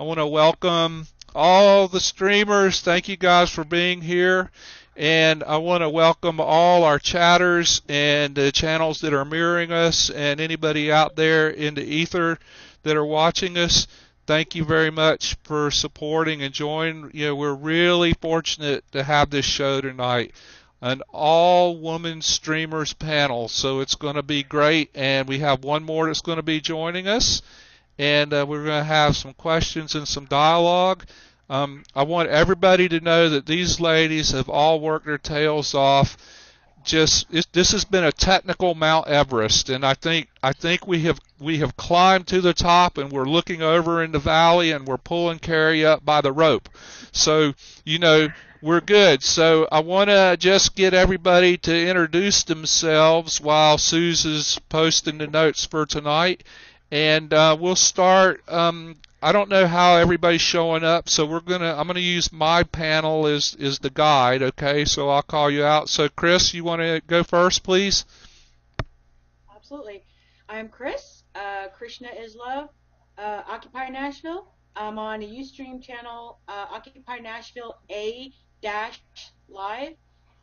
want to welcome all the streamers. Thank you guys for being here. And I want to welcome all our chatters and the channels that are mirroring us and anybody out there in the ether that are watching us. Thank you very much for supporting and joining. We're really fortunate to have this show tonight, an all-woman streamers panel. So it's going to be great, and we have one more that's going to be joining us, and we're going to have some questions and some dialogue. I want everybody to know that these ladies have all worked their tails off. This has been a technical Mount Everest, and I think we have climbed to the top, and we're looking over in the valley, and we're pulling Carrie up by the rope. So we're good. So I want to just get everybody to introduce themselves while Susan's posting the notes for tonight, and we'll start. I don't know how everybody's showing up, so I'm gonna use my panel as the guide, okay? So I'll call you out. So Chris, you want to go first, please? Absolutely. I'm Chris. Krishna is Love. Occupy Nashville. I'm on the Ustream channel, Occupy Nashville A-Live,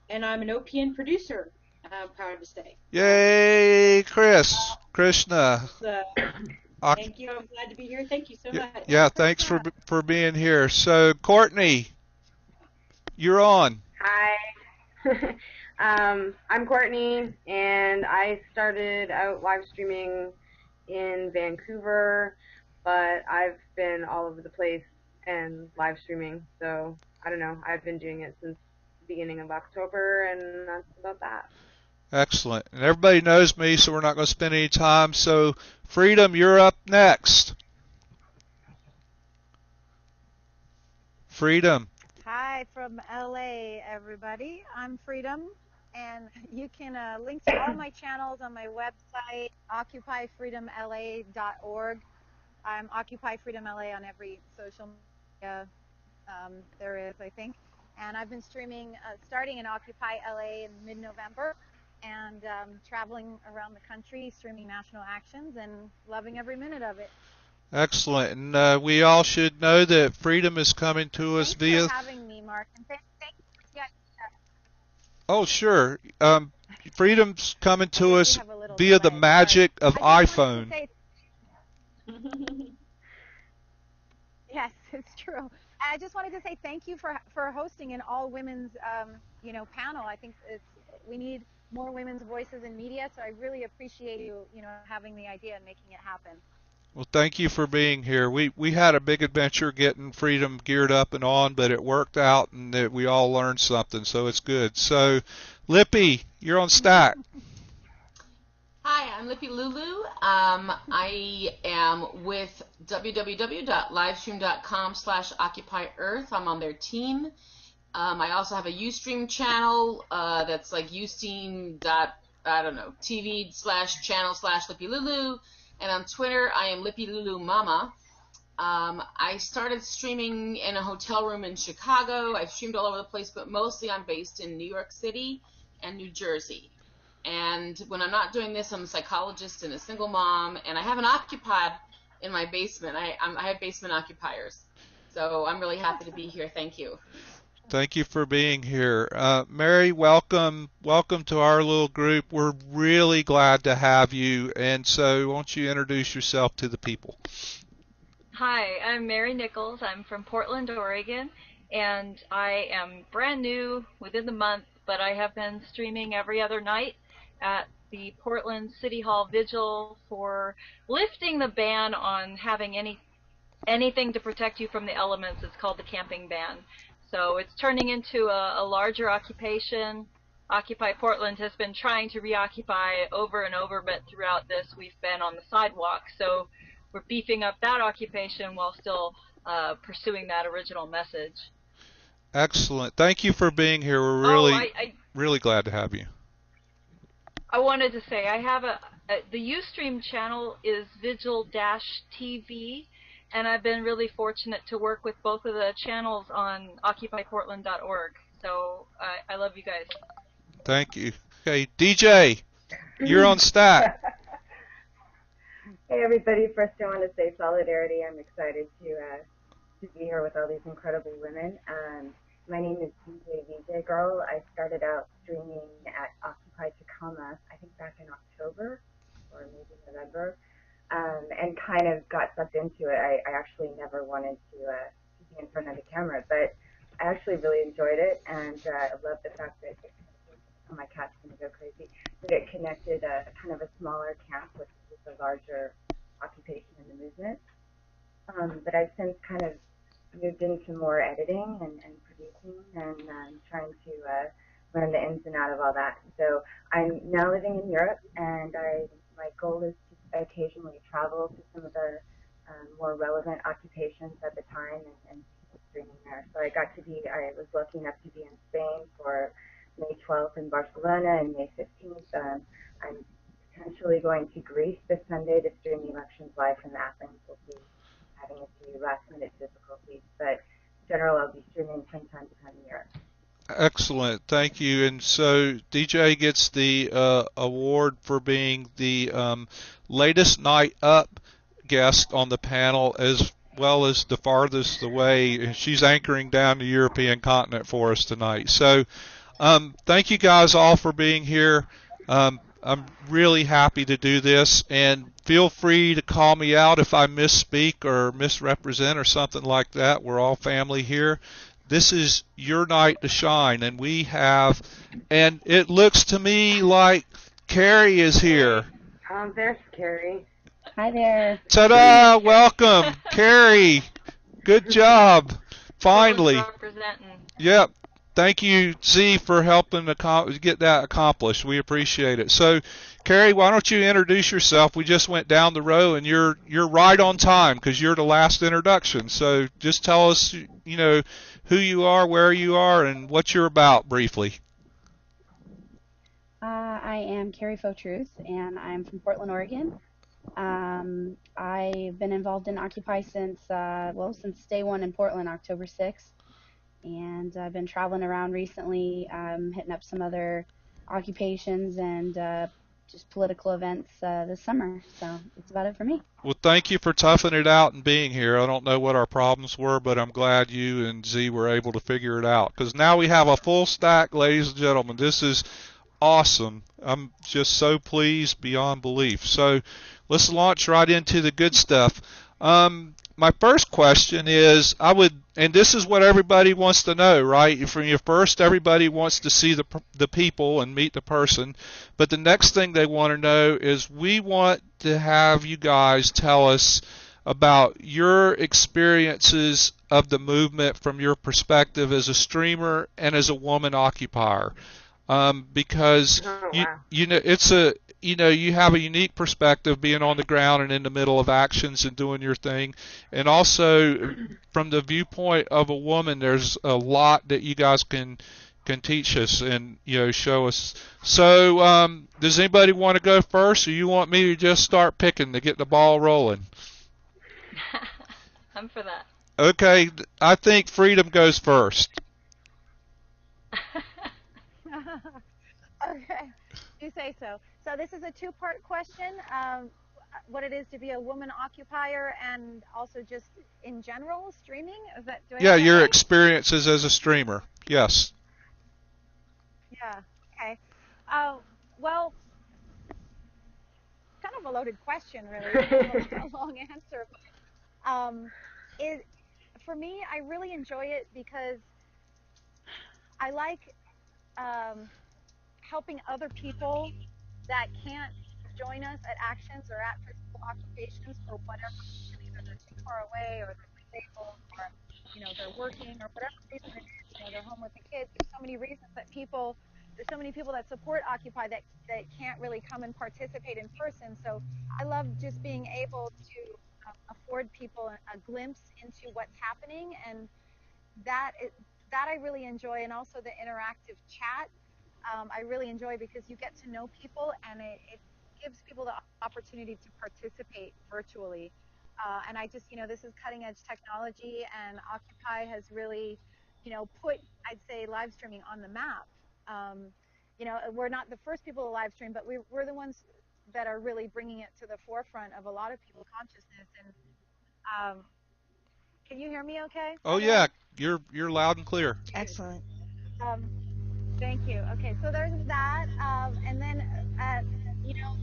and I'm an OPN producer. I'm proud to say. Yay, Chris, Krishna. Thank you. I'm glad to be here. Thank you so much. Yeah, thanks for being here. So, Courtney, you're on. Hi. I'm Courtney, and I started out live streaming in Vancouver, but I've been all over the place and live streaming. So, I don't know. I've been doing it since the beginning of October, and that's about that. Excellent. And everybody knows me, so we're not going to spend any time. So, Freedom, you're up next. Freedom. Hi from LA, everybody. I'm Freedom, and you can link to all my channels on my website, occupyfreedomla.org. I'm Occupy Freedom LA on every social media there is, I think. And I've been streaming, starting in Occupy LA in mid-November, and traveling around the country, streaming national actions, and loving every minute of it. Excellent. And we all should know that Freedom is coming to us via... Thanks for having me, Mark. And thank you. Oh, sure. Freedom's coming to us via the magic of iPhone. Yes, it's true. I just wanted to say thank you for hosting an all-women's, panel. I think we need more women's voices in media, so I really appreciate you, having the idea and making it happen. Well, thank you for being here. We had a big adventure getting Freedom geared up and on, but it worked out, and that we all learned something, so it's good. So, Lippy, you're on Stack. Hi, I'm Lippy Lulu. I am with www.livestream.com/OccupyEarth. I'm on their team. I also have a Ustream channel that's like TV/channel/Lippy Lulu. And on Twitter, I am Lippy Lulu Mama. I started streaming in a hotel room in Chicago. I've streamed all over the place, but mostly I'm based in New York City and New Jersey. And when I'm not doing this, I'm a psychologist and a single mom, and I have an Occupy in my basement. I have basement occupiers. So I'm really happy to be here. Thank you. Thank you for being here. Mary, welcome to our little group. We're really glad to have you, and so won't you introduce yourself to the people? Hi, I'm Mary Nichols. I'm from Portland, Oregon, and I am brand new within the month, but I have been streaming every other night at the Portland City Hall Vigil for lifting the ban on having anything to protect you from the elements. It's called the camping ban. So it's turning into a larger occupation. Occupy Portland has been trying to reoccupy over and over, but throughout this we've been on the sidewalk. So we're beefing up that occupation while still pursuing that original message. Excellent. Thank you for being here. We're really glad to have you. I wanted to say I have the Ustream channel is Vigil-TV. And I've been really fortunate to work with both of the channels on OccupyPortland.org. So I love you guys. Thank you. Okay, DJ, you're on Stack. Hey, everybody. First, I want to say solidarity. I'm excited to to be here with all these incredible women. My name is DJ VJ Girl. I started out streaming at Occupy Tacoma, I think back in October or maybe November, and kind of got sucked into it. I actually never wanted to be in front of the camera, but I actually really enjoyed it, and I love the fact that my cat's going to go crazy, that it connected kind of a smaller camp with a larger occupation in the movement. But I've since kind of moved into more editing and producing and trying to learn the ins and outs of all that. So I'm now living in Europe, and my goal is to occasionally travel to some of the more relevant occupations at the time and streaming there. So I was lucky enough to be in Spain for May 12th in Barcelona and May 15th. I'm potentially going to Greece this Sunday to stream the elections live from Athens. We'll see, having a few last minute difficulties, but in general I'll be streaming from time to time in Europe. Excellent, thank you. And so DJ gets the award for being the latest night up guest on the panel, as well as the farthest away. And she's anchoring down the European continent for us tonight. So thank you guys all for being here. I'm really happy to do this, and feel free to call me out if I misspeak or misrepresent or something like that. We're all family here. This is your night to shine, and and it looks to me like Carrie is here. There's Carrie. Hi there. Ta-da! Welcome, Carrie. Good job. Finally. Yep. Thank you, Z, for helping get that accomplished. We appreciate it. So, Carrie, why don't you introduce yourself? We just went down the row, and you're right on time because you're the last introduction. So, just tell us, who you are, where you are, and what you're about briefly. I am Carrie Faux-Truth, and I'm from Portland, Oregon. I've been involved in Occupy since day one in Portland, October 6th. And I've been traveling around recently, hitting up some other occupations and just political events this summer. So that's about it for me. Well, thank you for toughing it out and being here. I don't know what our problems were, but I'm glad you and Z were able to figure it out. Because now we have a full stack, ladies and gentlemen. This is awesome. I'm just so pleased beyond belief. So let's launch right into the good stuff. My first question is, and this is what everybody wants to know, right? From your first, everybody wants to see the people and meet the person. But the next thing they want to know is, we want to have you guys tell us about your experiences of the movement from your perspective as a streamer and as a woman occupier. Because you have a unique perspective being on the ground and in the middle of actions and doing your thing, and also from the viewpoint of a woman, there's a lot that you guys can teach us and show us. So does anybody want to go first, or you want me to just start picking to get the ball rolling? I'm for that. Okay, I think Freedom goes first. Okay, you say so. So this is a two-part question, what it is to be a woman occupier and also just in general streaming? Is that, your experiences as a streamer, yes. Yeah, okay. Well, kind of a loaded question, really. A long answer. For me, I really enjoy it because I like helping other people that can't join us at actions or at physical occupations for whatever reason, either they're too far away or they're disabled or they're working or whatever reason it is, they're home with the kids. There's so many reasons that there's so many people that support Occupy that can't really come and participate in person. So I love just being able to afford people a glimpse into what's happening, and that I really enjoy, and also the interactive chat. I really enjoy because you get to know people, and it gives people the opportunity to participate virtually. And I just, this is cutting edge technology, and Occupy has really, put, I'd say, live streaming on the map. We're not the first people to live stream, but we're the ones that are really bringing it to the forefront of a lot of people's consciousness. And Can you hear me okay? Oh yeah, you're loud and clear. Excellent. Thank you. Okay, so there's that, and then you know,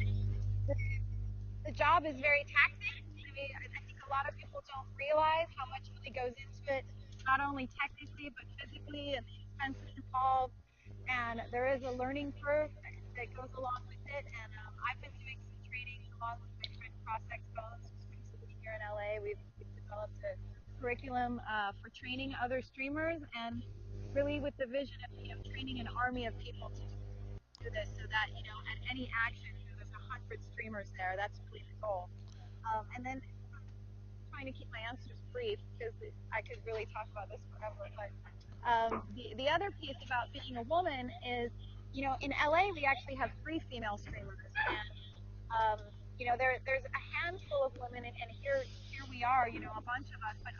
the job is very taxing. I mean, I think a lot of people don't realize how much really goes into it, not only technically but physically, and the expenses involved. And there is a learning curve that goes along with it. And I've been doing some training along with my friend Cross Expo just recently here in LA. We've developed a curriculum for training other streamers, and really with the vision of training an army of people to do this, so that at any action there's 100 streamers there. That's really the goal. And then trying to keep my answers brief because I could really talk about this forever. But the other piece about being a woman is, in LA we actually have 3 female streamers, and there's a handful of women, and here we are, a bunch of us, but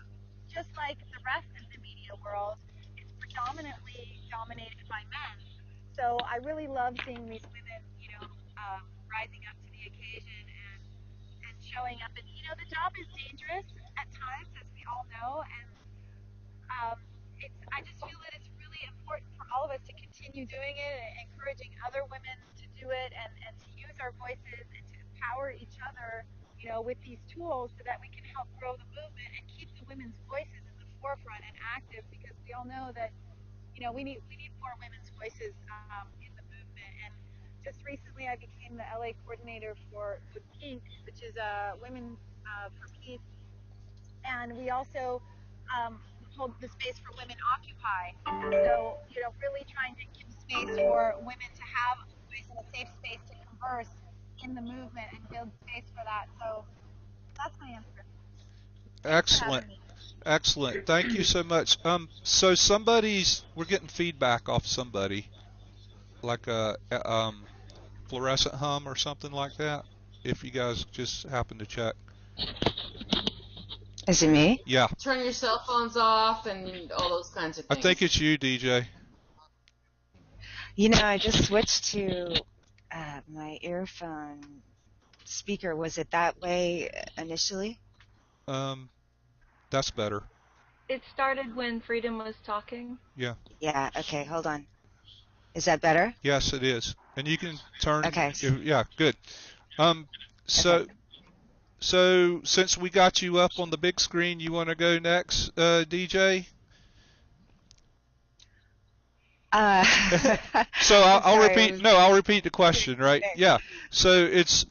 just like the rest of the media world, it's predominantly dominated by men. So I really love seeing these women, rising up to the occasion and showing up. And the job is dangerous at times, as we all know. And I just feel that it's really important for all of us to continue doing it and encouraging other women to do it, and to use our voices and to empower each other, with these tools so that we can help grow the movement and keep the women's voices in the forefront and active, because we all know that we need more women's voices in the movement. And just recently, I became the LA coordinator for PINK, which is Women for Peace, and we also hold the space for Women Occupy. So really trying to give space for women to have a voice and a safe space to converse in the movement and build space for that. So that's my answer. Thanks for Excellent. having me. Excellent. Thank you so much. So we're getting feedback off somebody, like a fluorescent hum or something like that. If you guys just happen to check. Is it me? Yeah. Turn your cell phones off and all those kinds of I things. think it's you, DJ. I just switched to my earphone speaker. Was it that way initially? That's better. It started when Freedom was talking. Yeah. Yeah, okay, hold on. Is that better? Yes, it is. And you can turn. Okay. Yeah, good. So Okay. so since we got you up on the big screen, you want to go next, DJ? So I'll repeat. No, I'll repeat the question. Right? Yeah. So it's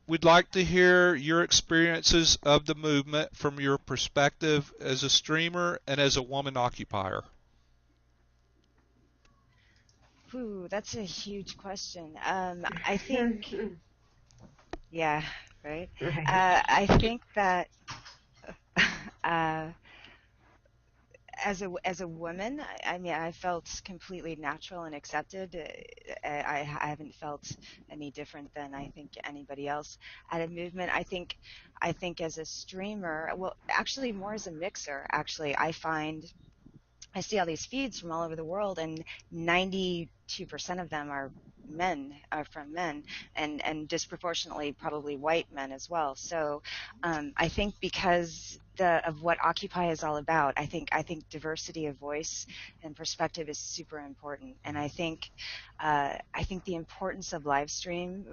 we'd like to hear your experiences of the movement from your perspective as a streamer and as a woman occupier. Ooh, that's a huge question. I think, yeah, right. I think that as a woman, I mean, I felt completely natural and accepted. I haven't felt any different than I think anybody else at a movement. I think as a streamer, well, actually more as a mixer. Actually, I see all these feeds from all over the world, and 92% of them are from men, and disproportionately probably white men as well. So I think because of what Occupy is all about, I think diversity of voice and perspective is super important, and I think the importance of live stream,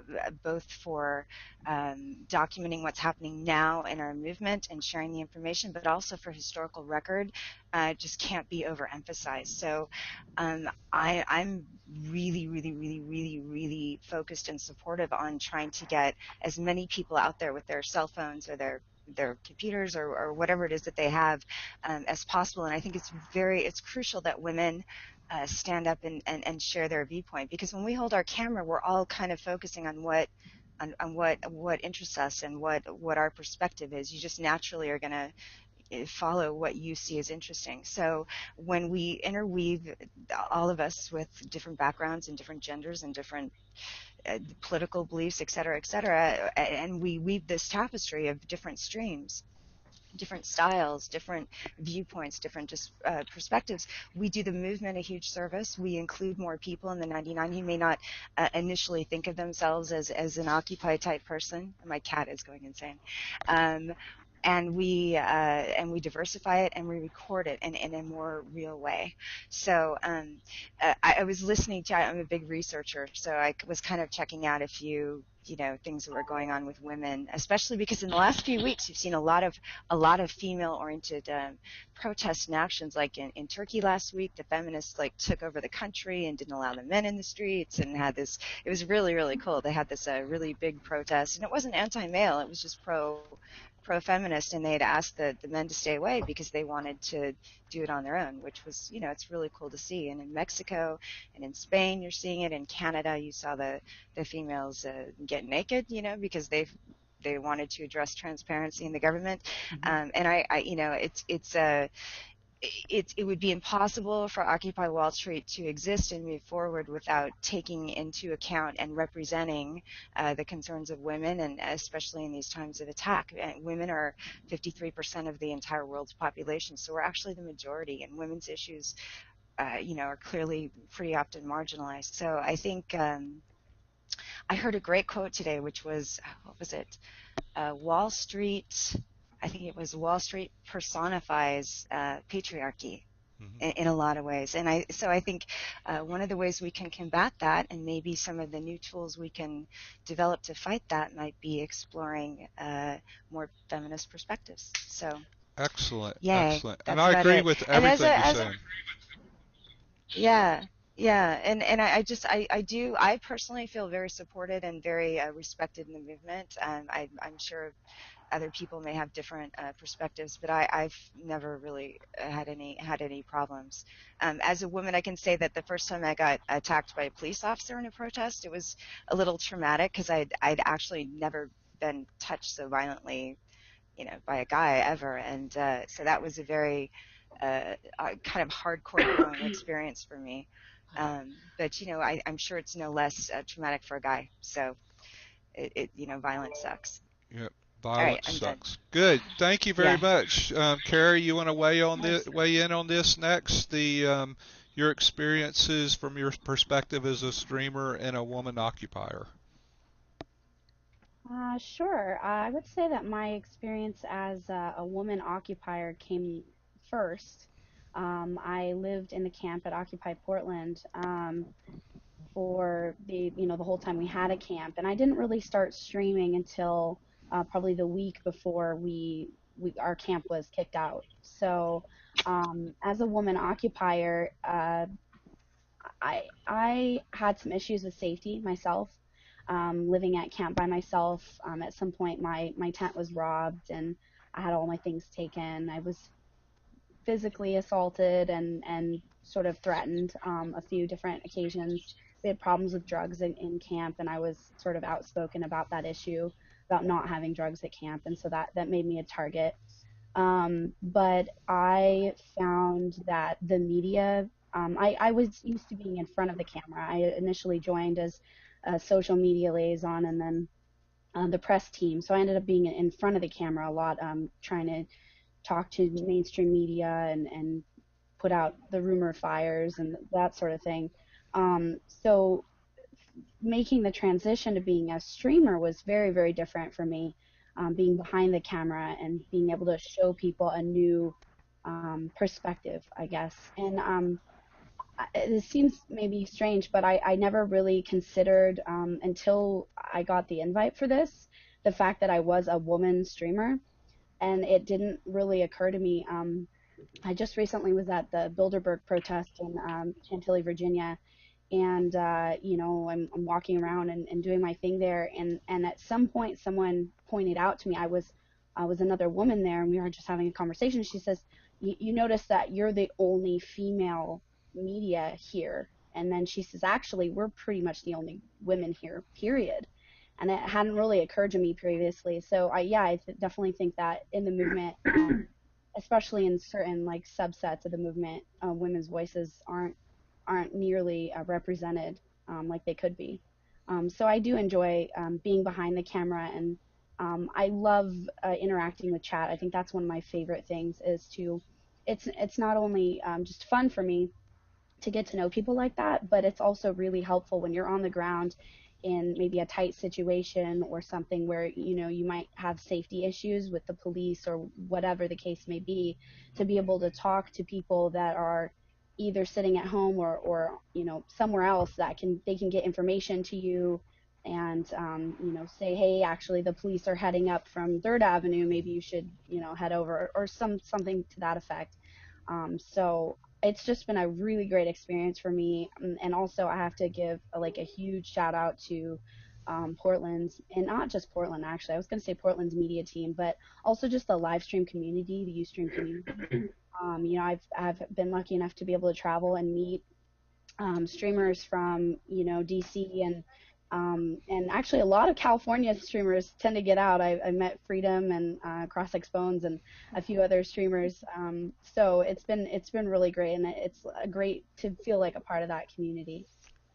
both for documenting what's happening now in our movement and sharing the information, but also for historical record, just can't be overemphasized. So I'm really, really, really, really, really focused and supportive on trying to get as many people out there with their cell phones or their computers or whatever it is that they have as possible. And I think it's crucial that women stand up and share their viewpoint, because when we hold our camera, we're all kind of focusing on what interests us and what our perspective is. You just naturally are going to follow what you see as interesting. So when we interweave all of us with different backgrounds and different genders and different political beliefs, et cetera, and we weave this tapestry of different streams, different styles, different viewpoints, different perspectives, we do the movement a huge service. We include more people in the 99 who may not initially think of themselves as an Occupy type person. My cat is going insane. we diversify it and we record it in a more real way. So I was listening to. I'm a big researcher, so I was kind of checking out a few things that were going on with women, especially because in the last few weeks we've seen a lot of female-oriented protests and actions. Like in Turkey last week, the feminists like took over the country and didn't allow the men in the streets, and had this. It was really, really cool. They had this really big protest, and it wasn't anti-male. It was just pro-feminist, and they had asked the men to stay away because they wanted to do it on their own, which was, it's really cool to see. And in Mexico and in Spain, you're seeing it. In Canada, you saw the females get naked, because they wanted to address transparency in the government. And I it would be impossible for Occupy Wall Street to exist and move forward without taking into account and representing the concerns of women, and especially in these times of attack. Women are 53% of the entire world's population, so we're actually the majority, and women's issues, are clearly pretty often marginalized. So I think I heard a great quote today, which was, what was it? Wall Street, I think it was Wall Street personifies patriarchy in a lot of ways. And so I think one of the ways we can combat that, and maybe some of the new tools we can develop to fight that, might be exploring more feminist perspectives. So Excellent, yay, excellent. And that's I about agree it. with And everything you're saying. Yeah, and I personally feel very supported and very respected in the movement. I'm sure other people may have different perspectives, but I've never really had any problems. As a woman, I can say that the first time I got attacked by a police officer in a protest, it was a little traumatic because I'd actually never been touched so violently, by a guy ever, and so that was a very kind of hardcore growing experience for me. But I'm sure it's no less traumatic for a guy. So violence sucks. Yep. All right, Violence I'm done. sucks. Good. Thank you very Yeah. much. Carrie, you want to weigh in on this next? Your experiences from your perspective as a streamer and a woman occupier. Sure. I would say that my experience as a woman occupier came first. I lived in the camp at Occupy Portland for the whole time we had a camp, and I didn't really start streaming until probably the week before our camp was kicked out. So, as a woman occupier, I had some issues with safety myself. Living at camp by myself, at some point my tent was robbed and I had all my things taken. I was physically assaulted and sort of threatened a few different occasions. We had problems with drugs in camp, and I was sort of outspoken about that issue, about not having drugs at camp, and so that made me a target. But I found that the media, I was used to being in front of the camera. I initially joined as a social media liaison and then the press team. So I ended up being in front of the camera a lot, trying to talk to mainstream media and put out the rumor fires and that sort of thing. So making the transition to being a streamer was very, very different for me. Being behind the camera and being able to show people a new perspective, I guess. And it seems maybe strange, but I never really considered until I got the invite for this, the fact that I was a woman streamer, and it didn't really occur to me. I just recently was at the Bilderberg protest in Chantilly, Virginia, and I'm walking around and doing my thing there, and at some point someone pointed out to me I was another woman there, and we were just having a conversation. She says, you notice that you're the only female media here, and then she says, actually we're pretty much the only women here, period. And it hadn't really occurred to me previously. So I definitely think that in the movement, especially in certain like subsets of the movement, women's voices aren't nearly represented like they could be. So I do enjoy being behind the camera, and I love interacting with chat. I think that's one of my favorite things. It's not only just fun for me to get to know people like that, but it's also really helpful when you're on the ground in maybe a tight situation or something where you might have safety issues with the police or whatever the case may be, to be able to talk to people that are either sitting at home or somewhere else that they can get information to you and say, hey, actually the police are heading up from 3rd Avenue, maybe you should head over, or something to that effect. So it's just been a really great experience for me. And also I have to give a huge shout out to Portland's, and not just Portland, actually I was going to say Portland's media team, but also just the live stream community, the Ustream community. I've been lucky enough to be able to travel and meet streamers from DC, and actually a lot of California streamers tend to get out. I met Freedom and Cross X Bones and a few other streamers. So it's been really great, and it's great to feel like a part of that community.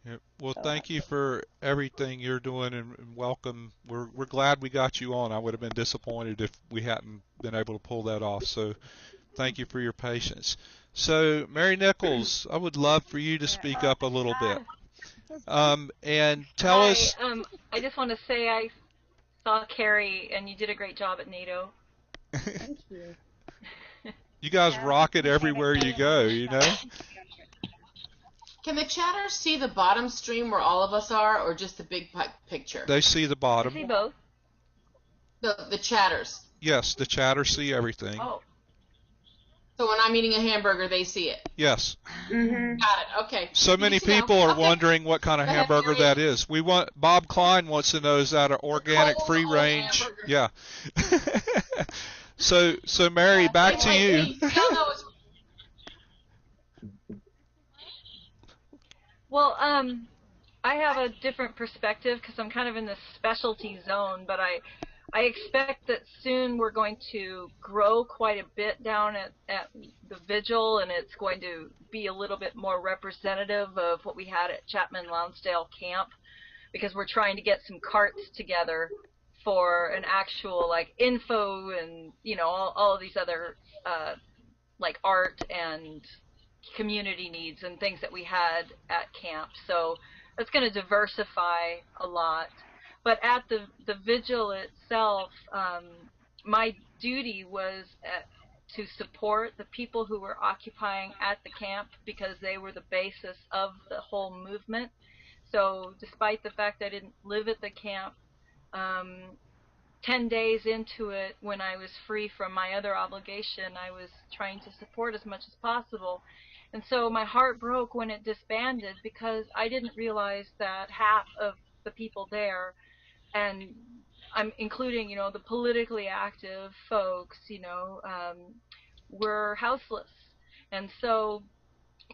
Yeah. Well, So thank you for everything you're doing, and welcome. We're glad we got you on. I would have been disappointed if we hadn't been able to pull that off. So thank you for your patience. So Mary Nichols, I would love for you to speak up a little bit, and tell Hi, us. I just want to say I saw Carrie, and you did a great job at NATO. thank you. You guys Yeah, rock it appreciate everywhere it you very go, much. Can the chatters see the bottom stream where all of us are, or just the big picture? They see the I bottom. see both. The chatters. Yes, the chatters see everything. Oh. So when I'm eating a hamburger, they see it. Yes. Mhm. Got it. Okay. So many people are wondering what kind of Go ahead, hamburger Mary. that is. Bob Klein wants to know, is that an organic, Cold free old range? hamburger. Yeah. So Mary, back to you. We all know it's Well, I have a different perspective because I'm kind of in this specialty zone, but I expect that soon we're going to grow quite a bit down at the Vigil, and it's going to be a little bit more representative of what we had at Chapman Lonsdale Camp, because we're trying to get some carts together for an actual info and all of these other like art and community needs and things that we had at camp. So that's going to diversify a lot. But at the vigil itself, my duty was to support the people who were occupying at the camp, because they were the basis of the whole movement. So despite the fact I didn't live at the camp, 10 days into it, when I was free from my other obligation, I was trying to support as much as possible. And so my heart broke when it disbanded, because I didn't realize that half of the people there, and I'm including, the politically active folks, were houseless. And so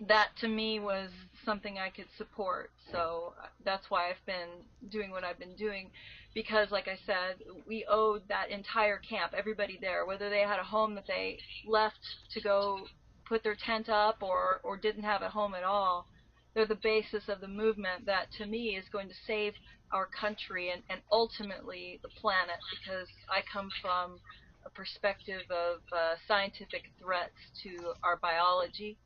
that to me was something I could support. So that's why I've been doing what I've been doing, because like I said, we owed that entire camp, everybody there, whether they had a home that they left to go put their tent up, or didn't have a home at all. They're the basis of the movement that to me is going to save our country and ultimately the planet, because I come from a perspective of scientific threats to our biology,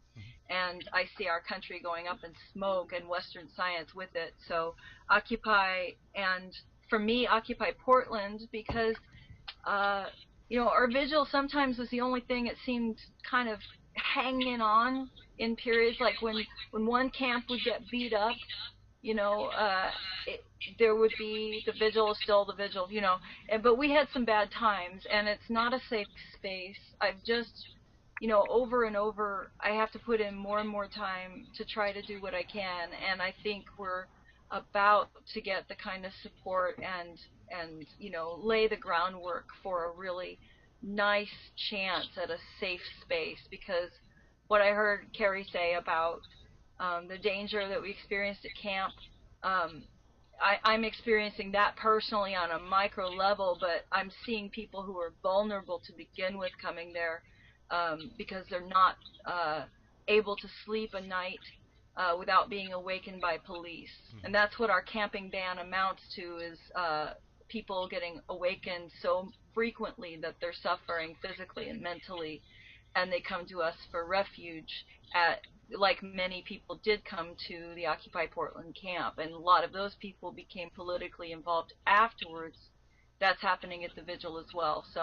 and I see our country going up in smoke, and Western science with it. So Occupy, and for me, Occupy Portland, because our vigil sometimes was the only thing that seemed kind of hanging on in periods, like when one camp would get beat up, there would be the vigil is still the vigil, but we had some bad times, and it's not a safe space. I've just over and over, I have to put in more and more time to try to do what I can, and I think we're about to get the kind of support and lay the groundwork for a really nice chance at a safe space, because what I heard Carrie say about the danger that we experienced at camp, I'm experiencing that personally on a micro level, but I'm seeing people who are vulnerable to begin with coming there, because they're not able to sleep a night without being awakened by police. And that's what our camping ban amounts to, is people getting awakened so frequently that they're suffering physically and mentally, and they come to us for refuge at like many people, did come to the Occupy Portland camp, and a lot of those people became politically involved afterwards. That's happening at the vigil as well. So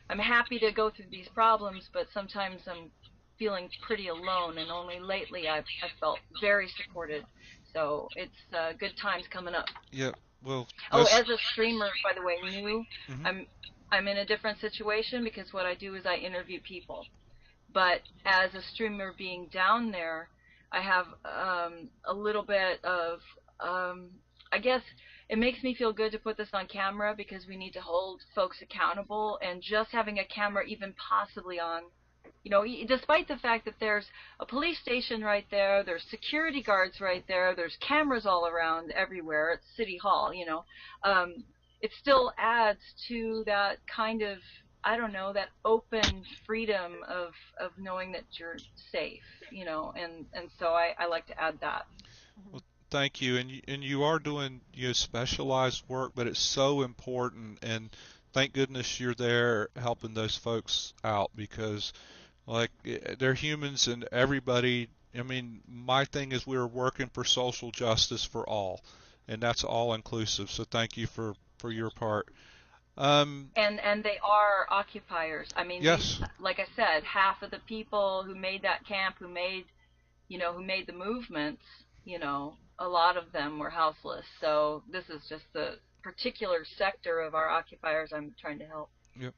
I'm happy to go through these problems, but sometimes I'm feeling pretty alone, and only lately I've felt very supported. So it's good times coming up. Yeah. Well, Oh, that's. as a streamer, by the way, Mhm. I'm in a different situation because what I do is I interview people. But as a streamer being down there, I have a little bit of, I guess it makes me feel good to put this on camera because we need to hold folks accountable, and just having a camera even possibly on, despite the fact that there's a police station right there, there's security guards right there, there's cameras all around everywhere at City Hall, it still adds to that kind of, I don't know, that open freedom of knowing that you're safe, and so I like to add that. Well, thank you, and you are doing specialized work, but it's so important, and thank goodness you're there helping those folks out because like they're humans and everybody. I mean, my thing is we're working for social justice for all, and that's all inclusive. So thank you for your part. And they are occupiers. I mean, these, Yes. like I said, half of the people who made that camp, who made the movements, a lot of them were houseless. So this is just the particular sector of our occupiers I'm trying to help. Yep.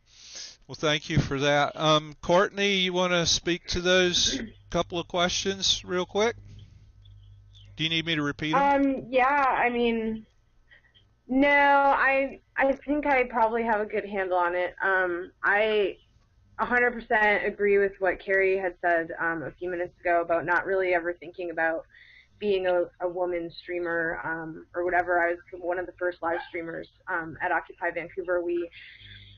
Well, thank you for that. Courtney, you want to speak to those couple of questions real quick? Do you need me to repeat them? Yeah, I mean, no, I think I probably have a good handle on it. I 100% agree with what Carrie had said a few minutes ago about not really ever thinking about being a woman streamer or whatever. I was one of the first live streamers at Occupy Vancouver. We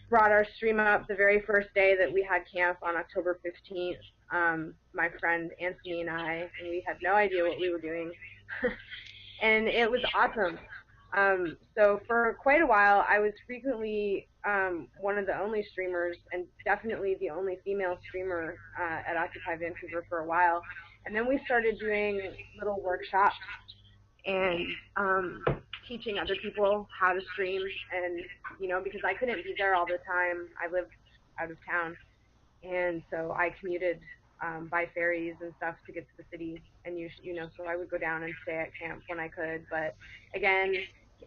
brought our stream up the very first day that we had camp on October 15th. My friend Anthony and I, and we had no idea what we were doing. And it was awesome. So for quite a while, I was frequently one of the only streamers, and definitely the only female streamer at Occupy Vancouver for a while. And then we started doing little workshops and teaching other people how to stream, and because I couldn't be there all the time, I lived out of town, and so I commuted by ferries and stuff to get to the city, and so I would go down and stay at camp when I could, but again,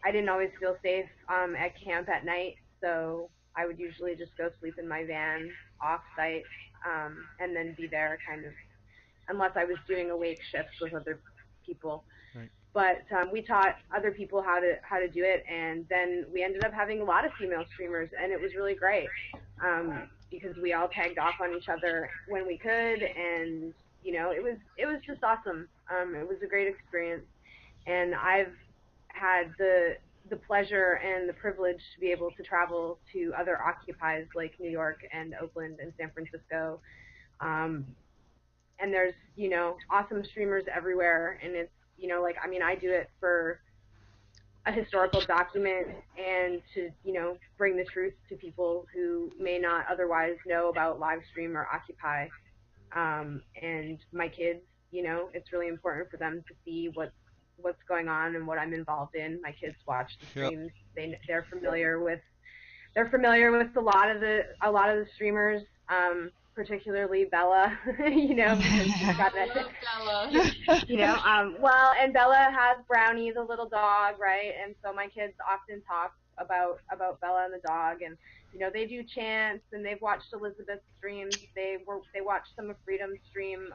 I didn't always feel safe at camp at night, so I would usually just go sleep in my van off site, and then be there kind of unless I was doing awake shifts with other people. Right. But we taught other people how to do it, and then we ended up having a lot of female streamers, and it was really great because we all tagged off on each other when we could, and it was just awesome. It was a great experience, and I've had the pleasure and the privilege to be able to travel to other occupies like New York and Oakland and San Francisco. And there's awesome streamers everywhere, and it's I do it for a historical document and to bring the truth to people who may not otherwise know about Livestream or Occupy. And my kids, it's really important for them to see what's going on and what I'm involved in. My kids watch the Yep. streams. They're familiar with a lot of the streamers, particularly Bella, because she's got that. Bella. Well, and Bella has Brownie, the little dog, right? And so my kids often talk about Bella and the dog, and they do chants, and they've watched Elizabeth's streams. They watched some of Freedom's stream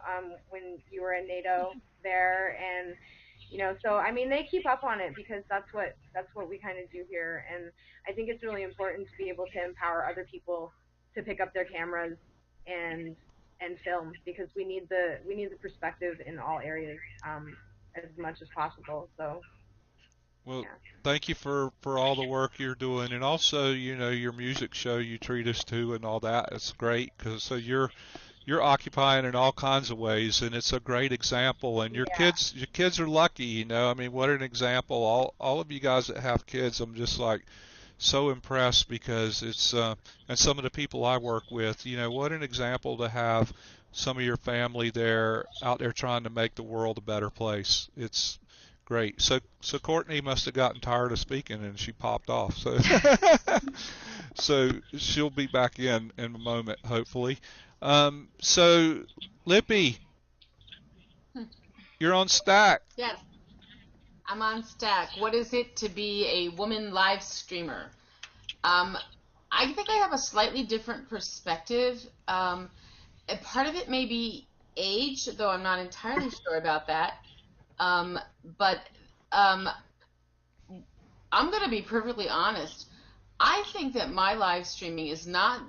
when you were in NATO there, and so I mean they keep up on it because that's what we kind of do here, and I think it's really important to be able to empower other people to pick up their cameras and film, because we need the perspective in all areas as much as possible. So Well, yeah. thank you for all the work you're doing, and also your music show you treat us to and all that. It's great because so you're occupying in all kinds of ways, and it's a great example. And your kids are lucky. I mean, what an example! All of you guys that have kids, I'm just like so impressed because it's and some of the people I work with, what an example to have some of your family there out there trying to make the world a better place. It's great. So Courtney must have gotten tired of speaking and she popped off. So so she'll be back in a moment, hopefully. So Lippy, you're on Stack. Yes, I'm on Stack. What is it to be a woman live streamer? I think I have a slightly different perspective. And part of it may be age, though I'm not entirely sure about that. But I'm going to be perfectly honest. I think that my live streaming is not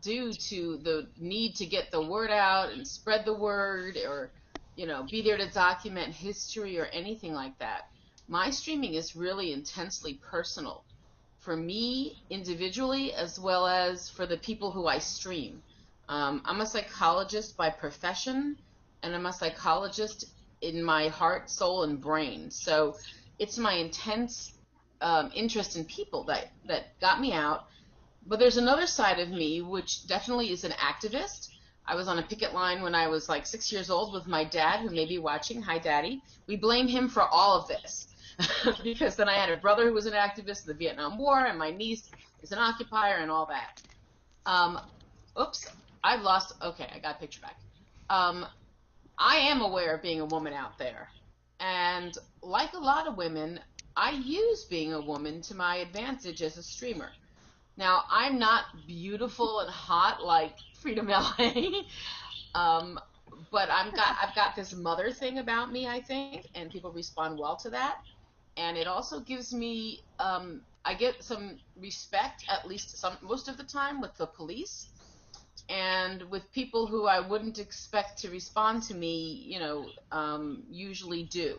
due to the need to get the word out and spread the word, or be there to document history or anything like that. My streaming is really intensely personal for me individually, as well as for the people who I stream. I'm a psychologist by profession, and I'm a psychologist in my heart, soul, and brain. So it's my intense interest in people that got me out. But there's another side of me which definitely is an activist. I was on a picket line when I was like 6 years old with my dad, who may be watching. Hi, Daddy. We blame him for all of this because then I had a brother who was an activist in the Vietnam War, and my niece is an occupier and all that. Oops, I've lost. Okay, I got a picture back. I am aware of being a woman out there. And like a lot of women, I use being a woman to my advantage as a streamer. Now, I'm not beautiful and hot like Freedom LA, but I've got this mother thing about me, I think, and people respond well to that. And it also gives me, I get some respect, at least most of the time, with the police and with people who I wouldn't expect to respond to me, usually do.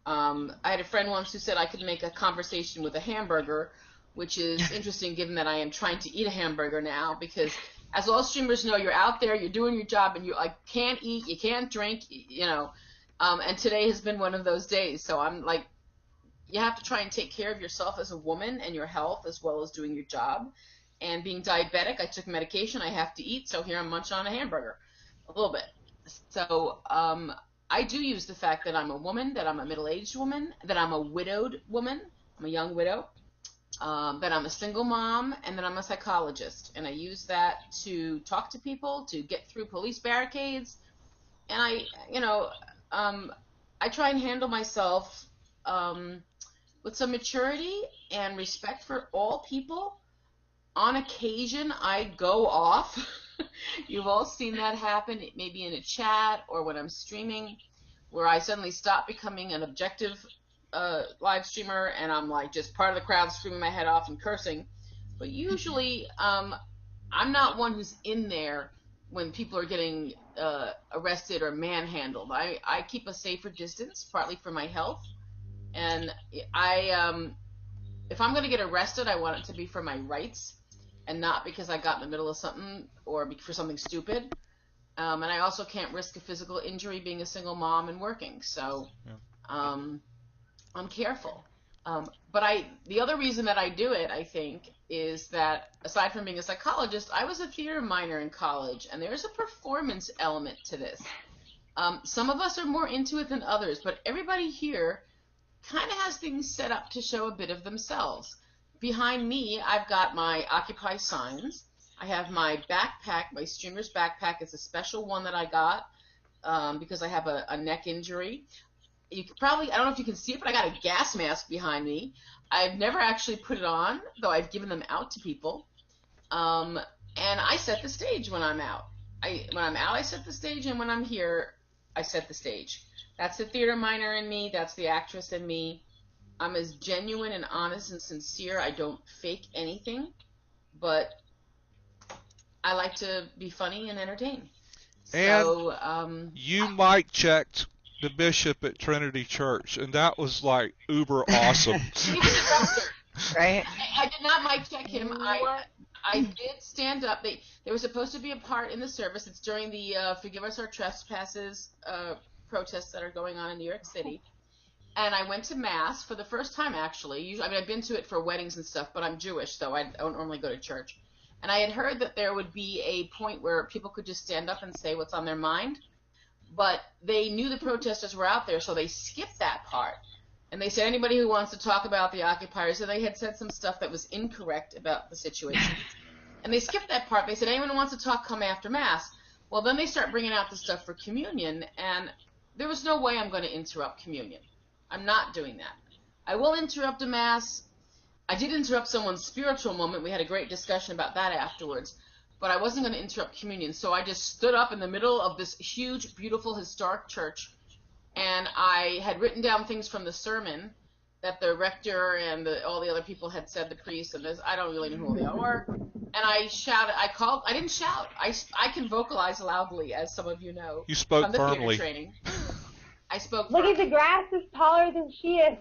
I had a friend once who said I could make a conversation with a hamburger, which is interesting given that I am trying to eat a hamburger now, because as all streamers know, you're out there, you're doing your job, and you can't eat, you can't drink, and today has been one of those days. So I'm like, you have to try and take care of yourself as a woman and your health as well as doing your job. And being diabetic, I took medication, I have to eat, so here I'm munching on a hamburger a little bit. So I do use the fact that I'm a woman, that I'm a middle-aged woman, that I'm a widowed woman, I'm a young widow, that I'm a single mom, and that I'm a psychologist. And I use that to talk to people, to get through police barricades. And I try and handle myself with some maturity and respect for all people. On occasion, I go off. You've all seen that happen, maybe in a chat or when I'm streaming, where I suddenly stop becoming an objective live streamer and I'm like just part of the crowd screaming my head off and cursing. But usually, I'm not one who's in there when people are getting arrested or manhandled. I keep a safer distance, partly for my health. And if I'm going to get arrested, I want it to be for my rights and not because I got in the middle of something or for something stupid. And I also can't risk a physical injury being a single mom and working. So I'm careful. But the other reason that I do it, I think, is that aside from being a psychologist, I was a theater minor in college, and there's a performance element to this. Some of us are more into it than others, but everybody here kind of has things set up to show a bit of themselves. Behind me, I've got my Occupy signs. I have my backpack, my streamer's backpack. It's a special one that I got because I have a neck injury. You could probably, I don't know if you can see it, but I got a gas mask behind me. I've never actually put it on, though I've given them out to people. And I set the stage when I'm out. When I'm out, I set the stage, and when I'm here, I set the stage. That's the theater minor in me. That's the actress in me. I'm as genuine and honest and sincere. I don't fake anything, but I like to be funny and entertain. And so, you mic checked the bishop at Trinity Church, and that was like uber awesome. Right? I did not mic check him. I did stand up. There was supposed to be a part in the service. It's during the Forgive Us Our Trespasses protests that are going on in New York City. And I went to Mass for the first time, actually. I've been to it for weddings and stuff, but I'm Jewish, so I don't normally go to church. And I had heard that there would be a point where people could just stand up and say what's on their mind, but they knew the protesters were out there, so they skipped that part. And they said anybody who wants to talk about the occupiers, and they had said some stuff that was incorrect about the situation. And they skipped that part. They said anyone who wants to talk, come after Mass. Well, then they start bringing out the stuff for communion, and there was no way I'm going to interrupt communion. I'm not doing that. I will interrupt a Mass. I did interrupt someone's spiritual moment. We had a great discussion about that afterwards. But I wasn't going to interrupt communion. So I just stood up in the middle of this huge, beautiful, historic church, and I had written down things from the sermon that the rector and all the other people had said, the priest, and this, I don't really know who they all were. And I shouted, I didn't shout. I can vocalize loudly, as some of you know. You spoke from the firmly. theater training. I spoke Look firmly. at the grass is taller than she is.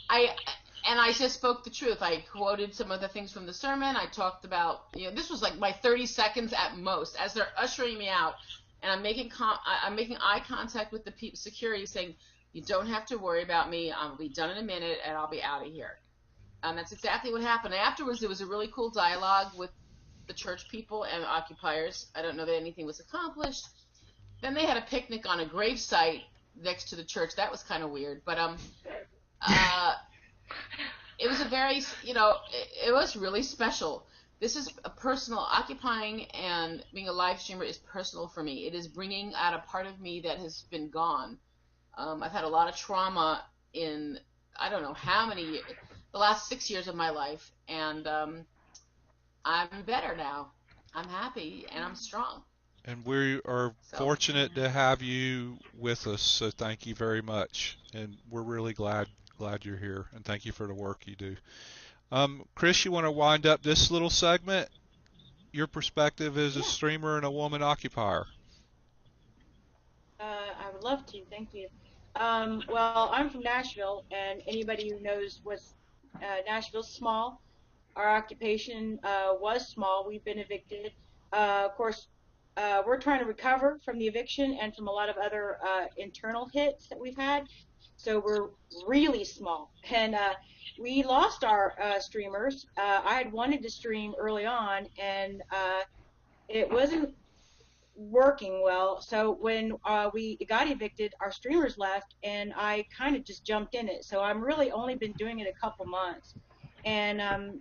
I just spoke the truth. I quoted some of the things from the sermon. I talked about, this was like my 30 seconds at most as they're ushering me out, and I'm making eye contact with the security, saying, "You don't have to worry about me. I'll be done in a minute, and I'll be out of here." And that's exactly what happened. Afterwards, there was a really cool dialogue with the church people and the occupiers. I don't know that anything was accomplished. Then they had a picnic on a gravesite next to the church. That was kind of weird, but it was a very, it was really special. This is a personal, occupying and being a live streamer is personal for me. It is bringing out a part of me that has been gone. I've had a lot of trauma in, I don't know how many years, the last 6 years of my life, and I'm better now. I'm happy and I'm strong. And we are fortunate to have you with us, so thank you very much. And we're really glad you're here, and thank you for the work you do. Chris, you want to wind up this little segment? Your perspective as a streamer and a woman occupier. I would love to. Thank you. Well, I'm from Nashville, and anybody who knows what's Nashville's small. Our occupation was small. We've been evicted. Of course, we're trying to recover from the eviction and from a lot of other internal hits that we've had. So we're really small, and we lost our streamers. I had wanted to stream early on, and it wasn't working well. So when we got evicted, our streamers left, and I kind of just jumped in it. So I'm really only been doing it a couple months, and I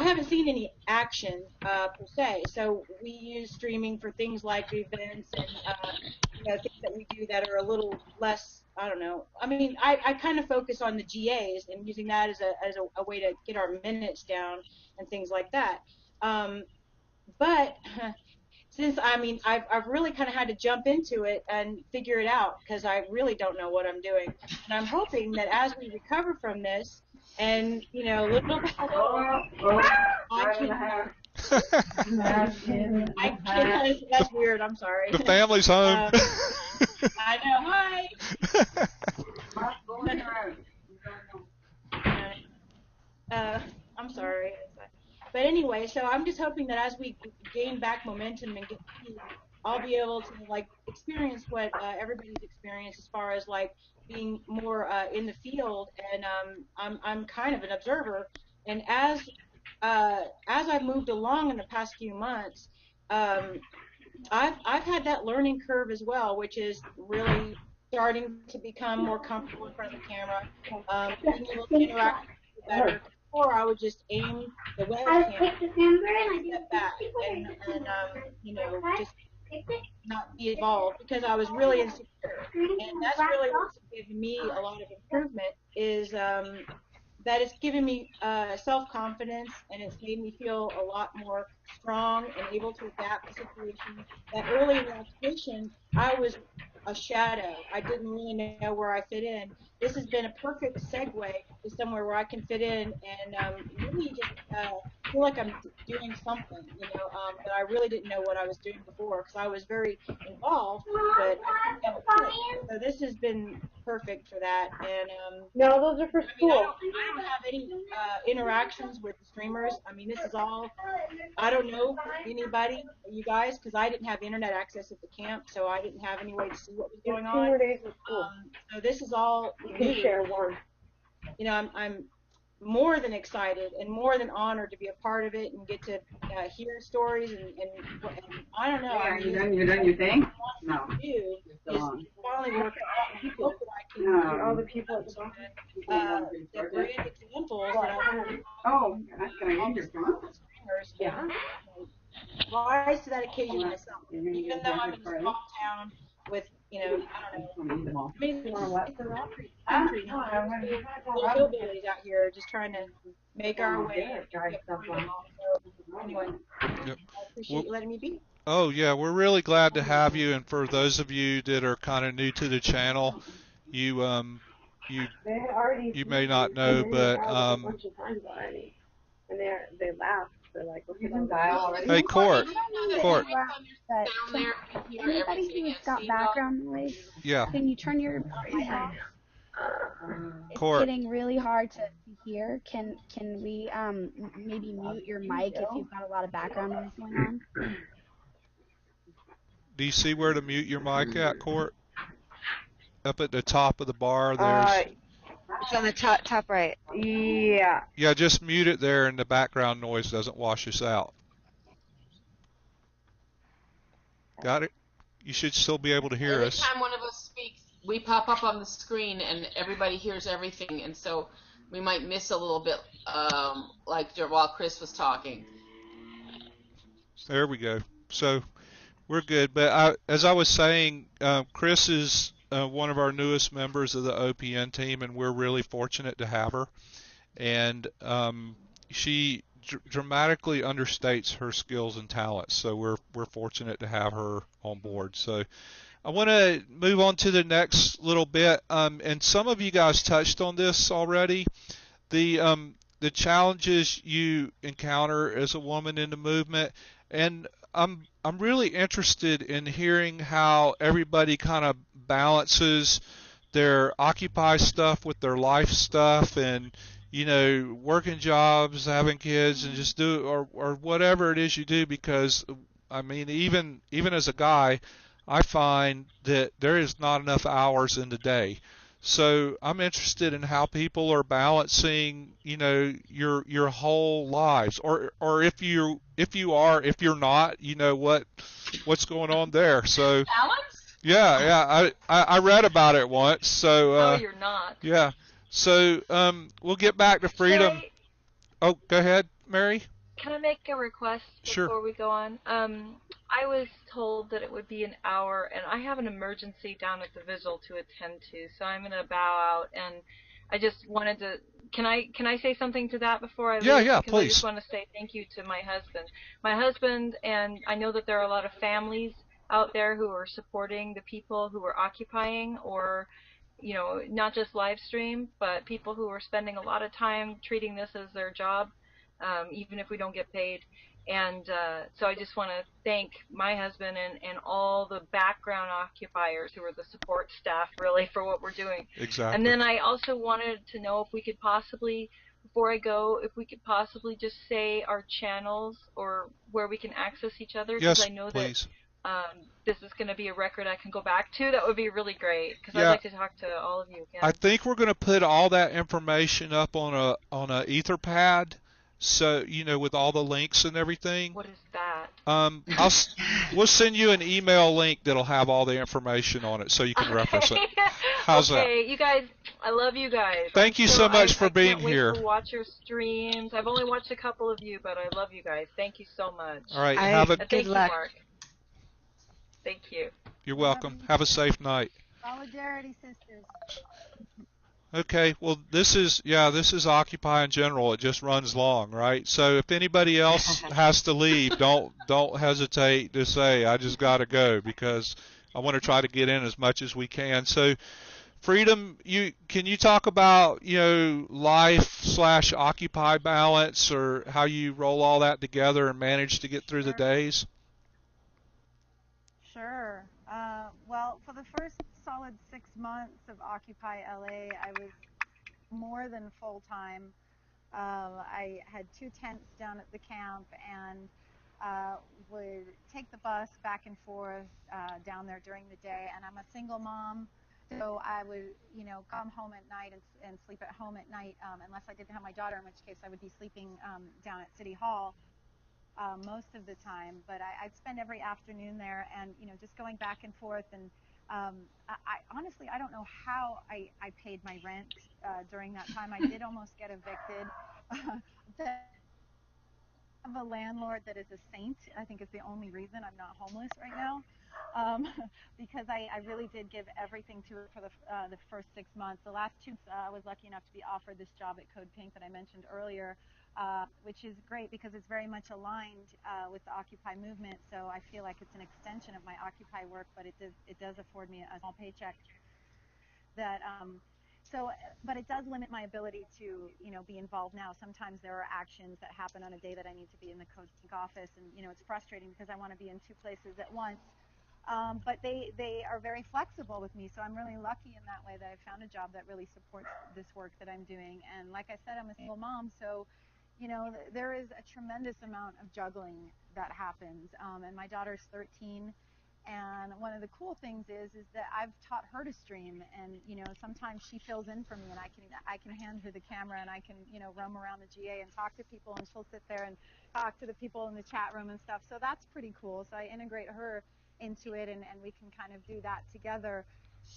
haven't seen any action per se. So we use streaming for things like events and things that we do that are a little less. I don't know. I mean, I kind of focus on the GAs and using that as a way to get our minutes down and things like that. But since I've really kind of had to jump into it and figure it out because I really don't know what I'm doing, and I'm hoping that as we recover from this, and little by little, I can. That's weird. I'm sorry. The family's home. I know. Hi. I'm sorry. But anyway, so I'm just hoping that as we gain back momentum and get speed, I'll be able to experience what everybody's experienced as far as being more in the field, and I'm kind of an observer. And as I've moved along in the past few months, I've had that learning curve as well, which is really starting to become more comfortable in front of the camera, being able to interact with people better. Before I would just aim the webcam and step back and just not be involved because I was really insecure. And that's really what's given me a lot of improvement is that it's given me self-confidence, and it's made me feel a lot more strong and able to adapt to situations that early in the occupation I was a shadow. I didn't really know where I fit in. This has been a perfect segue to somewhere where I can fit in and really just feel like I'm doing something, that I really didn't know what I was doing before because I was very involved, but I didn't know it. So this has been perfect for that. And no, those are for school. I don't have any interactions with the streamers. I mean, this is all, I don't know anybody, you guys, because I didn't have internet access at the camp, so I didn't have any way to see what was going on. Days of school. So this is all you can share one. I'm more than excited and more than honored to be a part of it and get to hear stories and I don't know. I mean, you done your thing? No. Do is finally work out and hope that I can all the people at the bottom. the great examples that I've Can I use your phone? streamers Yeah. rise to that occasion myself. Even though I'm in a small town with, I don't know, I mean, it's a rock country. Little hillbillies out here just trying to make our way and get freedom. So anyway, Yep. I appreciate you letting me be. Oh yeah, we're really glad to have you. And for those of you that are kind of new to the channel, you you may not know, but And they laughed. They're like, okay, hey, Court, Court, But Down there, you can hear anybody everything who's and got see background noise, yeah, can you turn your mic off? It's Court. getting really hard to hear. Can we maybe mute your mic if you've got a lot of background noise going on? Do you see where to mute your mic at, Court? Up at the top of the bar, there's. It's on the top right. Yeah. Yeah, just mute it there, and the background noise doesn't wash us out. Got it? You should still be able to hear Every us. time one of us speaks, we pop up on the screen, and everybody hears everything, and so we might miss a little bit, like while Chris was talking. There we go. So we're good. But as I was saying, Chris is one of our newest members of the OPN team, and we're really fortunate to have her. And she dramatically understates her skills and talents, so we're fortunate to have her on board. So I want to move on to the next little bit, and some of you guys touched on this already. The challenges you encounter as a woman in the movement, and I'm really interested in hearing how everybody kind of balances their Occupy stuff with their life stuff, and working jobs, having kids, and just do or whatever it is you do. Because I mean, even as a guy, I find that there is not enough hours in the day. So I'm interested in how people are balancing, your whole lives, or if you're not, what's going on there. So Alex? yeah, I read about it once. So No, you're not. yeah. So we'll get back to freedom. Oh, go ahead, Mary. Can I make a request Sure. before we go on? I was told that it would be an hour, and I have an emergency down at the Vigil to attend to, so I'm gonna bow out. And I just wanted to. Can I say something to that before I leave? Yeah, because please. I just want to say thank you to my husband. My husband, and I know that there are a lot of families out there who are supporting the people who are occupying, or not just live stream, but people who are spending a lot of time treating this as their job, even if we don't get paid. And so I just want to thank my husband and all the background occupiers who are the support staff, really, for what we're doing. Exactly. And then I also wanted to know if we could possibly, before I go, if we could possibly just say our channels or where we can access each other. Yes, because I know please. that this is going to be a record I can go back to. That would be really great, because Yeah. I'd like to talk to all of you again. I think we're going to put all that information up on a Etherpad, so with all the links and everything. What is that? We'll send you an email link that'll have all the information on it, so you can reference it. How's that? Okay, you guys, I love you guys. Thank you so much for being here. I can't wait to watch your streams. I've only watched a couple of you, but I love you guys. Thank you so much. All right, Good luck. You, Mark. Thank you. You're welcome. Have a safe night. Solidarity, sisters. Okay, well, this is Occupy in general. It just runs long, right? So if anybody else has to leave, don't hesitate to say, I just got to go, because I want to try to get in as much as we can. So Freedom, can you talk about life/Occupy balance, or how you roll all that together and manage to get through the days? Sure. Well, for the first solid 6 months of Occupy LA, I was more than full-time. I had 2 tents down at the camp, and would take the bus back and forth down there during the day. And I'm a single mom, So I would, come home at night and sleep at home at night, unless I didn't have my daughter, in which case I would be sleeping down at City Hall most of the time. But I'd spend every afternoon there, and just going back and forth. And I honestly, I don't know how I paid my rent during that time. I did almost get evicted. Have a landlord that is a saint. I think is the only reason I'm not homeless right now, because I really did give everything to it for the first 6 months. The last 2 I was lucky enough to be offered this job at Code Pink that I mentioned earlier, which is great because it's very much aligned with the Occupy movement. So I feel like it's an extension of my Occupy work, but it does afford me a small paycheck that but it does limit my ability to be involved now. Sometimes there are actions that happen on a day that I need to be in the Code Pink office, and it's frustrating because I want to be in 2 places at once. But they are very flexible with me, so I'm really lucky in that way that I found a job that really supports this work that I'm doing. And like I said, I'm a single mom, so there is a tremendous amount of juggling that happens. And my daughter's 13. And one of the cool things is that I've taught her to stream, and sometimes she fills in for me, and I can hand her the camera, and I can roam around the GA and talk to people, and she'll sit there and talk to the people in the chat room and stuff. So that's pretty cool. So I integrate her into it, and we can kind of do that together.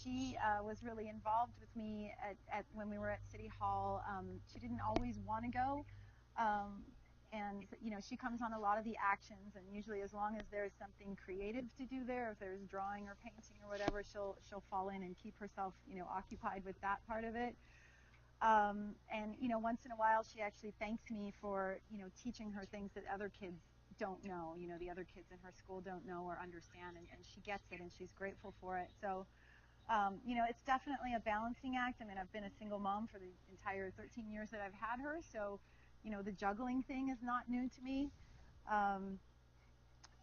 She was really involved with me at when we were at City Hall. She didn't always want to go. And she comes on a lot of the actions, and usually as long as there's something creative to do there, if there's drawing or painting or whatever, she'll fall in and keep herself occupied with that part of it. And once in a while she actually thanks me for teaching her things that other kids don't know, the other kids in her school don't know or understand, and she gets it and she's grateful for it. So it's definitely a balancing act. I mean, I've been a single mom for the entire 13 years that I've had her, so the juggling thing is not new to me.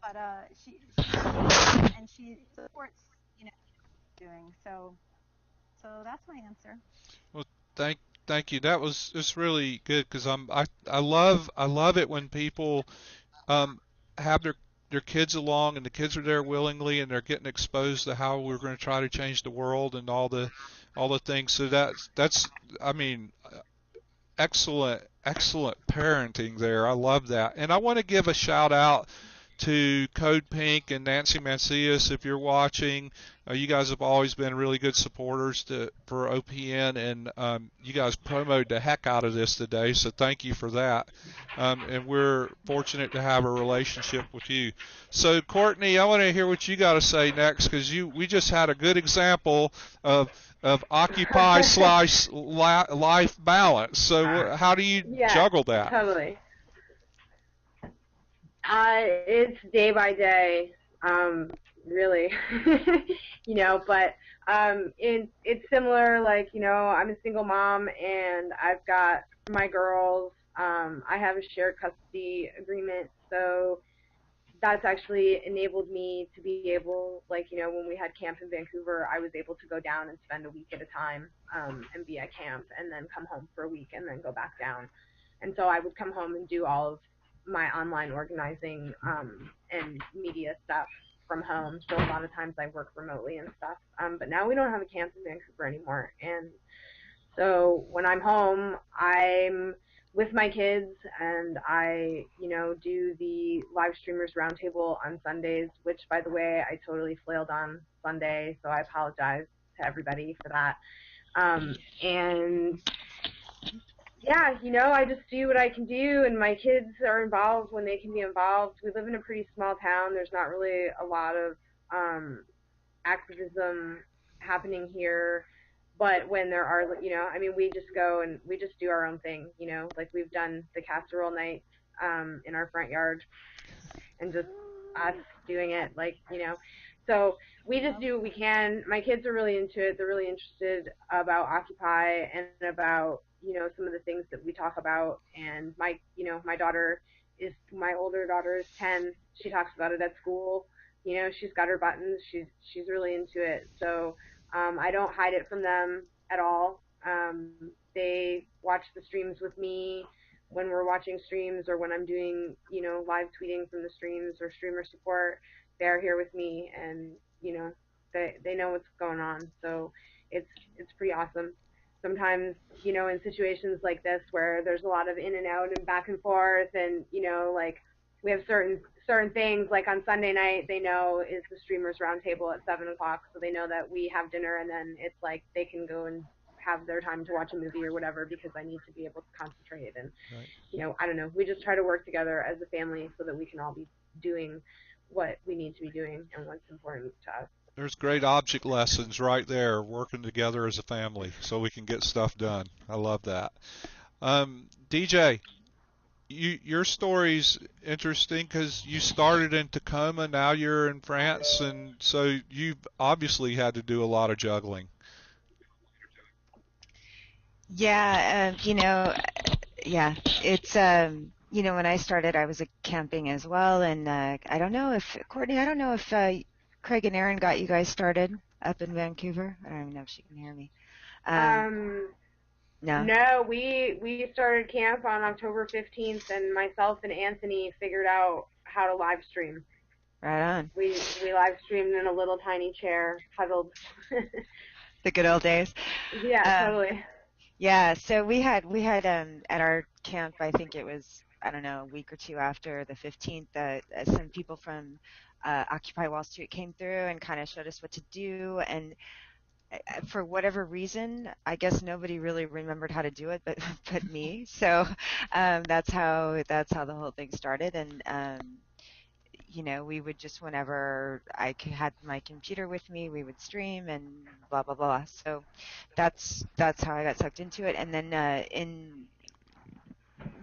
But she supports doing so. So that's my answer. Well, thank you. That was just really good because I love it when people um, have their kids along and the kids are there willingly and they're getting exposed to how we're going to try to change the world and all the things. So that's I mean excellent parenting there. I love that. And I want to give a shout out to Code Pink and Nancy Mancias if you're watching. You guys have always been really good supporters for OPN, and you guys promoted the heck out of this today, so thank you for that. And we're fortunate to have a relationship with you. So Courtney, I want to hear what you got to say next because we just had a good example of Occupy slash life balance. So how do you Yeah, juggle that? totally. It's day by day, really, but it's similar. Like, I'm a single mom and I've got my girls. I have a shared custody agreement, so that's actually enabled me to be able, like, when we had camp in Vancouver, I was able to go down and spend a week at a time and be at camp and then come home for a week and then go back down. And so I would come home and do all of my online organizing and media stuff from home. So a lot of times I work remotely and stuff. But now we don't have a camp in Vancouver anymore. And so when I'm home, I'm with my kids and I, do the Livestreamers Roundtable on Sundays, which, by the way, I totally flailed on Sunday, so I apologize to everybody for that. And yeah, I just do what I can do, and my kids are involved when they can be involved. We live in a pretty small town. There's not really a lot of activism happening here, but when there are, we just go and we just do our own thing, like we've done the casserole night in our front yard and just us doing it, so we just do what we can. My kids are really into it. They're really interested about Occupy and about, some of the things that we talk about. And my older daughter is 10. She talks about it at school. She's got her buttons. She's really into it. So I don't hide it from them at all. They watch the streams with me when we're watching streams or when I'm doing, live tweeting from the streams or streamer support. They're here with me, and they know what's going on. So it's pretty awesome. Sometimes, you know, in situations like this where there's a lot of in and out and back and forth, and you know, like we have certain things, like on Sunday night they know is the streamers roundtable at 7 o'clock, so they know that we have dinner, and then it's like they can go and have their time to watch a movie or whatever, because I need to be able to concentrate. And Right. you know, I don't know, we just try to work together as a family so that we can all be doing what we need to be doing and what's important to us. There's great object lessons right there, working together as a family so we can get stuff done. I love that. DJ, your story's interesting because you started in Tacoma, now you're in France, and so you've obviously had to do a lot of juggling. Yeah, yeah, it's when I started, I was camping as well, and I don't know if Courtney, I don't know if Craig and Aaron got you guys started up in Vancouver. I don't even know if she can hear me. No. No, we started camp on October 15th, and myself and Anthony figured out how to live stream. Right on. We live streamed in a little tiny chair, huddled. The good old days. Yeah, totally. Yeah, so we had at our camp, I think it was, I don't know, a week or two after the 15th, some people from Occupy Wall Street came through and kind of showed us what to do, and for whatever reason, I guess nobody really remembered how to do it, but me. So that's how the whole thing started, and we would just, whenever I had my computer with me, we would stream and blah blah blah. So that's how I got sucked into it. And then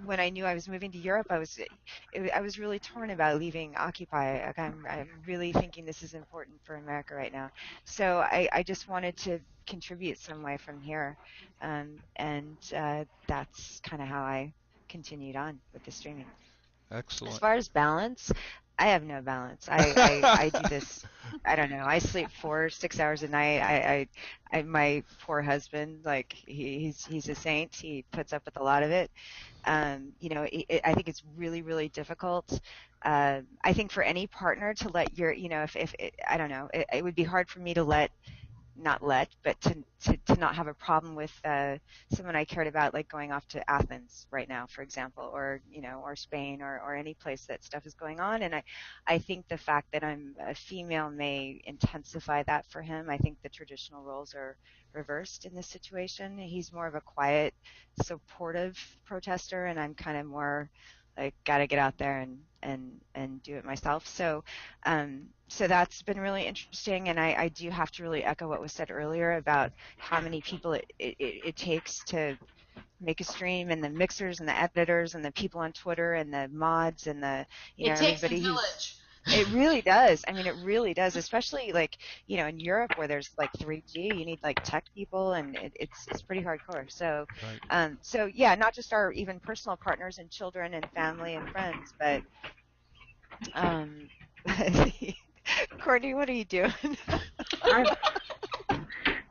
when I knew I was moving to Europe, I was really torn about leaving Occupy. Like, I'm really thinking this is important for America right now. So I just wanted to contribute some way from here, and that's kind of how I continued on with the streaming. Excellent. As far as balance, I have no balance. I do this. I don't know. I sleep 4-6 hours a night. My poor husband, like he's a saint. He puts up with a lot of it. I think it's really, really difficult. I think for any partner to let if I don't know, it would be hard for me to but to not have a problem with someone I cared about, like going off to Athens right now, for example, or Spain, or any place that stuff is going on. And I think the fact that I'm a female may intensify that for him. I think the traditional roles are reversed in this situation. He's more of a quiet, supportive protester, and I'm kind of more like, gotta get out there and do it myself. So that's been really interesting, and I do have to really echo what was said earlier about how many people it takes to make a stream, and the mixers and the editors and the people on Twitter and the mods and it takes everybody a village. It really does. I mean, it really does, especially like, in Europe where there's like 3G, you need like tech people, and it's pretty hardcore. So, Right. So yeah, not just our even personal partners and children and family and friends, but, Courtney, what are you doing? I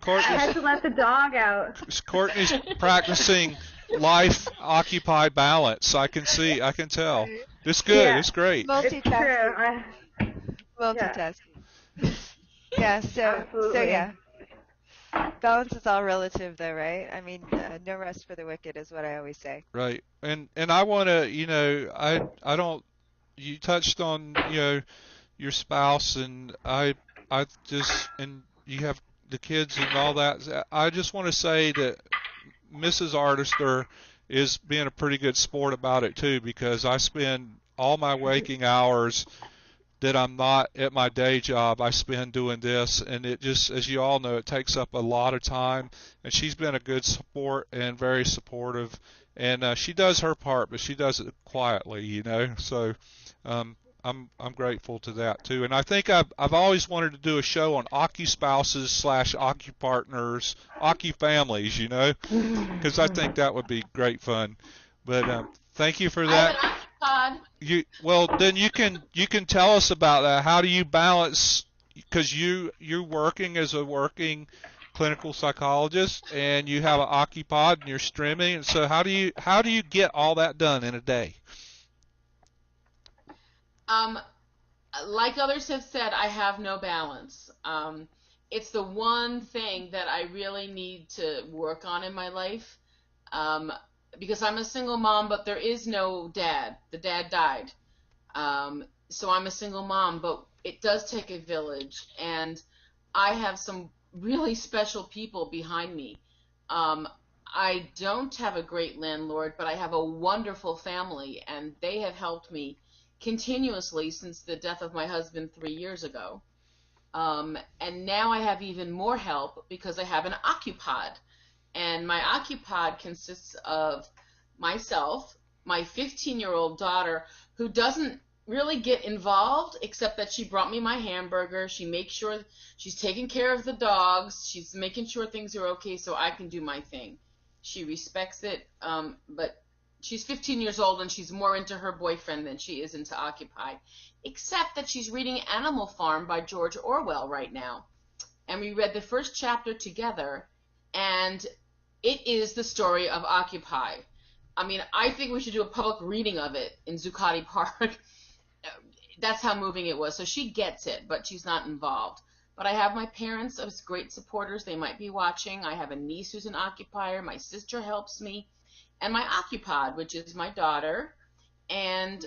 had to let the dog out. Courtney's practicing life occupied balance. I can tell. It's good. Yeah. It's great. Multitasking. Yeah. So yeah. Balance is all relative, though, right? I mean, no rest for the wicked is what I always say. Right. And I want to, I don't. You touched on, your spouse, and I just, and you have the kids and all that. I just want to say that Mrs. Artister is being a pretty good sport about it too, because I spend all my waking hours that I'm not at my day job, I spend doing this, and it just, as you all know, it takes up a lot of time, and she's been a good support and very supportive, and she does her part, but she does it quietly, so I'm grateful to that too. And I think I've always wanted to do a show on occu-spouses / occu-partners, occu-families, because I think that would be great fun. But thank you for that. Then you can tell us about that. How do you balance? Because you're working as a working clinical psychologist, and you have an Occupod, and you're streaming. And so how do you get all that done in a day? Like others have said, I have no balance. it's the one thing that I really need to work on in my life. Um, because I'm a single mom, but there is no dad. The dad died. So I'm a single mom, but it does take a village, and I have some really special people behind me. Um, I don't have a great landlord, but I have a wonderful family, and they have helped me continuously since the death of my husband 3 years ago. And now I have even more help because I have an Occupod. And my Occupod consists of myself, my 15-year-old daughter, who doesn't really get involved except that she brought me my hamburger. She makes sure she's taking care of the dogs. She's making sure things are okay so I can do my thing. She respects it, but she's 15 years old and she's more into her boyfriend than she is into Occupy, except that she's reading Animal Farm by George Orwell right now. And we read the first chapter together, and it is the story of Occupy. I mean, I think we should do a public reading of it in Zuccotti Park. That's how moving it was. So she gets it, but she's not involved. But I have my parents as great supporters. They might be watching. I have a niece who's an occupier. My sister helps me. And my Occupod, which is my daughter, and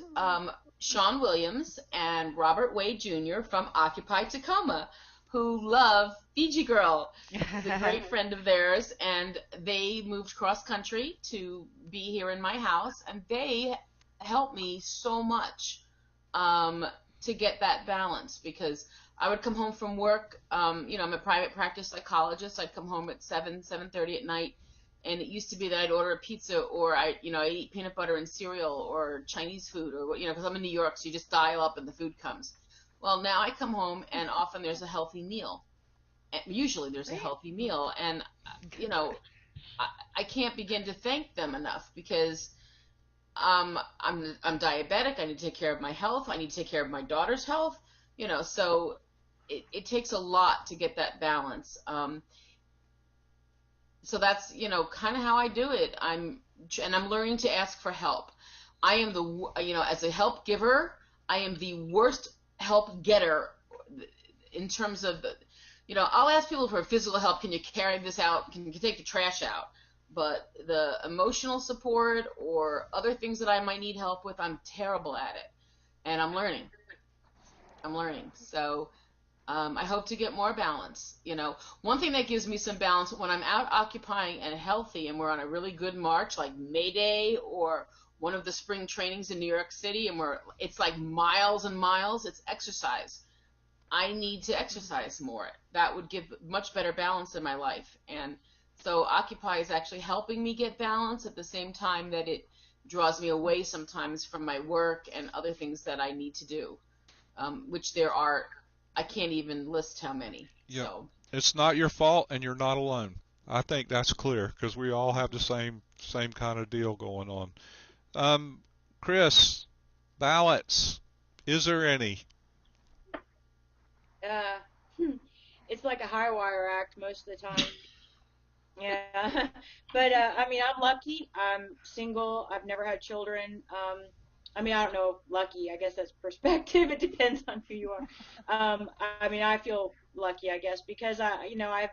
Sean Williams and Robert Wade Jr. from Occupy Tacoma, who love Fiji Girl. Is a great friend of theirs, and they moved cross country to be here in my house, and they helped me so much to get that balance, because I would come home from work. I'm a private practice psychologist. I'd come home at 7:30 at night, and it used to be that I'd order a pizza, or I eat peanut butter and cereal or Chinese food, or because I'm in New York, so you just dial up and the food comes. Well, now I come home and often there's a healthy meal. Usually there's a healthy meal, and I can't begin to thank them enough, because I'm diabetic. I need to take care of my health. I need to take care of my daughter's health. So it takes a lot to get that balance. So that's kind of how I do it. I'm learning to ask for help. I am as a help giver, I am the worst help getter in terms of I'll ask people for physical help. Can you carry this out? Can you take the trash out? But the emotional support or other things that I might need help with, I'm terrible at it, and I'm learning. So I hope to get more balance. One thing that gives me some balance when I'm out occupying and healthy, and we're on a really good march, like May Day or one of the spring trainings in New York City, and it's like miles and miles. It's exercise. I need to exercise more. That would give much better balance in my life. And so Occupy is actually helping me get balance at the same time that it draws me away sometimes from my work and other things that I need to do, which there are, I can't even list how many. Yeah. So It's not your fault, and you're not alone. I think that's clear, because we all have the same kind of deal going on. Chris, balance. Is there any? It's like a high wire act most of the time. Yeah, but I mean, I'm lucky. I'm single. I've never had children. I mean, I don't know, lucky. I guess that's perspective. It depends on who you are. I mean, I feel lucky, I guess, because I have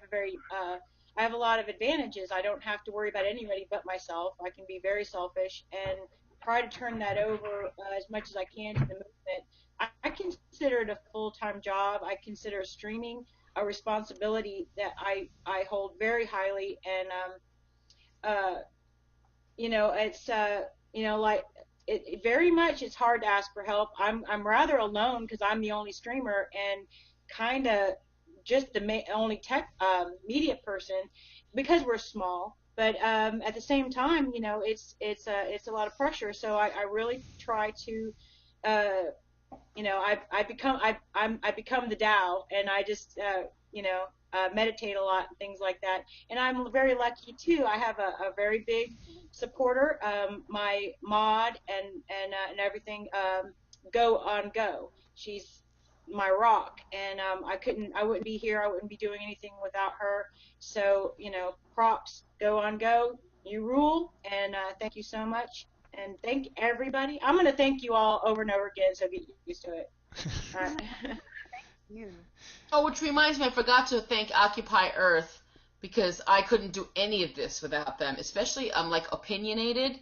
I have a lot of advantages. I don't have to worry about anybody but myself. I can be very selfish and try to turn that over as much as I can to the movement. I consider it a full-time job. I consider streaming a responsibility that I hold very highly, and uh, it's like it very much. It's hard to ask for help. I'm rather alone because I'm the only streamer and kind of just the only tech media person because we're small. But at the same time, it's a lot of pressure. So I really try to uh, I become the Tao, and I just meditate a lot and things like that. And I'm very lucky too. I have a very big supporter, my mod and everything. Go on go. She's my rock, and I wouldn't be here. I wouldn't be doing anything without her. So props. Go on go. You rule, and thank you so much. And thank everybody. I'm going to thank you all over and over again, so get used to it. All right. You. Oh, which reminds me, I forgot to thank Occupy Earth because I couldn't do any of this without them. Especially, I'm like opinionated,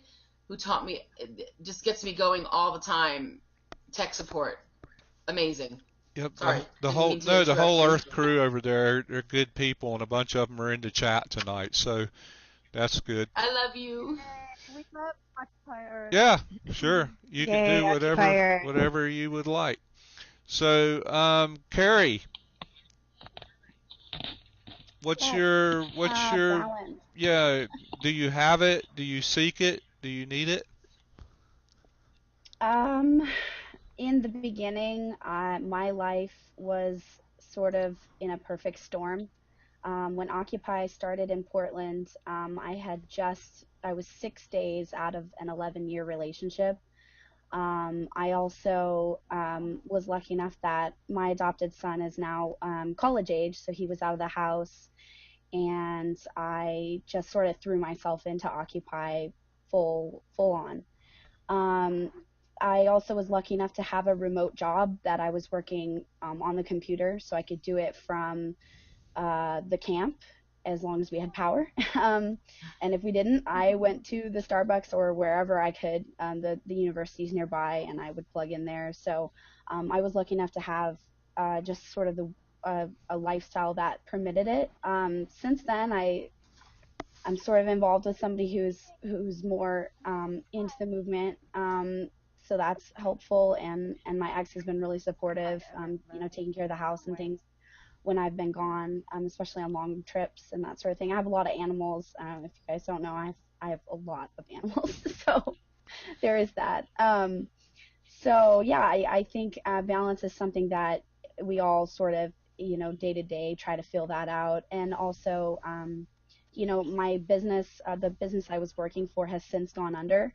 who taught me, just gets me going all the time. Tech support, amazing. Yep, Sorry, the didn't whole mean to no, the interrupt whole you. Earth crew over there, they're good people, and a bunch of them are in the chat tonight, so that's good. I love you. We love Occupy Earth. Yeah, sure, you can Yay, do occupier. whatever you would like. So, Carrie, Yes. what's your Balance. yeah? Do you have it? Do you seek it? Do you need it? Um, in the beginning, my life was sort of in a perfect storm. When Occupy started in Portland, I was 6 days out of an 11-year relationship. I also was lucky enough that my adopted son is now college age, so he was out of the house, and I just sort of threw myself into Occupy full on. Um, I also was lucky enough to have a remote job that I was working on the computer, so I could do it from the camp as long as we had power. And if we didn't, I went to the Starbucks or wherever I could. The universities nearby, and I would plug in there. So I was lucky enough to have just sort of a lifestyle that permitted it. Since then, I'm sort of involved with somebody who's more into the movement. So that's helpful, and my ex has been really supportive. Taking care of the house and things when I've been gone, especially on long trips and that sort of thing. I have a lot of animals. If you guys don't know, I have a lot of animals, so there is that. So yeah, I think balance is something that we all sort of, day to day try to fill that out. And also, my business, the business I was working for has since gone under.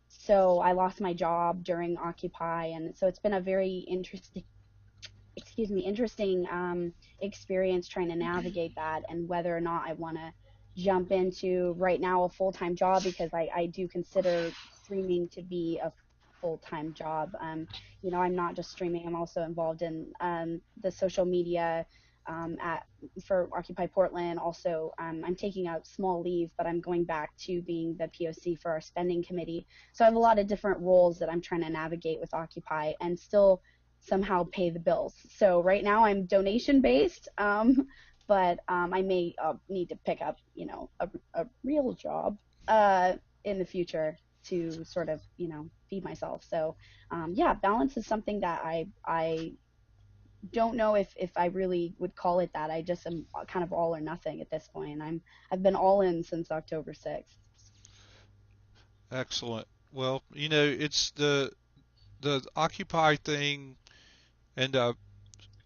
So I lost my job during Occupy, and so it's been a very interesting experience trying to navigate that and whether or not I want to jump into right now a full-time job, because I do consider streaming to be a full-time job. I'm not just streaming, I'm also involved in the social media at for Occupy Portland. Also, I'm taking a small leave, but I'm going back to being the POC for our spending committee. So I have a lot of different roles that I'm trying to navigate with Occupy and still somehow pay the bills. So right now I'm donation based, but I may need to pick up, a real job in the future to sort of, feed myself. So yeah, balance is something that I don't know if I really would call it that. I just am kind of all or nothing at this point. I've been all in since October 6th. Excellent. Well, it's the Occupy thing and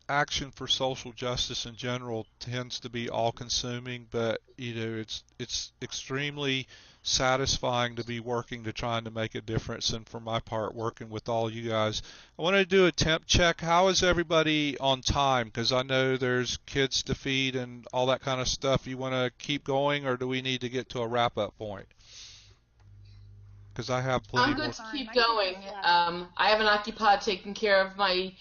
action for social justice in general tends to be all-consuming, but it's extremely satisfying to be working to trying to make a difference. And for my part, working with all you guys, I want to do a temp check. How is everybody on time? Because I know there's kids to feed and all that kind of stuff. You want to keep going, or do we need to get to a wrap-up point? Because I have plenty I'm more. good to Fine. keep My kids going. just left. I have an Occupy taking care of my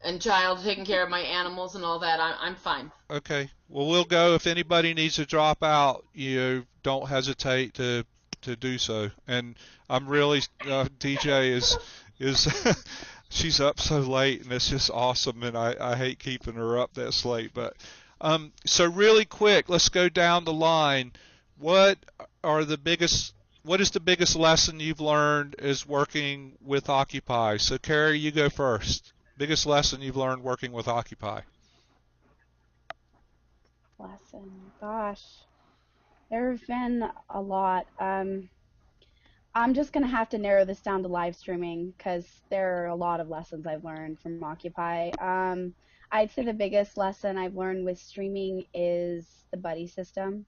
and child taking care of my animals and all that. I'm fine. Okay. Well, we'll go. If anybody needs to drop out, don't hesitate to do so. And I'm really DJ is she's up so late, and it's just awesome. And I hate keeping her up that late. But so really quick, let's go down the line. What are the biggest? What is the biggest lesson you've learned is working with Occupy? So Carrie, you go first. Biggest lesson you've learned working with Occupy. Lesson, gosh, there have been a lot. I'm just gonna have to narrow this down to live streaming because there are a lot of lessons I've learned from Occupy. I'd say the biggest lesson I've learned with streaming is the buddy system.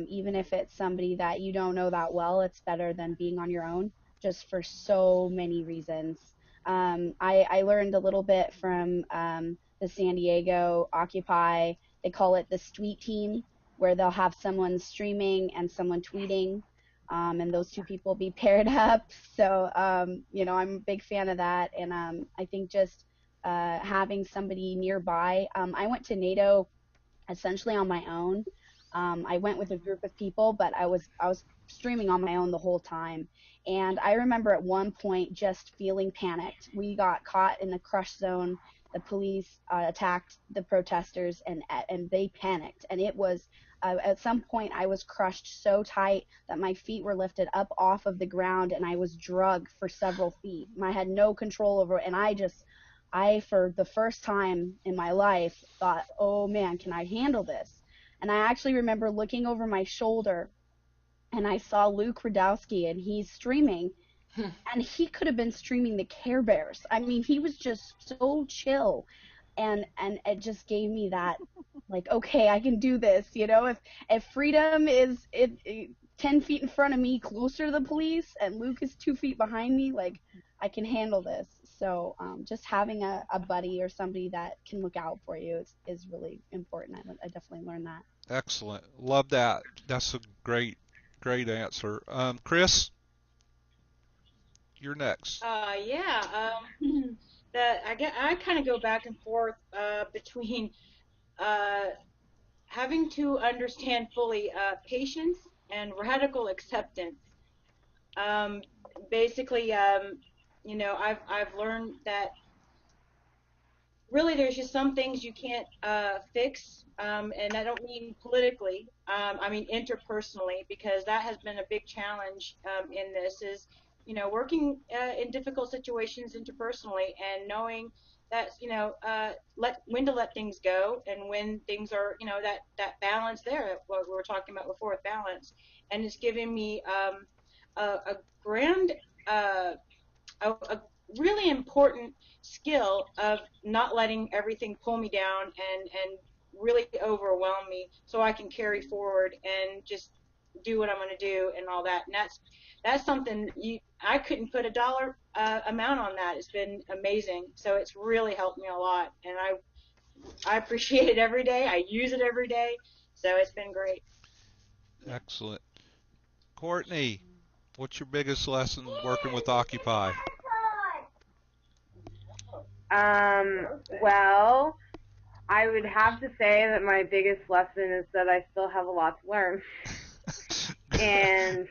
Even if it's somebody that you don't know that well, it's better than being on your own, just for so many reasons. I learned a little bit from the San Diego Occupy. They call it the Tweet Team, where they'll have someone streaming and someone tweeting, and those two people be paired up. So, I'm a big fan of that. And I think just having somebody nearby. I went to NATO essentially on my own. I went with a group of people, but I was streaming on my own the whole time. And I remember at one point just feeling panicked. We got caught in the crush zone. The police attacked the protesters, and they panicked. And it was at some point I was crushed so tight that my feet were lifted up off of the ground, and I was drugged for several feet. I had no control over it, and I, for the first time in my life, thought, oh man, can I handle this? And I actually remember looking over my shoulder, and I saw Luke Radowski, and he's streaming, and he could have been streaming the Care Bears. I mean, he was just so chill, and it just gave me that, like, okay, I can do this. You know, if freedom is 10 feet in front of me, closer to the police, and Luke is 2 feet behind me, like, I can handle this. So just having a buddy or somebody that can look out for you is really important. I definitely learned that. Excellent. Love that. That's a great answer. Chris, you're next. Yeah. I kind of go back and forth between having to understand fully patience and radical acceptance. Um, Basically, you know, I've learned that really there's just some things you can't fix, and I don't mean politically. I mean interpersonally, because that has been a big challenge in this. Is, you know, working in difficult situations interpersonally and knowing that, you know, when to let things go, and when things are, you know, that balance there, what we were talking about before with balance. And it's given me a grand uh, a really important skill of not letting everything pull me down and really overwhelm me, so I can carry forward and just do what I'm going to do and all that. And that's something I couldn't put a dollar amount on that. It's been amazing. So it's really helped me a lot, and I appreciate it every day. I use it every day. So it's been great. Excellent. Courtney, what's your biggest lesson working with Occupy? Well, I would have to say that my biggest lesson is that I still have a lot to learn. And,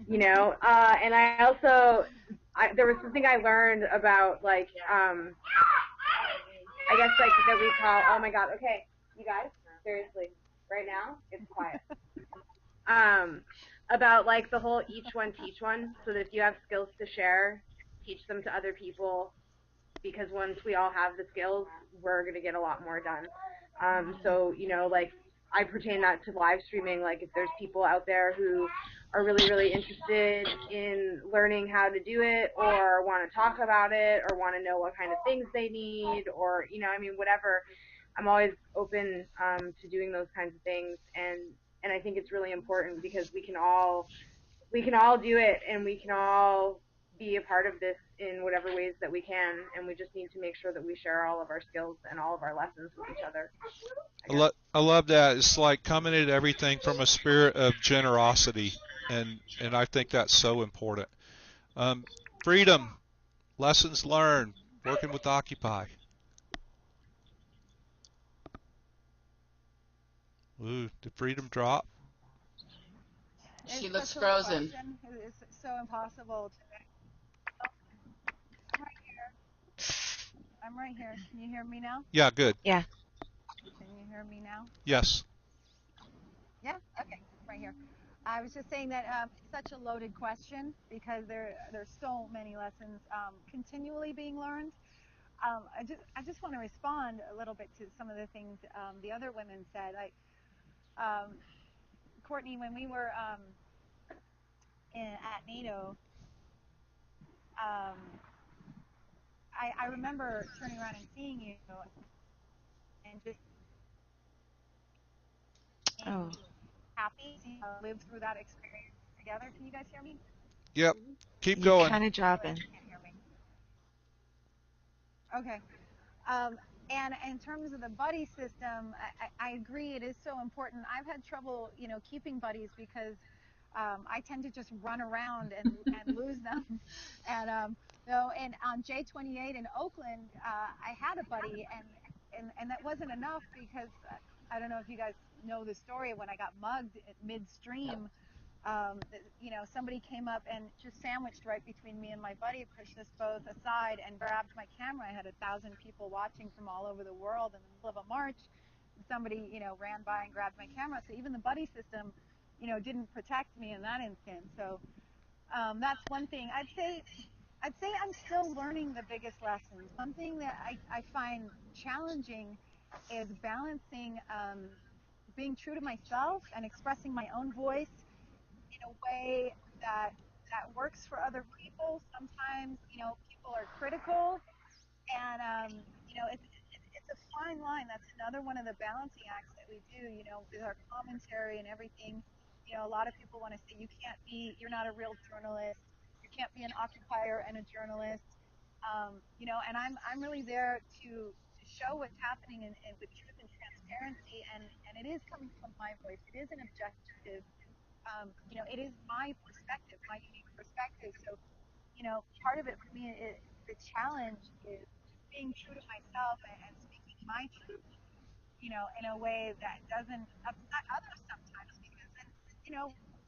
you know, and I also, there was something I learned about, like, I guess, like, that we call, oh my God, okay, you guys, seriously, right now, it's quiet. About, like, the whole each one teach one, so that if you have skills to share, teach them to other people, because once we all have the skills, we're going to get a lot more done. So, you know, like, I pertain that to live streaming. Like, if there's people out there who are really, really interested in learning how to do it, or want to talk about it, or want to know what kind of things they need, or, you know, I mean, whatever, I'm always open to doing those kinds of things. And I think it's really important, because we can all do it, and we can all be a part of this in whatever ways that we can, and we just need to make sure that we share all of our skills and all of our lessons with each other. I love that. It's like coming at everything from a spirit of generosity, and I think that's so important. Freedom, lessons learned, working with Occupy. Ooh, did Freedom drop? She It's looks such a frozen. question. It's so impossible to. I'm right here. I'm right here. Can you hear me now? Yeah, good. Yeah. Can you hear me now? Yes. Yeah. Okay. Right here. I was just saying that it's such a loaded question, because there's so many lessons continually being learned. I just want to respond a little bit to some of the things the other women said. Courtney, when we were at NATO, um, I remember turning around and seeing you and just being happy to live through that experience together. Can you guys hear me? Yep. Keep You're going. kind of dropping. You can't hear me. Okay. And in terms of the buddy system, I agree, it is so important. I've had trouble, you know, keeping buddies, because I tend to just run around and lose them. And So, and on J28 in Oakland, I had a buddy, and that wasn't enough because I don't know if you guys know the story. When I got mugged at midstream, somebody came up and just sandwiched right between me and my buddy, pushed us both aside and grabbed my camera. I had 1,000 people watching from all over the world in the middle of a march. And somebody, ran by and grabbed my camera. So even the buddy system, didn't protect me in that instant. So that's one thing. I'd say I'm still learning the biggest lessons. One thing that I find challenging is balancing being true to myself and expressing my own voice in a way that works for other people. Sometimes, people are critical, and it's a fine line. That's another one of the balancing acts that we do. With our commentary and everything. A lot of people want to say you're not a real journalist. You can't be an occupier and a journalist. And I'm really there to show what's happening with truth and transparency, and it is coming from my voice. It is an objective. It is my perspective, my unique perspective. So, part of it for me is the challenge is being true to myself and speaking my truth, in a way that doesn't upset others sometimes because,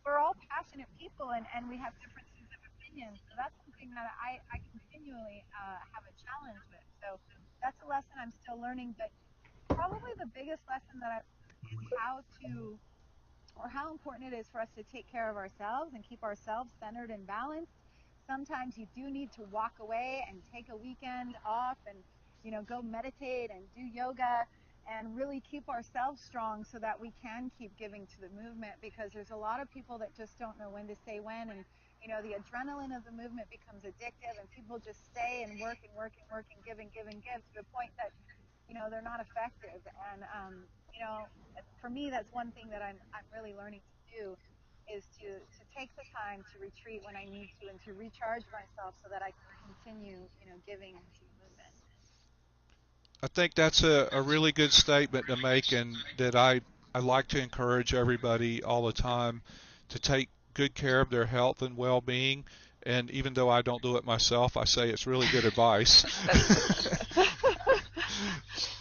we're all passionate people and we have differences of opinion. So that's something that I continually have a challenge with. So that's a lesson I'm still learning. But probably the biggest lesson that is how important it is for us to take care of ourselves and keep ourselves centered and balanced. Sometimes you do need to walk away and take a weekend off and, go meditate and do yoga and really keep ourselves strong so that we can keep giving to the movement, because there's a lot of people that just don't know when to say when, and, the adrenaline of the movement becomes addictive and people just stay and work and work and work and give to the point that, they're not effective. And, for me, that's one thing that I'm really learning to do is to take the time to retreat when I need to and to recharge myself so that I can continue, giving to the movement. I think that's a really good statement to make, and that I like to encourage everybody all the time to take good care of their health and well-being. And even though I don't do it myself, I say it's really good advice.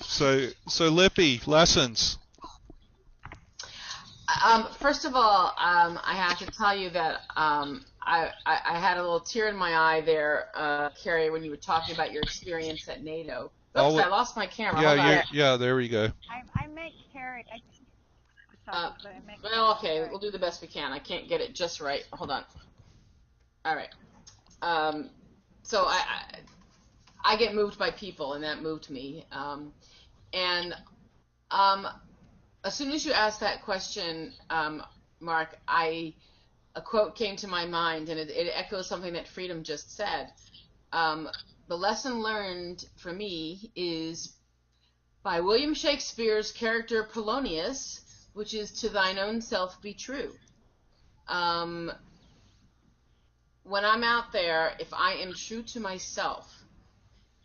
So Lippy, lessons. First of all, I have to tell you that I had a little tear in my eye there, Carrie, when you were talking about your experience at NATO. Oops, I lost my camera. Hold on. Yeah, there we go. I meant Carrie. I think but I meant well, okay, we'll do the best we can. I can't get it just right. Hold on. All right. So I get moved by people, and that moved me. And as soon as you asked that question, Mark, a quote came to my mind, and it echoes something that Freedom just said. The lesson learned for me is by William Shakespeare's character Polonius, which is to thine own self be true. When I'm out there, if I am true to myself,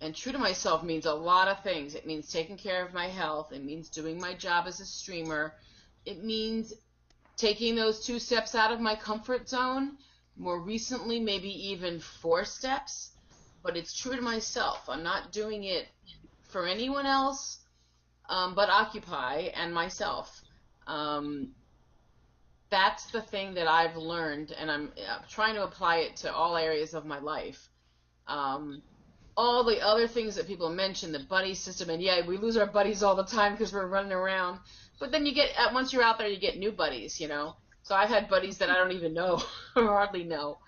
and true to myself means a lot of things. It means taking care of my health. It means doing my job as a streamer. It means taking those 2 steps out of my comfort zone. More recently, maybe even 4 steps. But it's true to myself. I'm not doing it for anyone else but Occupy and myself. That's the thing that I've learned, and I'm trying to apply it to all areas of my life. All the other things that people mention, the buddy system, and yeah, we lose our buddies all the time because we're running around. But then you get, once you're out there, you get new buddies, So I've had buddies that I don't even know or hardly know.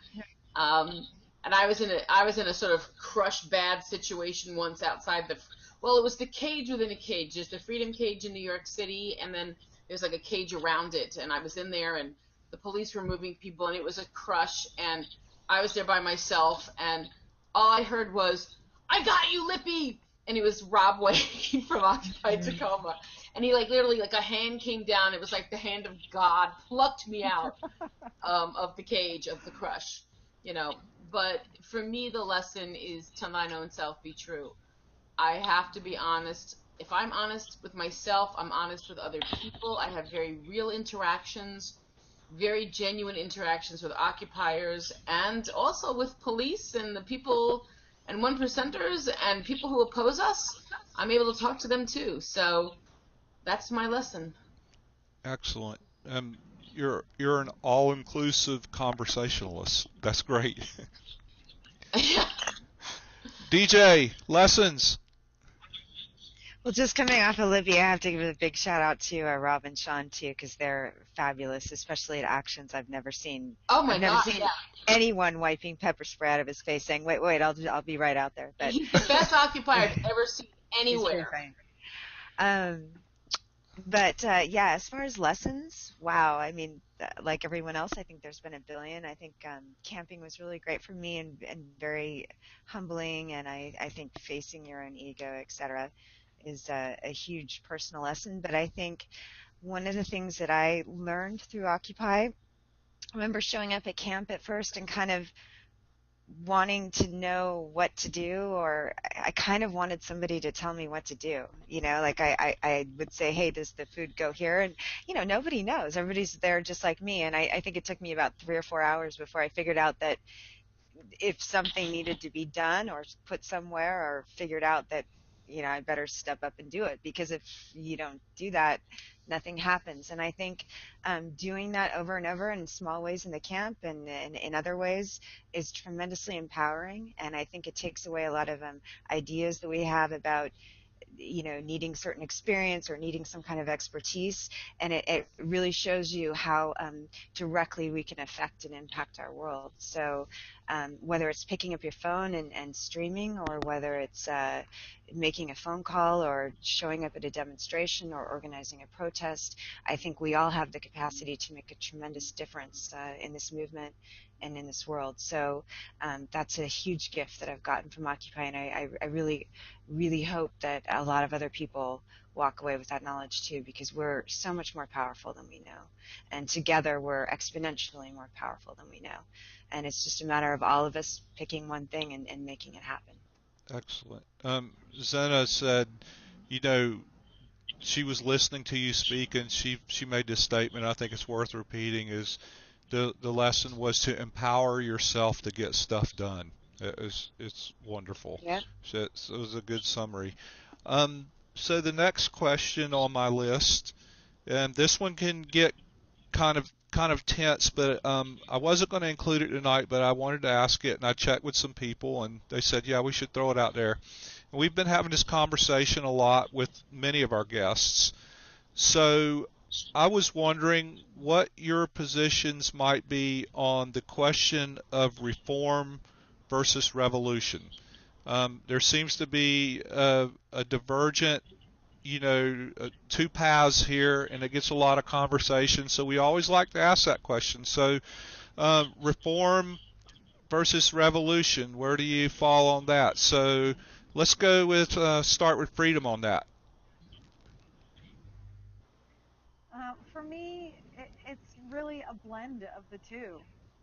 And I was in a sort of crush bad situation once outside it was the cage within a cage. There's the Freedom Cage in New York City, and then there's like a cage around it. And I was in there, and the police were moving people, and it was a crush, and I was there by myself, and all I heard was, "I got you, Lippy!" And it was Rob Wade from Occupy Tacoma. And he literally a hand came down. It was like the hand of God plucked me out of the cage, of the crush, But for me, the lesson is to thine own self be true. I have to be honest. If I'm honest with myself, I'm honest with other people. I have very real interactions, very genuine interactions with occupiers, and also with police and the people and one percenters and people who oppose us, I'm able to talk to them too. So that's my lesson. Excellent. You're an all-inclusive conversationalist. That's great. DJ, lessons. Well, just coming off of Libby, I have to give a big shout out to Rob and Sean too, because they're fabulous, especially at actions. I've never seen. Oh my I've never God! seen Yeah. anyone wiping pepper spray out of his face, saying, "Wait, I'll be right out there." But He's the best occupier I've ever seen he's pretty anywhere. funny. But yeah, as far as lessons, wow. I mean, like everyone else, I think there's been a billion. I think camping was really great for me and very humbling. And I think facing your own ego, etc., is a huge personal lesson. But I think one of the things that I learned through Occupy, I remember showing up at camp at first and kind of wanting to know what to do, or I kind of wanted somebody to tell me what to do. You know, like I would say, hey, does the food go here? And, you know, nobody knows. Everybody's there just like me. And I think it took me about 3 or 4 hours before I figured out that if something needed to be done or put somewhere or figured out that, you know, I better step up and do it, because if you don't do that, nothing happens. And I think doing that over and over in small ways in the camp and in other ways is tremendously empowering. And I think it takes away a lot of ideas that we have about, you know, needing certain experience or needing some kind of expertise, and it really shows you how directly we can affect and impact our world. So whether it's picking up your phone and streaming, or whether it's making a phone call or showing up at a demonstration or organizing a protest, I think we all have the capacity to make a tremendous difference in this movement and in this world. So that's a huge gift that I've gotten from Occupy, and I really hope that a lot of other people walk away with that knowledge too, because we're so much more powerful than we know, and together we're exponentially more powerful than we know, and it's just a matter of all of us picking one thing and making it happen. Excellent. Zena said, you know, she was listening to you speak, and she made this statement. I think it's worth repeating. Is the lesson was to empower yourself to get stuff done. It's wonderful. Yep. So it was a good summary. So the next question on my list, and this one can get kind of tense, but I wasn't going to include it tonight, but I wanted to ask it, and I checked with some people, and they said, yeah, we should throw it out there. And we've been having this conversation a lot with many of our guests. So I was wondering what your positions might be on the question of reform versus revolution. There seems to be a divergent, two paths here, and it gets a lot of conversation. So we always like to ask that question. So reform versus revolution, where do you fall on that? So let's go with start with Freedom on that. For me, it's really a blend of the two.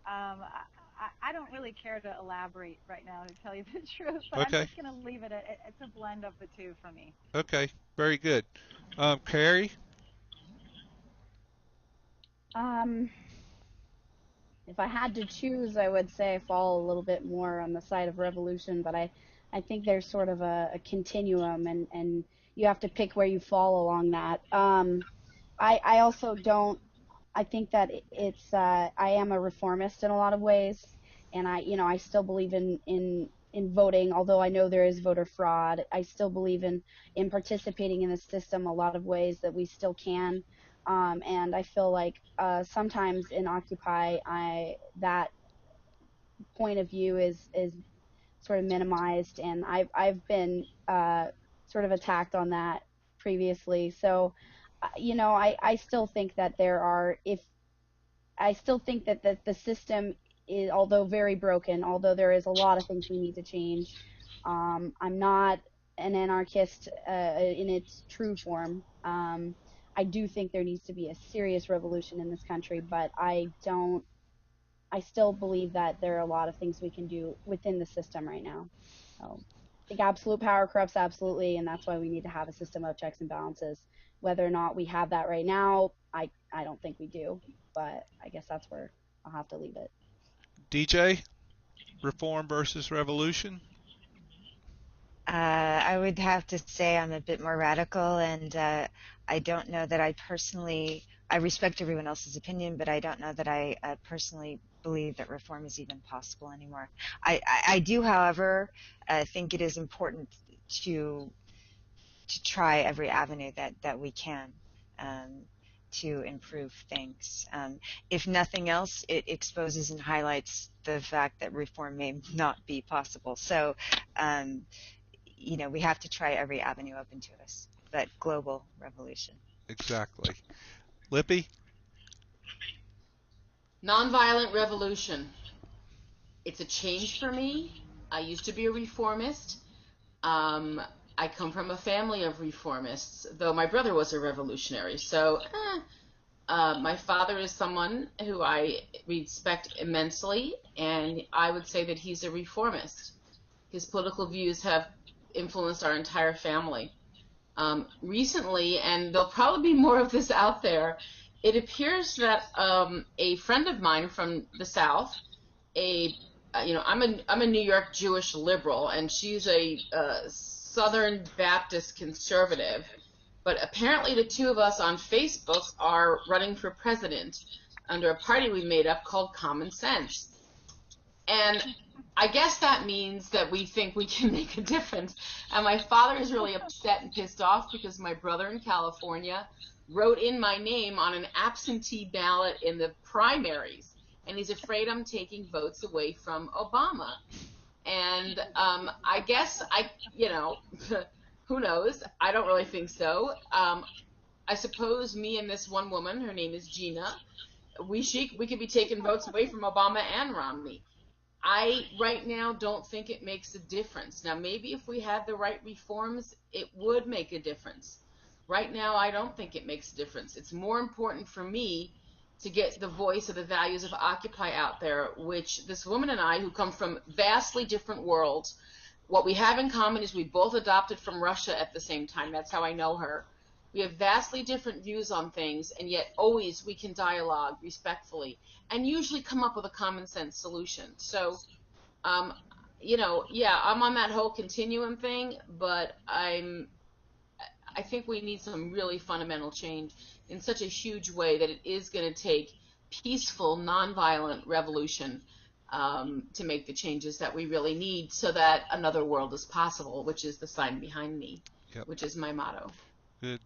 I don't really care to elaborate right now, to tell you the truth, but I'm Okay. just going to leave it at it's a blend of the two for me. Okay. Very good. Carrie? If I had to choose, I would say I fall a little bit more on the side of revolution, but I think there's sort of a continuum, and you have to pick where you fall along that. I also don't. I think that it's. I am a reformist in a lot of ways, and I still believe in voting, although I know there is voter fraud. I still believe in participating in the system a lot of ways that we still can. And I feel like sometimes in Occupy, that point of view is sort of minimized, and I've been sort of attacked on that previously. So, I still think that there are if I still think that the system is, although very broken, although there is a lot of things we need to change. I'm not an anarchist in its true form. I do think there needs to be a serious revolution in this country, but I don't. I still believe that there are a lot of things we can do within the system right now. So I think absolute power corrupts absolutely, and that's why we need to have a system of checks and balances. Whether or not we have that right now, I don't think we do, but I guess that's where I'll have to leave it. DJ? Reform versus revolution? I would have to say I'm a bit more radical, and I don't know that I personally. I respect everyone else's opinion, but I don't know that I personally believe that reform is even possible anymore. I do, however, think it is important to try every avenue that we can um, to improve things. If nothing else, it exposes and highlights the fact that reform may not be possible. So, we have to try every avenue open to us, but global revolution. Exactly. Lippy? Nonviolent revolution. It's a change for me. I used to be a reformist. Um, I come from a family of reformists, though my brother was a revolutionary. So, my father is someone who I respect immensely, and I would say that he's a reformist. His political views have influenced our entire family. Recently, and there'll probably be more of this out there, it appears that a friend of mine from the South, a I'm a New York Jewish liberal, and she's a Southern Baptist conservative. But apparently, the two of us on Facebook are running for president under a party we made up called Common Sense. And I guess that means that we think we can make a difference. And my father is really upset and pissed off because my brother in California wrote in my name on an absentee ballot in the primaries. And he's afraid I'm taking votes away from Obama. And I guess who knows? I don't really think so. I suppose me and this one woman, her name is Gina, we could be taking votes away from Obama and Romney. I right now don't think it makes a difference. Now, maybe if we had the right reforms, it would make a difference. Right now, I don't think it makes a difference. It's more important for me to get the voice of the values of Occupy out there, which this woman and I, who come from vastly different worlds, what we have in common is we both adopted from Russia at the same time. That's how I know her. We have vastly different views on things, and yet always we can dialogue respectfully and usually come up with a common sense solution. So, um, yeah, I'm on that whole continuum thing, but I think we need some really fundamental change in such a huge way that it is going to take peaceful, nonviolent revolution to make the changes that we really need so that another world is possible, which is the sign behind me, Yep. which is my motto. Good.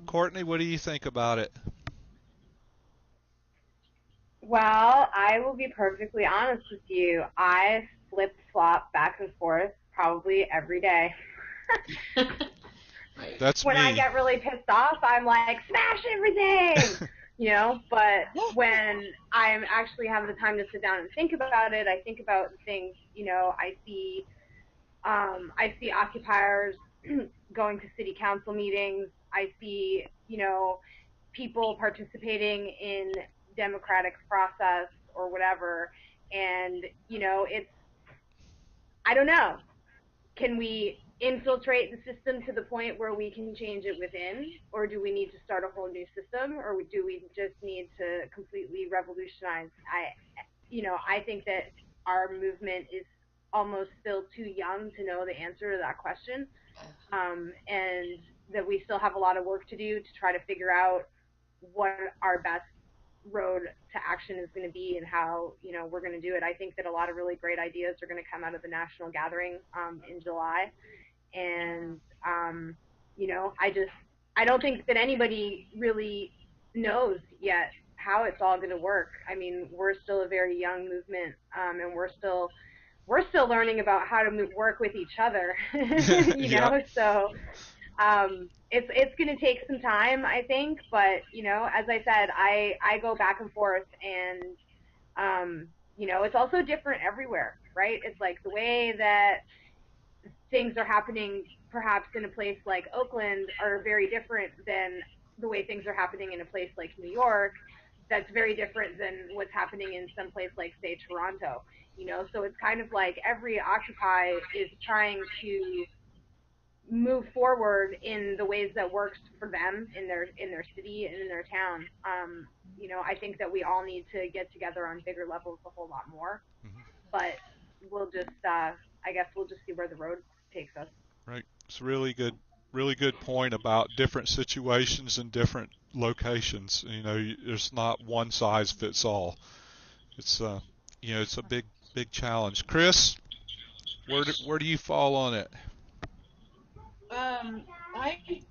Courtney, what do you think about it? Well, I will be perfectly honest with you. I flip flop back and forth probably every day. Right. That's When I me. get really pissed off, I'm like, smash everything! But when I actually have the time to sit down and think about it, I think about things, I see occupiers going to city council meetings. I see, people participating in democratic process or whatever. And, I don't know. Can we infiltrate the system to the point where we can change it within, or do we need to start a whole new system, or do we just need to completely revolutionize? I think that our movement is almost still too young to know the answer to that question, and that we still have a lot of work to do to try to figure out what our best road to action is going to be and how we're going to do it. I think that a lot of really great ideas are going to come out of the national gathering in July, and I don't think that anybody really knows yet how it's all going to work. I mean, we're still a very young movement, and we're still learning about how to work with each other. Yep. So it's going to take some time, I think, but as I said, I go back and forth, and it's also different everywhere, right? It's like the way that things are happening perhaps in a place like Oakland are very different than the way things are happening in a place like New York. That's very different than what's happening in some place like, say, Toronto. So it's kind of like every Occupy is trying to move forward in the ways that works for them in their city and in their town. I think that we all need to get together on bigger levels a whole lot more. Mhm. But we'll just, I guess we'll just see where the road takes us. Right. It's a really good point about different situations and different locations. You know, there's not one size fits all. It's you know, it's a big challenge. Chris, where do you fall on it? I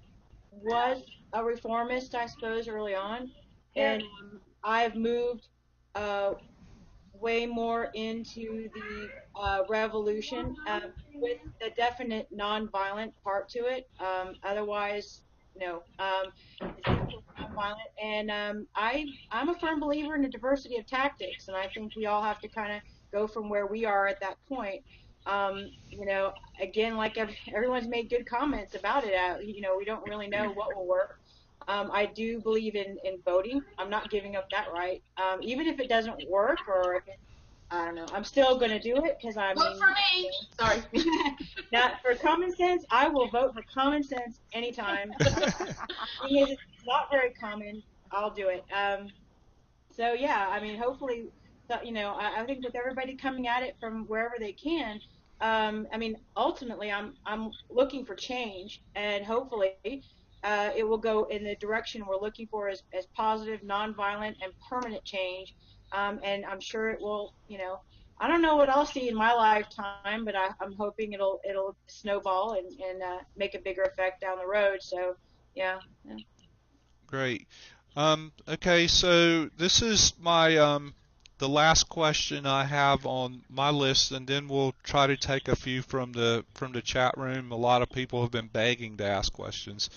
was a reformist, I suppose, early on, Yeah. and I've moved uh, way more into the revolution with a definite nonviolent part to it. Otherwise, no. It's definitely nonviolent, and I'm a firm believer in the diversity of tactics, and I think we all have to kind of go from where we are at that point. You know, again, like everyone's made good comments about it. You know, we don't really know what will work. I do believe in voting. I'm not giving up that right. Even if it doesn't work or if it, I don't know, I'm still going to do it because I Vote mean, for me. Sorry. not for common sense. I will vote for common sense anytime. Thing is, it's not very common. I'll do it. So yeah, I mean, hopefully, you know, I think with everybody coming at it from wherever they can, I mean, ultimately, I'm looking for change, and hopefully, it will go in the direction we're looking for as positive, nonviolent, and permanent change. And I'm sure it will, you know, I don't know what I'll see in my lifetime, but I'm hoping it'll snowball and make a bigger effect down the road. So yeah, yeah. Great. Okay, so this is my the last question I have on my list, and then we'll try to take a few from the chat room. A lot of people have been begging to ask questions,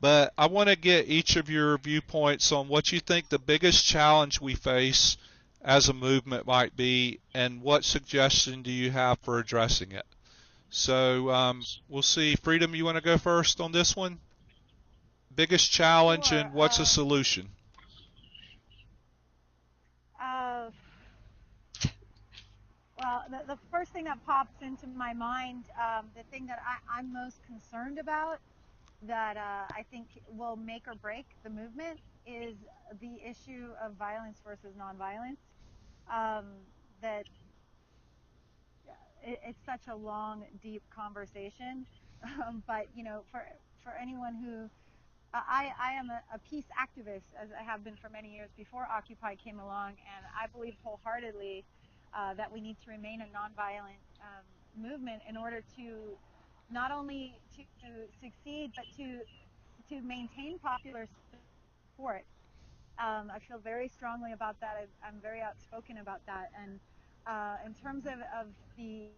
but I want to get each of your viewpoints on what you think the biggest challenge we face as a movement might be, and what suggestion do you have for addressing it? So we'll see. Freedom, you want to go first on this one? Biggest challenge Sure. and what's a solution? Uh, well, the first thing that pops into my mind, the thing that I'm most concerned about, that I think will make or break the movement, is the issue of violence versus nonviolence. Um, that it's such a long, deep conversation, but you know, for anyone who I am a peace activist, as I have been for many years before Occupy came along, and I believe wholeheartedly that we need to remain a nonviolent movement in order to not only to succeed, but to maintain popular support. I feel very strongly about that. I'm very outspoken about that. And in terms of the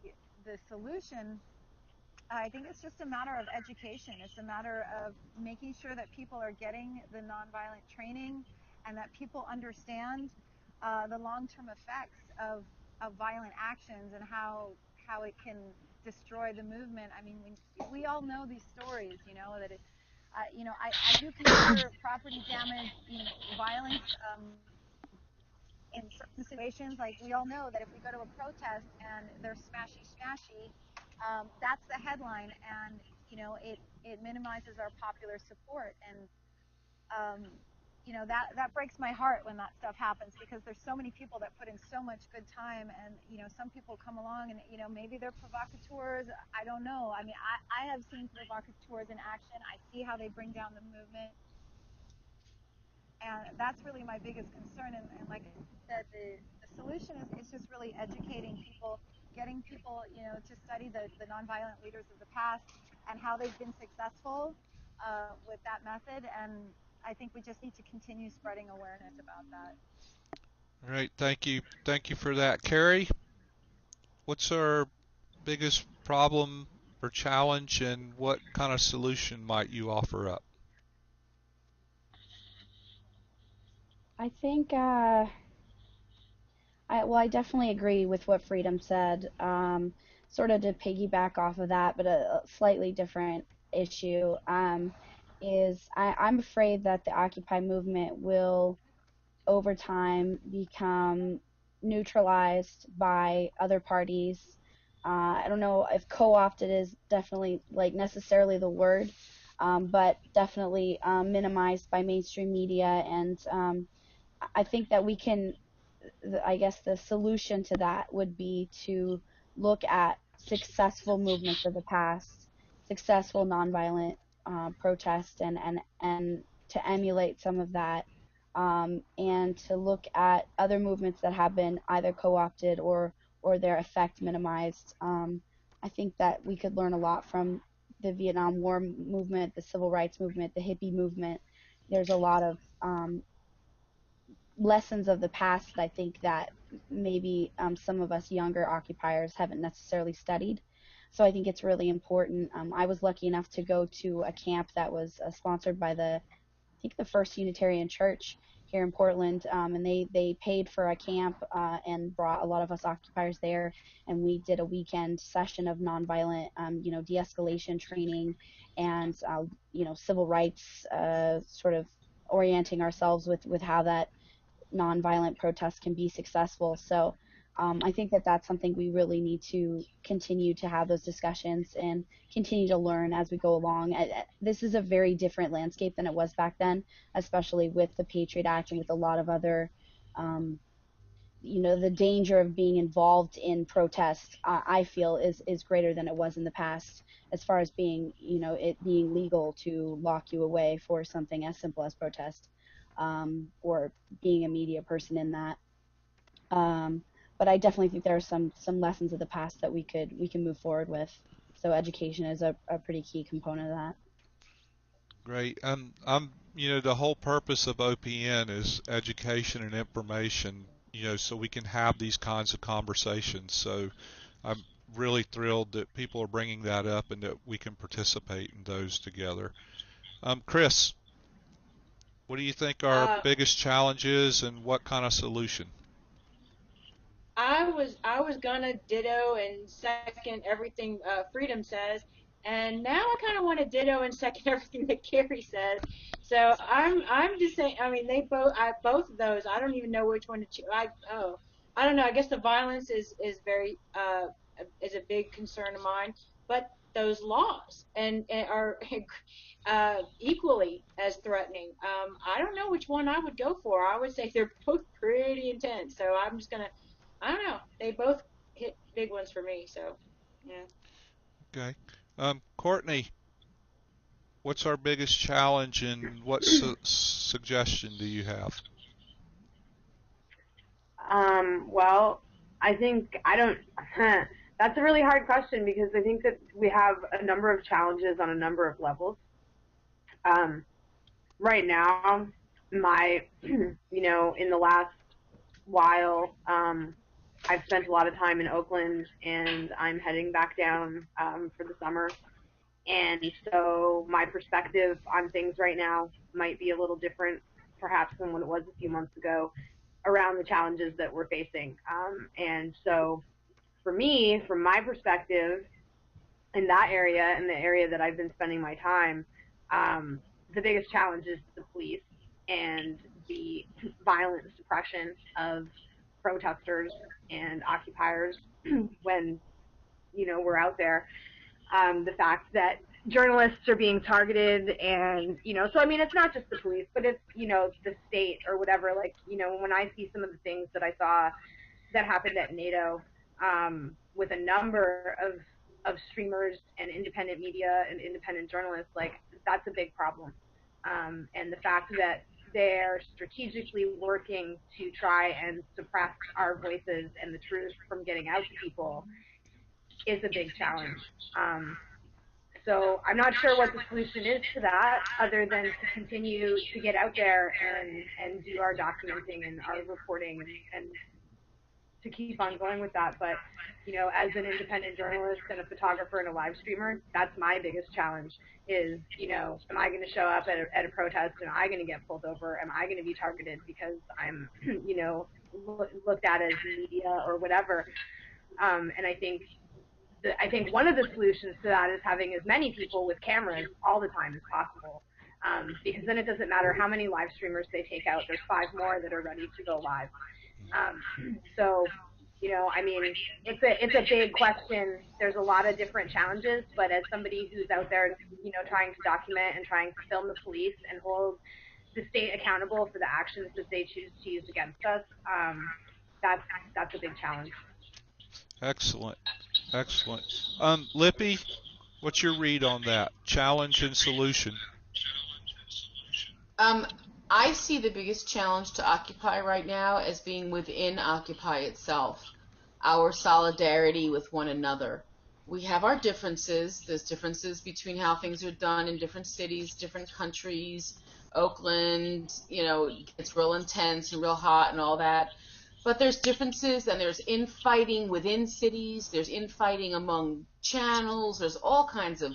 solution, I think it's just a matter of education. It's a matter of making sure that people are getting the nonviolent training and that people understand the long-term effects of violent actions and how it can destroy the movement. I mean, we all know these stories, you know, that you know, I do consider property damage, you know, violence in certain situations. Like we all know that if we go to a protest and there's smashy smashy, that's the headline, and you know, it minimizes our popular support, and um, you know, that breaks my heart when that stuff happens, because there's so many people that put in so much good time, and you know, some people come along and you know, maybe they're provocateurs. I don't know. I mean, I have seen provocateurs in action. I see how they bring down the movement, and that's really my biggest concern. And like I said, the solution is just really educating people, getting people, you know, to study the nonviolent leaders of the past and how they've been successful with that method. And I think we just need to continue spreading awareness about that. All right, thank you for that. Carrie, what's our biggest problem or challenge, and what kind of solution might you offer up? I think I definitely agree with what Freedom said. Sort of to piggyback off of that, but a slightly different issue, is I'm afraid that the Occupy movement will, over time, become neutralized by other parties. I don't know if co-opted is definitely like necessarily the word, but definitely minimized by mainstream media, and I think that we can, I guess the solution to that would be to look at successful movements of the past, successful nonviolent protest, and to emulate some of that, and to look at other movements that have been either co-opted or their effect minimized. I think that we could learn a lot from the Vietnam War movement, the civil rights movement, the hippie movement. There's a lot of lessons of the past that I think that maybe some of us younger occupiers haven't necessarily studied. So I think it's really important. I was lucky enough to go to a camp that was sponsored by I think the First Unitarian Church here in Portland, and they paid for a camp and brought a lot of us occupiers there, and we did a weekend session of nonviolent, de-escalation training and civil rights, sort of orienting ourselves with how that nonviolent protests can be successful. So I think that that's something we really need to continue to have those discussions and continue to learn as we go along. This is a very different landscape than it was back then, especially with the Patriot Act and with a lot of other, the danger of being involved in protest, I feel is greater than it was in the past, as far as being, it being legal to lock you away for something as simple as protest, or being a media person in that. But I definitely think there are some lessons of the past that we can move forward with. So education is a pretty key component of that. Great. The whole purpose of OPN is education and information, so we can have these kinds of conversations. So I'm really thrilled that people are bringing that up and that we can participate in those together. Chris, what do you think our biggest challenge is, and what kind of solution? I was gonna ditto and second everything Freedom says, and now I kind of want to ditto and second everything that Carrie says. So I'm just saying. I mean, both of those. I don't even know which one to choose. I don't know. I guess the violence is very is a big concern of mine, but those laws and are equally as threatening. I don't know which one I would go for. I would say they're both pretty intense. So I'm just gonna. I don't know. They both hit big ones for me. So yeah. Okay. Courtney, what's our biggest challenge, and what suggestion do you have? Well, I think I don't. That's a really hard question because I think that we have a number of challenges on a number of levels. Right now, in the last while, I've spent a lot of time in Oakland, and I'm heading back down for the summer. And so my perspective on things right now might be a little different, perhaps, than what it was a few months ago around the challenges that we're facing. And so for me, from my perspective, in that area, in the area that I've been spending my time, the biggest challenge is the police and the violent suppression of protesters and occupiers when, we're out there. The fact that journalists are being targeted and, so I mean, it's not just the police, but it's, the state or whatever. Like, when I see some of the things that I saw that happened at NATO, with a number of streamers and independent media and independent journalists, like, that's a big problem. And the fact that they're strategically working to try and suppress our voices and the truth from getting out to people is a big challenge. So I'm not sure what the solution is to that, other than to continue to get out there and do our documenting and our reporting and to keep on going with that. But, as an independent journalist and a photographer and a live streamer, that's my biggest challenge is, am I going to show up at a protest? Am I going to get pulled over? Am I going to be targeted because I'm, looked at as media or whatever? And I think one of the solutions to that is having as many people with cameras all the time as possible, because then it doesn't matter how many live streamers they take out. There's 5 more that are ready to go live. So, I mean, it's a big question. There's a lot of different challenges, but as somebody who's out there, trying to document and trying to film the police and hold the state accountable for the actions that they choose to use against us, that's a big challenge. Excellent. Excellent. Lippy, what's your read on that? Challenge and solution. I see the biggest challenge to Occupy right now as being within Occupy itself, our solidarity with one another. We have our differences. There's differences between how things are done in different cities, different countries. Oakland, gets real intense and real hot and all that. But there's differences, and there's infighting within cities. There's infighting among channels. There's all kinds of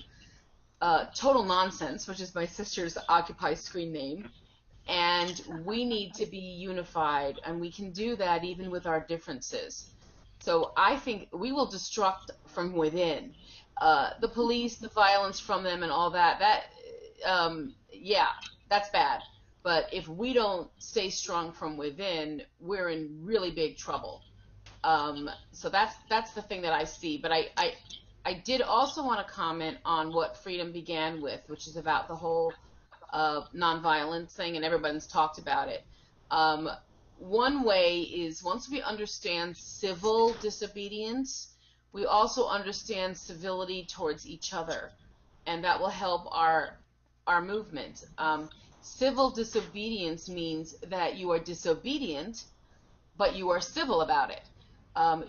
total nonsense, which is my sister's Occupy screen name. And we need to be unified, and we can do that even with our differences. So I think we will destruct from within. The police, the violence from them, and all that. Yeah, that's bad. But if we don't stay strong from within, we're in really big trouble. So that's the thing that I see. But I did also want to comment on what Freedom began with, which is about the whole nonviolence thing, and everyone's talked about it. One way is once we understand civil disobedience, we also understand civility towards each other, and that will help our movement. Civil disobedience means that you are disobedient, but you are civil about it.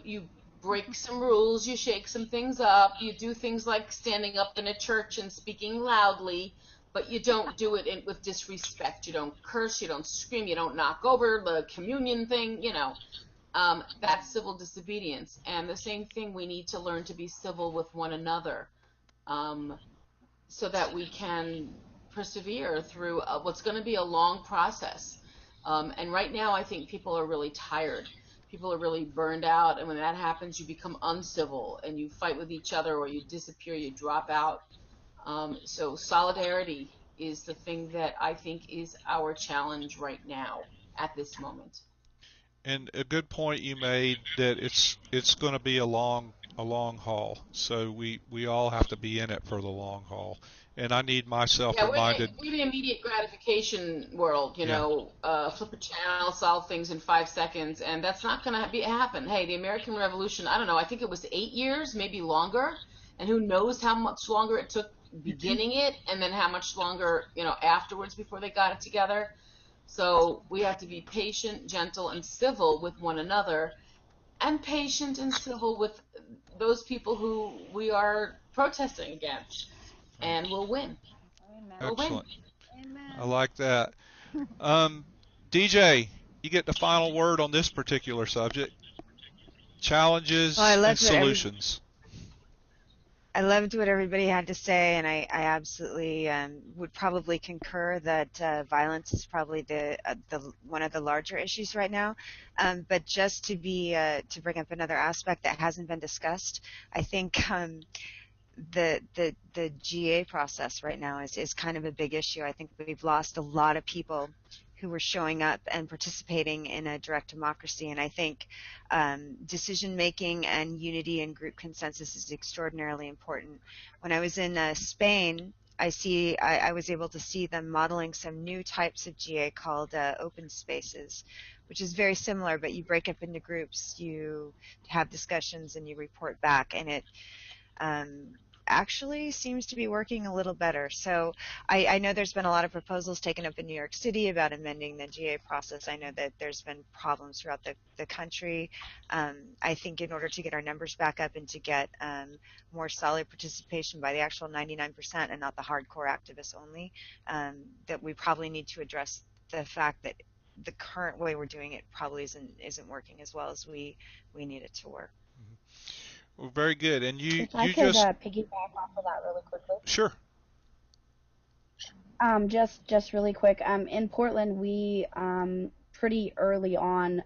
You break some rules, you shake some things up, you do things like standing up in a church and speaking loudly, but you don't do it with disrespect. You don't curse, you don't scream, you don't knock over the communion thing, that's civil disobedience. And the same thing, we need to learn to be civil with one another, so that we can persevere through what's going to be a long process. And right now, I think people are really tired. People are really burned out, and when that happens, you become uncivil and you fight with each other, or you disappear, you drop out. So solidarity is the thing that I think is our challenge right now at this moment. And a good point you made that it's going to be a long haul. So we all have to be in it for the long haul. And I need myself Yeah, reminded. we're in an immediate gratification world, Yeah. Flip a channel, solve things in 5 seconds, and that's not going to happen. Hey, the American Revolution, I don't know, I think it was 8 years, maybe longer, and who knows how much longer it took beginning it, and then how much longer, afterwards before they got it together. So we have to be patient, gentle, and civil with one another, and patient and civil with those people who we are protesting against, and we'll win. Amen. We'll win. Excellent. Amen. I like that. DJ, you get the final word on this particular subject. Challenges Well, and solutions. I loved what everybody had to say, and I absolutely would probably concur that violence is probably the one of the larger issues right now. But just to bring up another aspect that hasn't been discussed, I think the GA process right now is kind of a big issue. I think we've lost a lot of people who were showing up and participating in a direct democracy, and I think decision making and unity and group consensus is extraordinarily important. When I was in Spain, I was able to see them modeling some new types of GA called open spaces, which is very similar, but you break up into groups, you have discussions, and you report back, and it actually seems to be working a little better. So I know there's been a lot of proposals taken up in New York City about amending the GA process. I know that there's been problems throughout the country. I think in order to get our numbers back up and to get more solid participation by the actual 99% and not the hardcore activists only, that we probably need to address the fact that the current way we're doing it probably isn't working as well as we need it to work. Well, very good. And If I you could just piggyback off of that really quickly. sure. Just really quick. In Portland, we pretty early on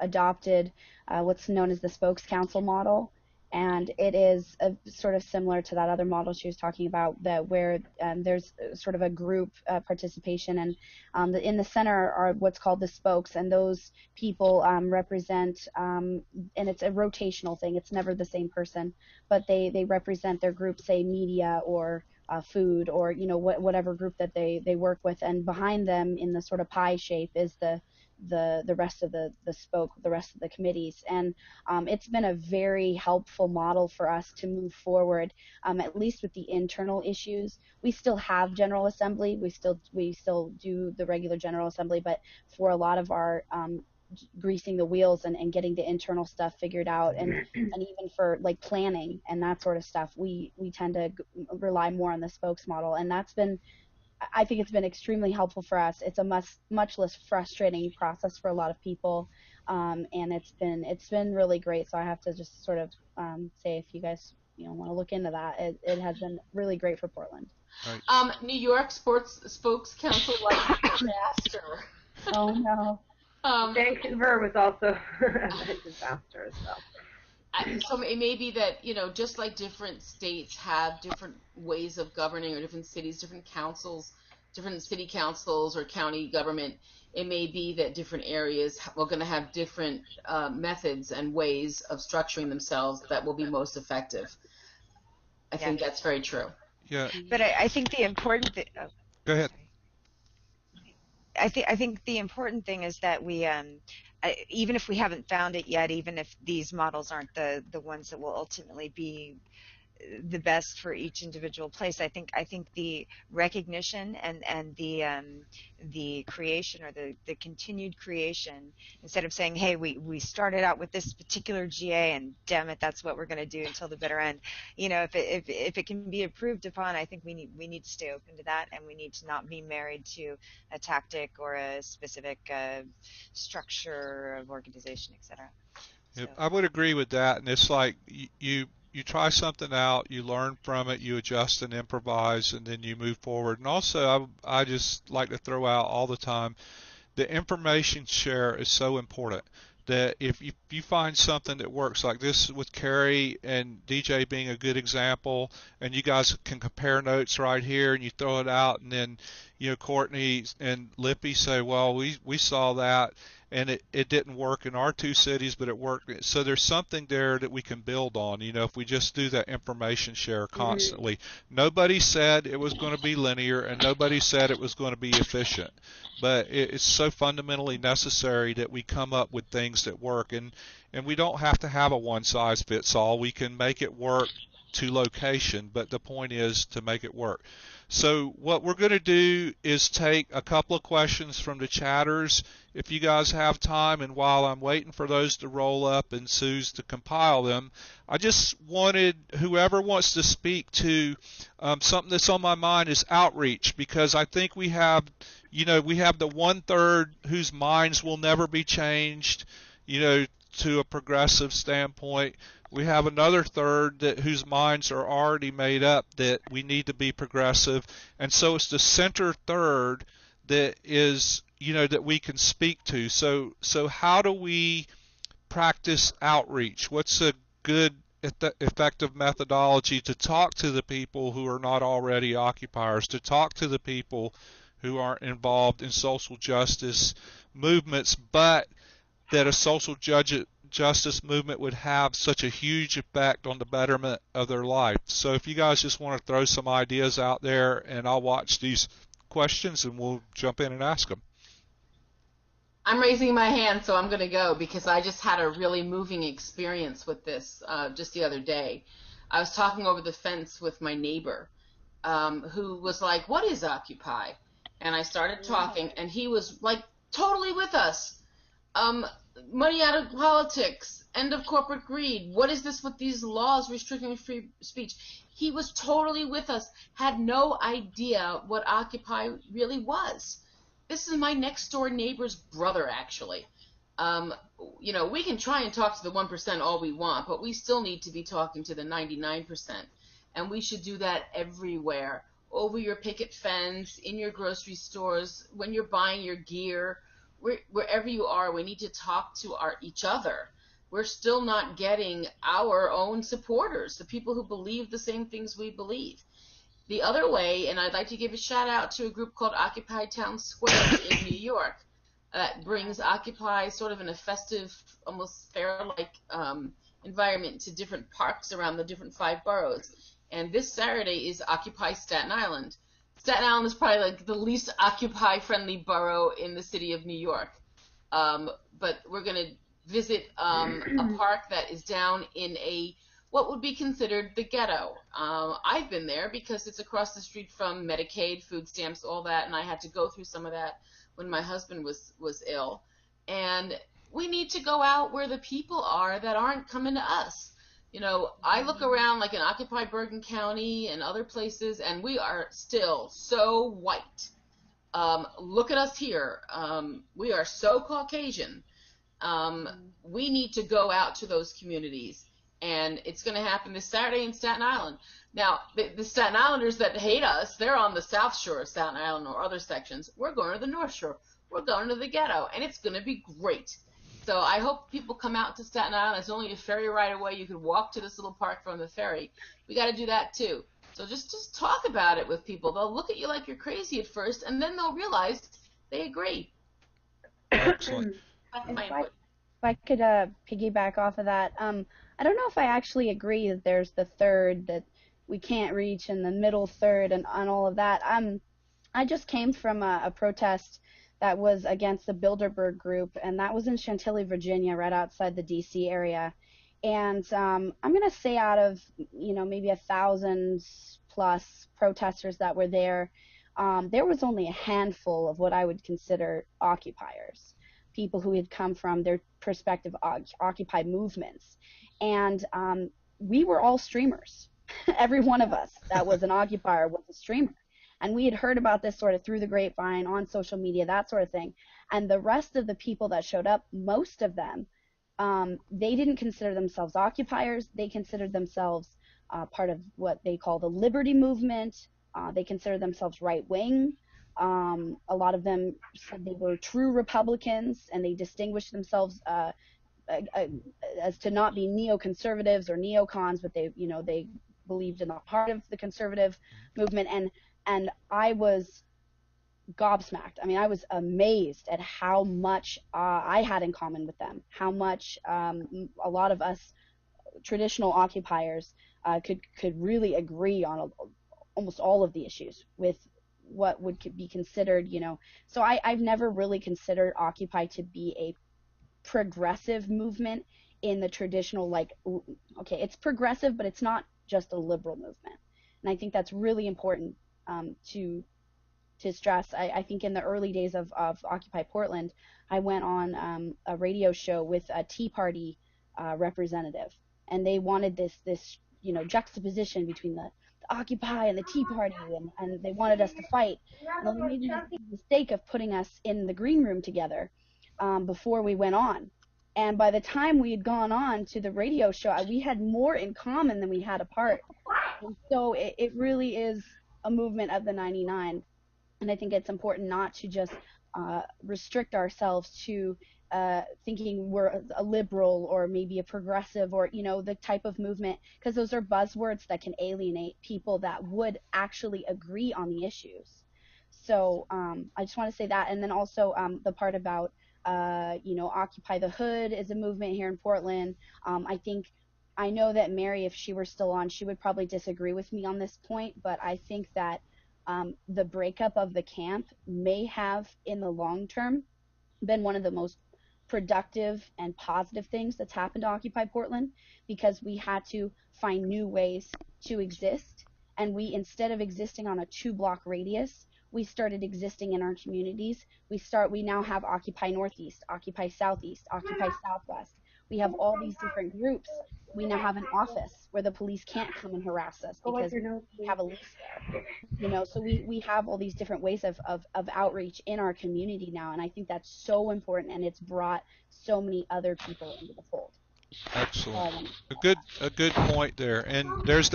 adopted what's known as the spokes council model, and it is sort of similar to that other model she was talking about, that where there's sort of a group participation, and in the center are what's called the spokes, and those people represent, and it's a rotational thing. It's never the same person, but they represent their group, say media or food, or whatever group that they work with, and behind them in the sort of pie shape is the rest of the spoke, the rest of the committees. And it's been a very helpful model for us to move forward, at least with the internal issues. We still have General Assembly, we still do the regular General Assembly, but for a lot of our greasing the wheels and getting the internal stuff figured out, and even for like planning and that sort of stuff, we tend to rely more on the spokes model. And I think it's been extremely helpful for us. It's a much less frustrating process for a lot of people, and it's been really great. So I have to just sort of say, if you guys want to look into that, it has been really great for Portland. Right. New York Spokes Council like disaster. Oh no. Vancouver was also a disaster as well. So it may be that, just like different states have different ways of governing, or different cities, different councils, different city councils or county government, it may be that different areas are going to have different methods and ways of structuring themselves that will be most effective. I think that's very true. Yeah. But I think the important thing. Oh, Go ahead. sorry. I think the important thing is that we, even if we haven't found it yet, even if these models aren't the ones that will ultimately be the best for each individual place, I think the recognition and the creation, or the continued creation, instead of saying, hey, we started out with this particular GA and damn it, that's what we're going to do until the bitter end. If it can be improved upon, I think we need to stay open to that, and we need to not be married to a tactic or a specific structure of organization, etc. Yep, I would agree with that. And it's like you try something out, you learn from it, you adjust and improvise, and then you move forward. And also, I just like to throw out all the time, the information share is so important. That if you find something that works, like this with Carrie and DJ being a good example, and you guys can compare notes right here, and you throw it out, and then Courtney and Lippy say, well, we saw that, and it didn't work in our two cities, but it worked. So there's something there that we can build on, if we just do that information share constantly. Nobody said it was going to be linear, and nobody said it was going to be efficient, but it's so fundamentally necessary that we come up with things that work, and we don't have to have a one size fits all. We can make it work to location, but the point is to make it work. So what we're going to do is take a couple of questions from the chatters, if you guys have time, and while I'm waiting for those to roll up and Sue's to compile them, I just wanted whoever wants to speak to something that's on my mind is outreach, because I think we have the 1/3 whose minds will never be changed, to a progressive standpoint. We have another third whose minds are already made up that we need to be progressive, and so it's the center third that is, that we can speak to. So how do we practice outreach? What's a good effective methodology to talk to the people who are not already occupiers, to talk to the people who aren't involved in social justice movements, but that a social justice movement would have such a huge effect on the betterment of their life? So if you guys just want to throw some ideas out there, and I'll watch these questions and we'll jump in and ask them. I'm raising my hand, so I'm going to go, because I just had a really moving experience with this just the other day. I was talking over the fence with my neighbor, who was like, what is Occupy? And I started talking, and he was like totally with us. Money out of politics, end of corporate greed. What is this with these laws restricting free speech? He was totally with us, had no idea what Occupy really was. This is my next door neighbor's brother, actually. We can try and talk to the 1% all we want, but we still need to be talking to the 99%. And we should do that everywhere, over your picket fence, in your grocery stores, when you're buying your gear, wherever you are. We need to talk to each other. We're still not getting our own supporters, the people who believe the same things we believe. The other way, and I'd like to give a shout out to a group called Occupy Town Square in New York, that brings Occupy sort of in a festive, almost fair-like environment to different parks around the different 5 boroughs. And this Saturday is Occupy Staten Island. Staten Island is probably like the least Occupy-friendly borough in the city of New York. But we're going to visit a park that is down in what would be considered the ghetto. I've been there because it's across the street from Medicaid, food stamps, all that, and I had to go through some of that when my husband was ill. And we need to go out where the people are that aren't coming to us. You know, I look around like in Occupy Bergen County and other places, and we are still so white. Look at us here. We are so Caucasian. We need to go out to those communities, and it's going to happen this Saturday in Staten Island. Now, the Staten Islanders that hate us, they're on the South Shore of Staten Island or other sections. We're going to the North Shore. We're going to the ghetto, and it's going to be great. So I hope people come out to Staten Island. There's only a ferry right away. You can walk to this little park from the ferry. We got to do that too. So just talk about it with people. They'll look at you like you're crazy at first, and then they'll realize they agree. Excellent. If I could piggyback off of that, I don't know if I actually agree that there's the third that we can't reach and the middle third and all of that. I just came from a protest that was against the Bilderberg group, and that was in Chantilly, Virginia, right outside the D.C. area. And I'm going to say out of, maybe 1,000 plus protesters that were there was only a handful of what I would consider occupiers, people who had come from their prospective Occupy movements. And we were all streamers. Every one of us that was an occupier was a streamer. And we had heard about this sort of through the grapevine, on social media, that sort of thing. And the rest of the people that showed up, most of them, they didn't consider themselves occupiers. They considered themselves part of what they call the liberty movement. They considered themselves right-wing. A lot of them said they were true Republicans, and they distinguished themselves as to not be neoconservatives or neocons, but they believed in the heart of the conservative movement. And I was gobsmacked. I mean, I was amazed at how much I had in common with them, how much a lot of us traditional occupiers could really agree on almost all of the issues with what would be considered, So I've never really considered Occupy to be a progressive movement in the traditional, okay, it's progressive, but it's not just a liberal movement. And I think that's really important to stress. I think in the early days of Occupy Portland, I went on a radio show with a Tea Party representative, and they wanted this juxtaposition between the Occupy and the Tea Party, and they wanted us to fight. And they made the mistake of putting us in the green room together before we went on. And by the time we had gone on to the radio show, we had more in common than we had apart. And so it really is a movement of the 99. And I think it's important not to just restrict ourselves to thinking we're a liberal or maybe a progressive or, the type of movement, because those are buzzwords that can alienate people that would actually agree on the issues. So I just want to say that. And then also the part about, Occupy the Hood is a movement here in Portland. I know that Mary, if she were still on, she would probably disagree with me on this point, but I think that the breakup of the camp may have, in the long term, been one of the most productive and positive things that's happened to Occupy Portland, because we had to find new ways to exist. And we, instead of existing on a 2-block radius, we started existing in our communities. We now have Occupy Northeast, Occupy Southeast, Occupy Southwest. We have all these different groups. We now have an office where the police can't come and harass us because we have a lease there. So we have all these different ways of outreach in our community now, and I think that's so important, and it's brought so many other people into the fold. Excellent. A good point there. And there's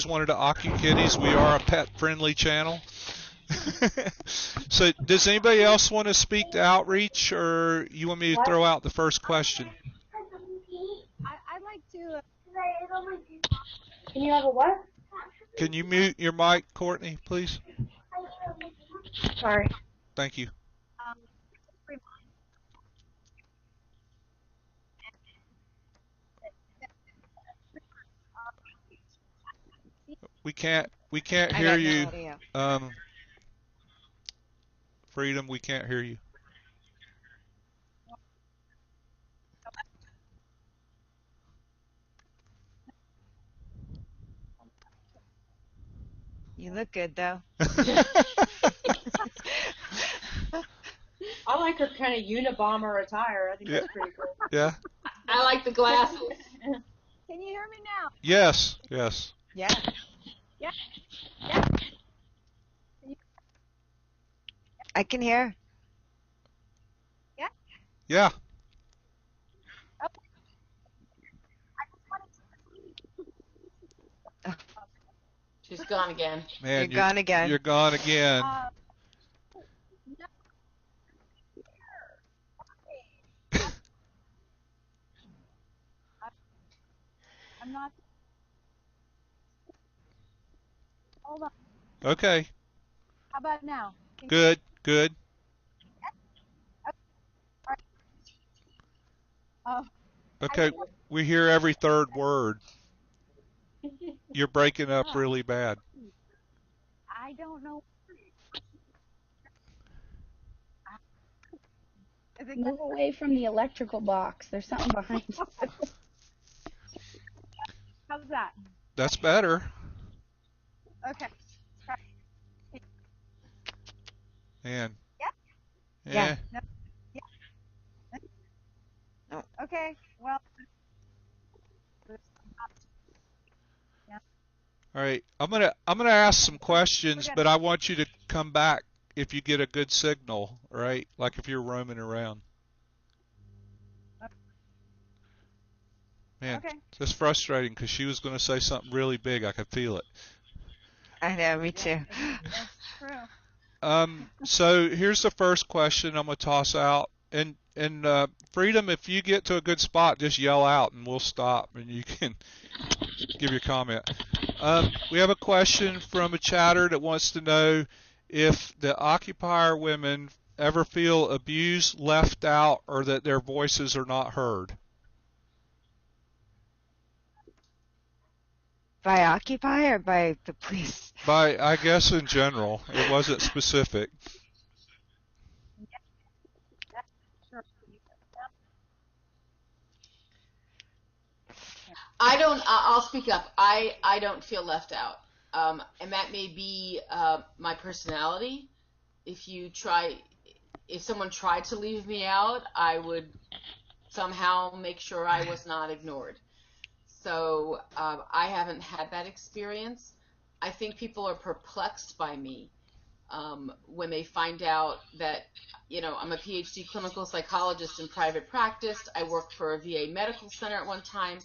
one of the Occu Kitties. We are a pet friendly channel. So does anybody else want to speak to outreach, or you want me to throw out the first question? I'd like to. Can you have a what? Can you mute your mic, Courtney, please? Sorry. Thank you. We can't I hear got no you. audio. Freedom, we can't hear you. You look good though. I like her kind of Unabomber attire. I think Yeah. that's pretty cool. Yeah. I like the glasses. Can you hear me now? Yes. Yes. Yeah. Yeah. Yeah. I can hear. Yeah. Yeah. Oh. I just wanted to... She's gone again. Man, You're gone again. You're gone again. No. I'm not. Hold on. Okay. How about now? Good. Good. Oh. Okay. We hear every third word. You're breaking up really bad. I don't know. Move away from the electrical box. There's something behind you. How's that? That's better. Okay. Man. Yeah. Yeah. No. Yeah. No. Okay. Well. Yeah. All right. I'm gonna ask some questions, but I want you to come back if you get a good signal, right? Like if you're roaming around. Man, okay. that's frustrating because she was going to say something really big. I could feel it. I know, me too. That's true. So here's the first question I'm going to toss out. And Freedom, if you get to a good spot, just yell out and we'll stop and you can give your comment. We have a question from a chatter that wants to know if the occupier women ever feel abused, left out, or that their voices are not heard. By Occupy or by the police? By, I guess in general. It wasn't specific. I'll speak up. I don't feel left out. And that may be my personality. If someone tried to leave me out, I would somehow make sure I was not ignored. So I haven't had that experience. I think people are perplexed by me when they find out that, I'm a PhD clinical psychologist in private practice. I worked for a VA medical center at one time.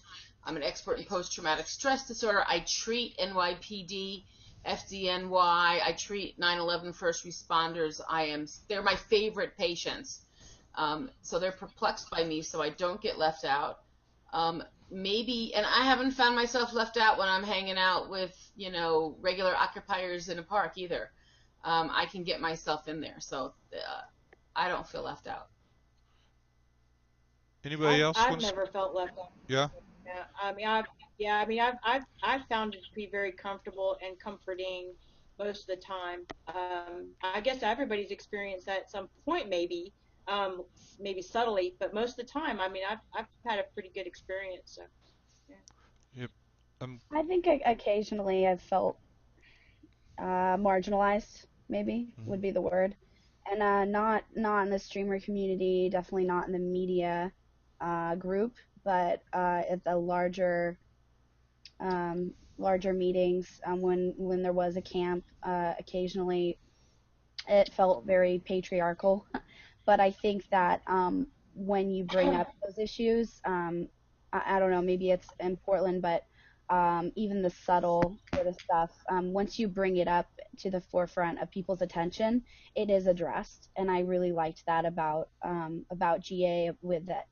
I'm an expert in post-traumatic stress disorder. I treat NYPD, FDNY. I treat 9/11 first responders. They're my favorite patients. So they're perplexed by me, so I don't get left out. Maybe, and I haven't found myself left out when I'm hanging out with, regular occupiers in a park either. I can get myself in there, so I don't feel left out. Anybody else? I've never felt left out. Yeah. I've found it to be very comfortable and comforting most of the time. I guess everybody's experienced that at some point, maybe subtly, but most of the time, I've had a pretty good experience. So, yeah. Yep. I think occasionally I've felt marginalized, maybe would be the word, and not in the streamer community, definitely not in the media group, but at the larger meetings, when there was a camp, occasionally it felt very patriarchal. But I think that when you bring up those issues, I don't know, maybe it's in Portland, but even the subtle sort of stuff, once you bring it up to the forefront of people's attention, it is addressed. And I really liked that about GA, with that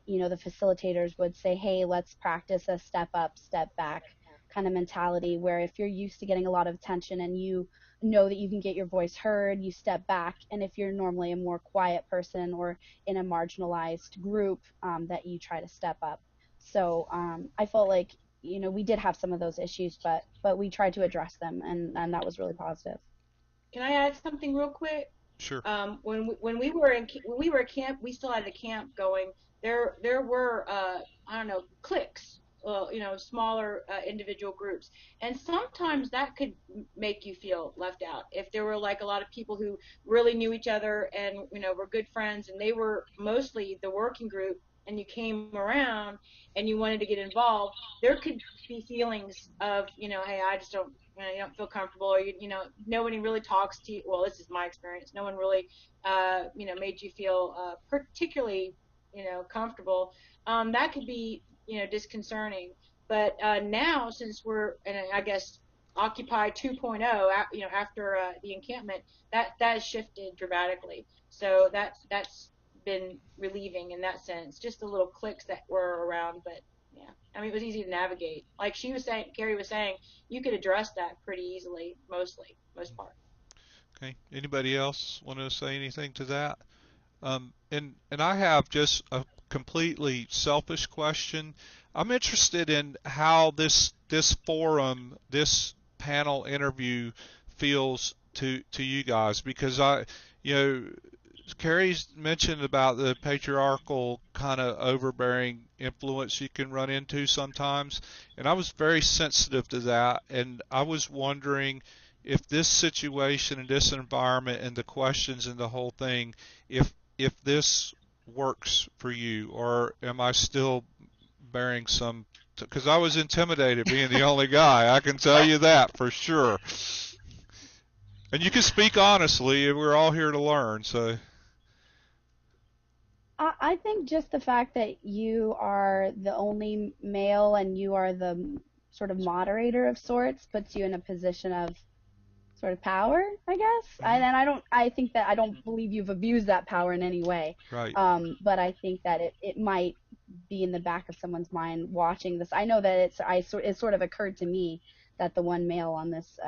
the facilitators would say, hey, let's practice a step up, step back kind of mentality, where if you're used to getting a lot of attention and you know that you can get your voice heard, you step back. And if you're normally a more quiet person or in a marginalized group, that you try to step up. So I felt like we did have some of those issues, but we tried to address them, and that was really positive. Can I add something real quick? Sure. When we were at camp, we still had the camp going. There were I don't know, cliques, smaller individual groups, and sometimes that could make you feel left out. If there were like a lot of people who really knew each other and were good friends, and they were mostly the working group, and you came around and you wanted to get involved, there could be feelings of hey, I just don't you don't feel comfortable, or nobody really talks to you. Well, this is my experience. No one really made you feel particularly comfortable. That could be disconcerting. But now, since we're and I guess Occupy 2.0, after the encampment, that has shifted dramatically. So that's been relieving in that sense. Just the little clicks that were around, but yeah, I mean, it was easy to navigate. Like she was saying, Carrie was saying, you could address that pretty easily, most part. Okay. Anybody else want to say anything to that? And I have just a completely selfish question. I'm interested in how this forum, this panel interview feels to you guys, because you know, Carrie's mentioned about the patriarchal kind of overbearing influence you can run into sometimes, and I was very sensitive to that, and I was wondering if this situation and this environment and the questions and the whole thing, if this works for you, or am I still bearing some, because I was intimidated being the only guy, I can tell you that for sure. And you can speak honestly, we're all here to learn, so. I think just the fact that you are the only male and you are the sort of moderator of sorts puts you in a position of sort of power, I guess. And I think that I don't believe you've abused that power in any way. Right. But I think that it might be in the back of someone's mind watching this. I know that it sort of occurred to me that the one male on this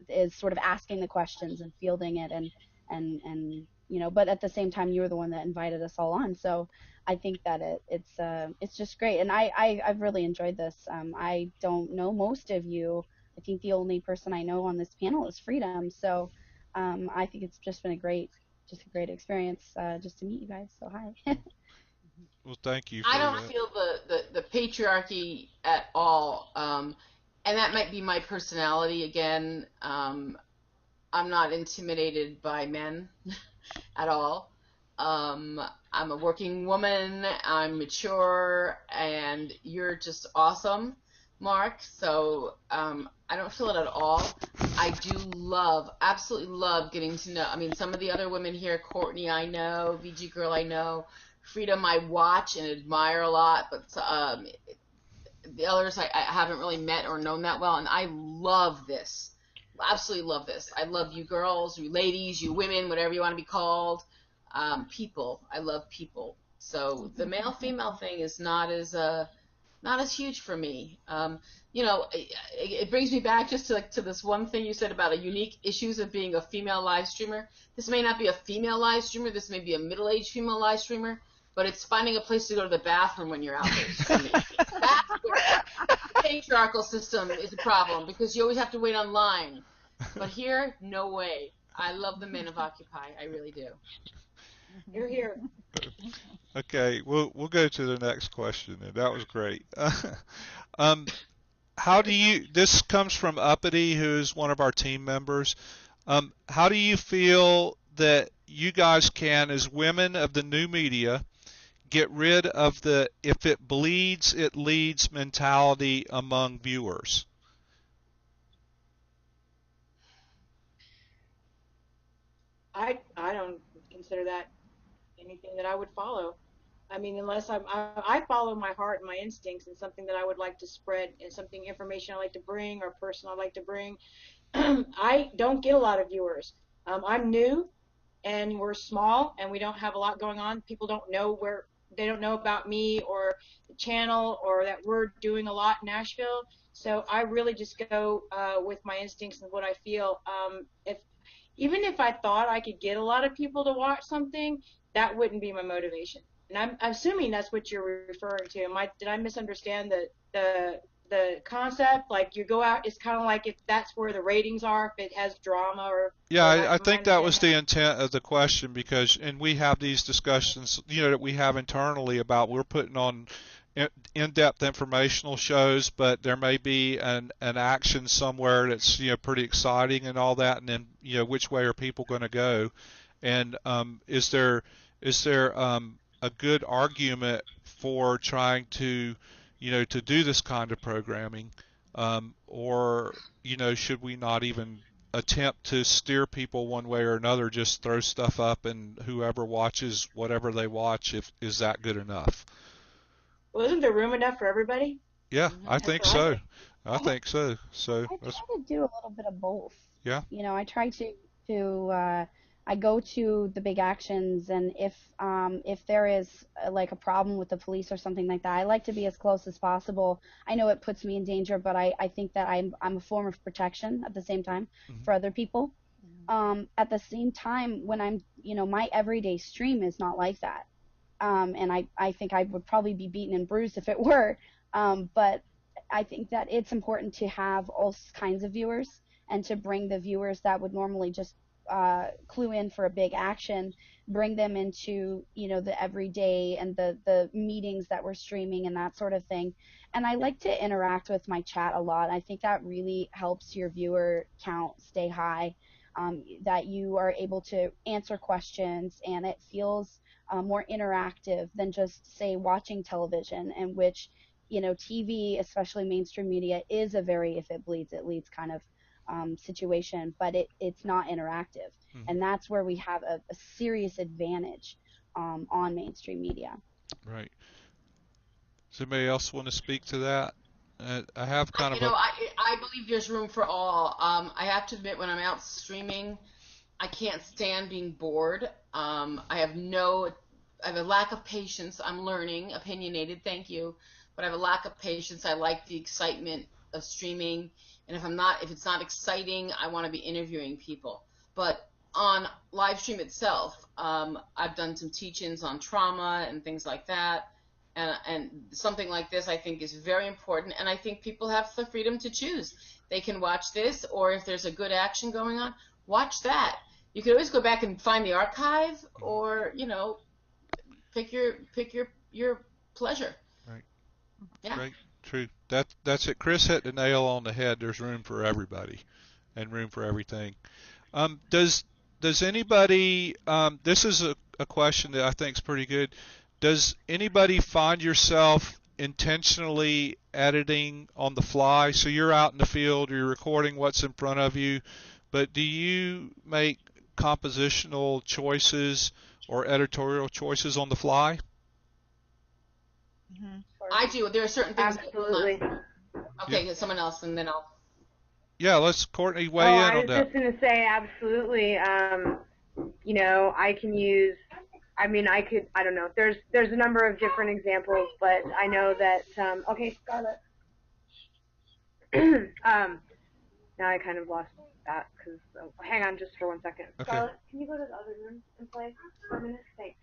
is sort of asking the questions and fielding it, and but at the same time you're the one that invited us all on. So I think that it's just great, and I've really enjoyed this. I don't know most of you. I think the only person I know on this panel is Freedom. So I think it's just been a great experience just to meet you guys. So hi. Well, thank you. I don't feel the patriarchy at all, and that might be my personality again. I'm not intimidated by men at all. I'm a working woman. I'm mature, and you're just awesome, Mark. So I don't feel it at all. I do absolutely love getting to know. I mean, some of the other women here, Courtney, I know, VG Girl, I know, Freedom, I watch and admire a lot, but the others I haven't really met or known that well, and I love this. Absolutely love this. I love you girls, you ladies, you women, whatever you want to be called. People. I love people. So the male-female thing is not as huge for me. It brings me back just to this one thing you said about a unique issues of being a female live streamer. This may not be a female live streamer. This may be a middle-aged female live streamer, but it's finding a place to go to the bathroom when you're out there streaming. That's where the patriarchal system is a problem, because you always have to wait online. But here, no way. I love the men of Occupy. I really do. You're here. Okay, we'll go to the next question, and that was great. This comes from Uppity, who is one of our team members. How do you feel that you guys can, as women of the new media, get rid of the "if it bleeds, it leads" mentality among viewers? I don't consider that anything that I would follow. I mean, unless I follow my heart and my instincts, and something that I would like to spread, and something, information I like to bring, or person I like to bring. I don't get a lot of viewers. I'm new, and we're small, and we don't have a lot going on. People don't know they don't know about me or the channel, or that we're doing a lot in Nashville. So I really just go with my instincts and what I feel. Even if I thought I could get a lot of people to watch something, that wouldn't be my motivation. And I'm assuming that's what you're referring to. Did I misunderstand the concept? Like you go out, it's kind of like if that's where the ratings are, if it has drama Yeah, or I that think kind of that thing. was the intent of the question because, and we have these discussions, that we have internally about we're putting on in-depth informational shows, but there may be an action somewhere that's pretty exciting and all that, and then which way are people going to go, and is there a good argument for trying to to do this kind of programming, or should we not even attempt to steer people one way or another, just throw stuff up and whoever watches whatever they watch, if is that good enough? Well, isn't there room enough for everybody? Yeah, I That's think what I so. think. I think so. So I that's, try to do a little bit of both. yeah. I try to I go to the big actions, and if there is like a problem with the police or something like that, I like to be as close as possible. I know it puts me in danger, but I think that I'm a form of protection at the same time Mhm. for other people. At the same time, when my everyday stream is not like that. And I think I would probably be beaten and bruised if it were. But I think that it's important to have all kinds of viewers and to bring the viewers that would normally just clue in for a big action, bring them into the everyday and the meetings that we're streaming and that sort of thing. And I like to interact with my chat a lot. I think that really helps your viewer count stay high. That you are able to answer questions and it feels more interactive than just say watching television, in which TV, especially mainstream media, is a very if it bleeds it leads kind of situation, but it's not interactive, Mhm. and that's where we have a serious advantage on mainstream media. Right. Does anybody else want to speak to that? I have I, kind you of know, a, I I believe there's room for all. I have to admit, when I'm out streaming, I can't stand being bored. I have a lack of patience. I'm learning, opinionated, thank you, but I have a lack of patience. I like the excitement of streaming, and if it's not exciting, I want to be interviewing people. But on live stream itself, I've done some teach-ins on trauma and things like that, and something like this I think is very important, and I think people have the freedom to choose. They can watch this, or if there's a good action going on, watch that. You can always go back and find the archive, or pick your pleasure. right, Yeah. right, true. That's it. Chris hit the nail on the head. There's room for everybody and room for everything. Does anybody? This is a question that I think is pretty good. Does anybody find yourself intentionally editing on the fly? So you're out in the field, you're recording what's in front of you, but do you make compositional choices or editorial choices on the fly? I do. There are certain things I will not. Absolutely. Yeah. Okay, someone else, and then I'll. Yeah, let's Courtney Oh, weigh in I on was that. just gonna say absolutely. I can use. I mean, I don't know. There's a number of different examples, but I know that. Okay, Scarlett. Now I kind of lost that because. Hang on, just for 1 second. Okay. Scarlett, can you go to the other room and play for a minute? Thanks.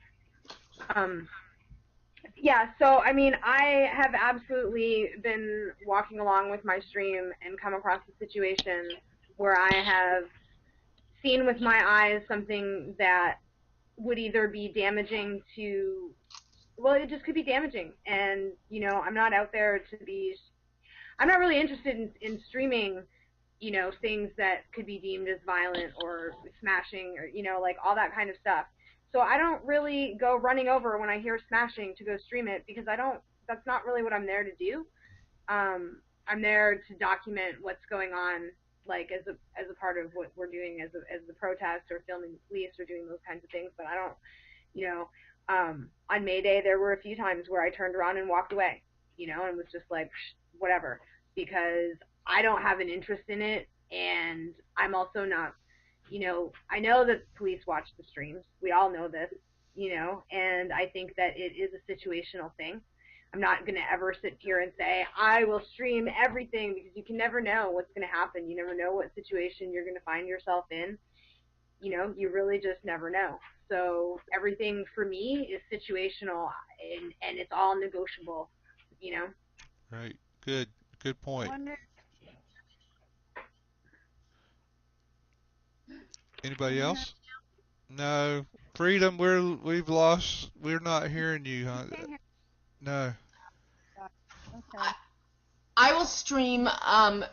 Yeah, so I mean, I have absolutely been walking along with my stream and come across a situation where I have seen with my eyes something that would either be damaging to, well, it just could be damaging. And, I'm not out there to be, I'm not really interested in streaming, things that could be deemed as violent or smashing or, like all that kind of stuff. So I don't really go running over when I hear smashing to go stream it because that's not really what I'm there to do. I'm there to document what's going on, like as a part of what we're doing as the protest or filming the police or doing those kinds of things. But I don't, you know, on May Day there were a few times where I turned around and walked away, and was just like whatever, because I don't have an interest in it, and I'm also not, I know that police watch the streams. We all know this, and I think that it is a situational thing. I'm not going to ever sit here and say, I will stream everything, because you can never know what's going to happen. You never know what situation you're going to find yourself in. You really just never know. So everything for me is situational, and it's all negotiable, you know. Right. Good I point. wonder. Can Anybody you hear? else? No. Freedom, we've lost. We're not hearing you, You huh? can't hear. No. Okay. I will stream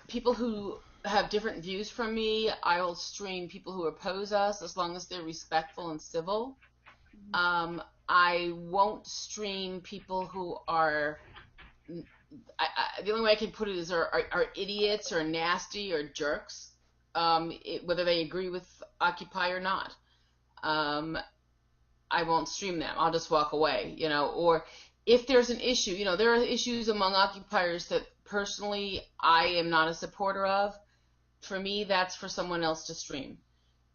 people who have different views from me. I will stream people who oppose us as long as they're respectful and civil. I won't stream people who are. The only way I can put it is are idiots or nasty or jerks, whether they agree with Occupy or not. Um, I won't stream them. I'll just walk away, or if there's an issue, there are issues among occupiers that personally I am not a supporter of. For me, that's for someone else to stream.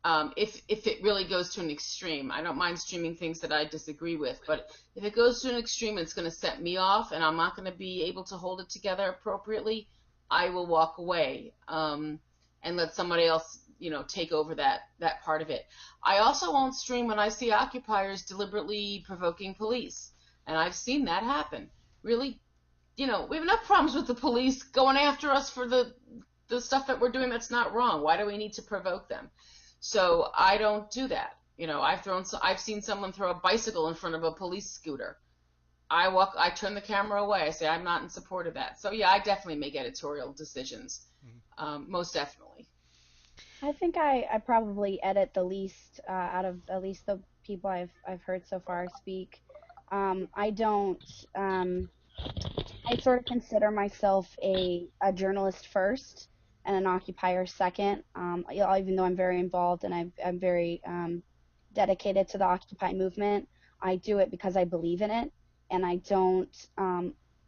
If it really goes to an extreme, I don't mind streaming things that I disagree with, but if it goes to an extreme, it's going to set me off, and I'm not going to be able to hold it together appropriately. I will walk away and let somebody else, take over that part of it. I also won't stream when I see occupiers deliberately provoking police, and I've seen that happen. Really, we have enough problems with the police going after us for the stuff that we're doing that's not wrong. Why do we need to provoke them? So I don't do that. I've seen someone throw a bicycle in front of a police scooter. I turn the camera away. I say I'm not in support of that. So yeah, I definitely make editorial decisions. Most definitely. I think I probably edit the least out of at least the people I've heard so far speak. I don't. I sort of consider myself a journalist first and an occupier second. Even though I'm very involved and I'm very dedicated to the Occupy movement, I do it because I believe in it, and I don't.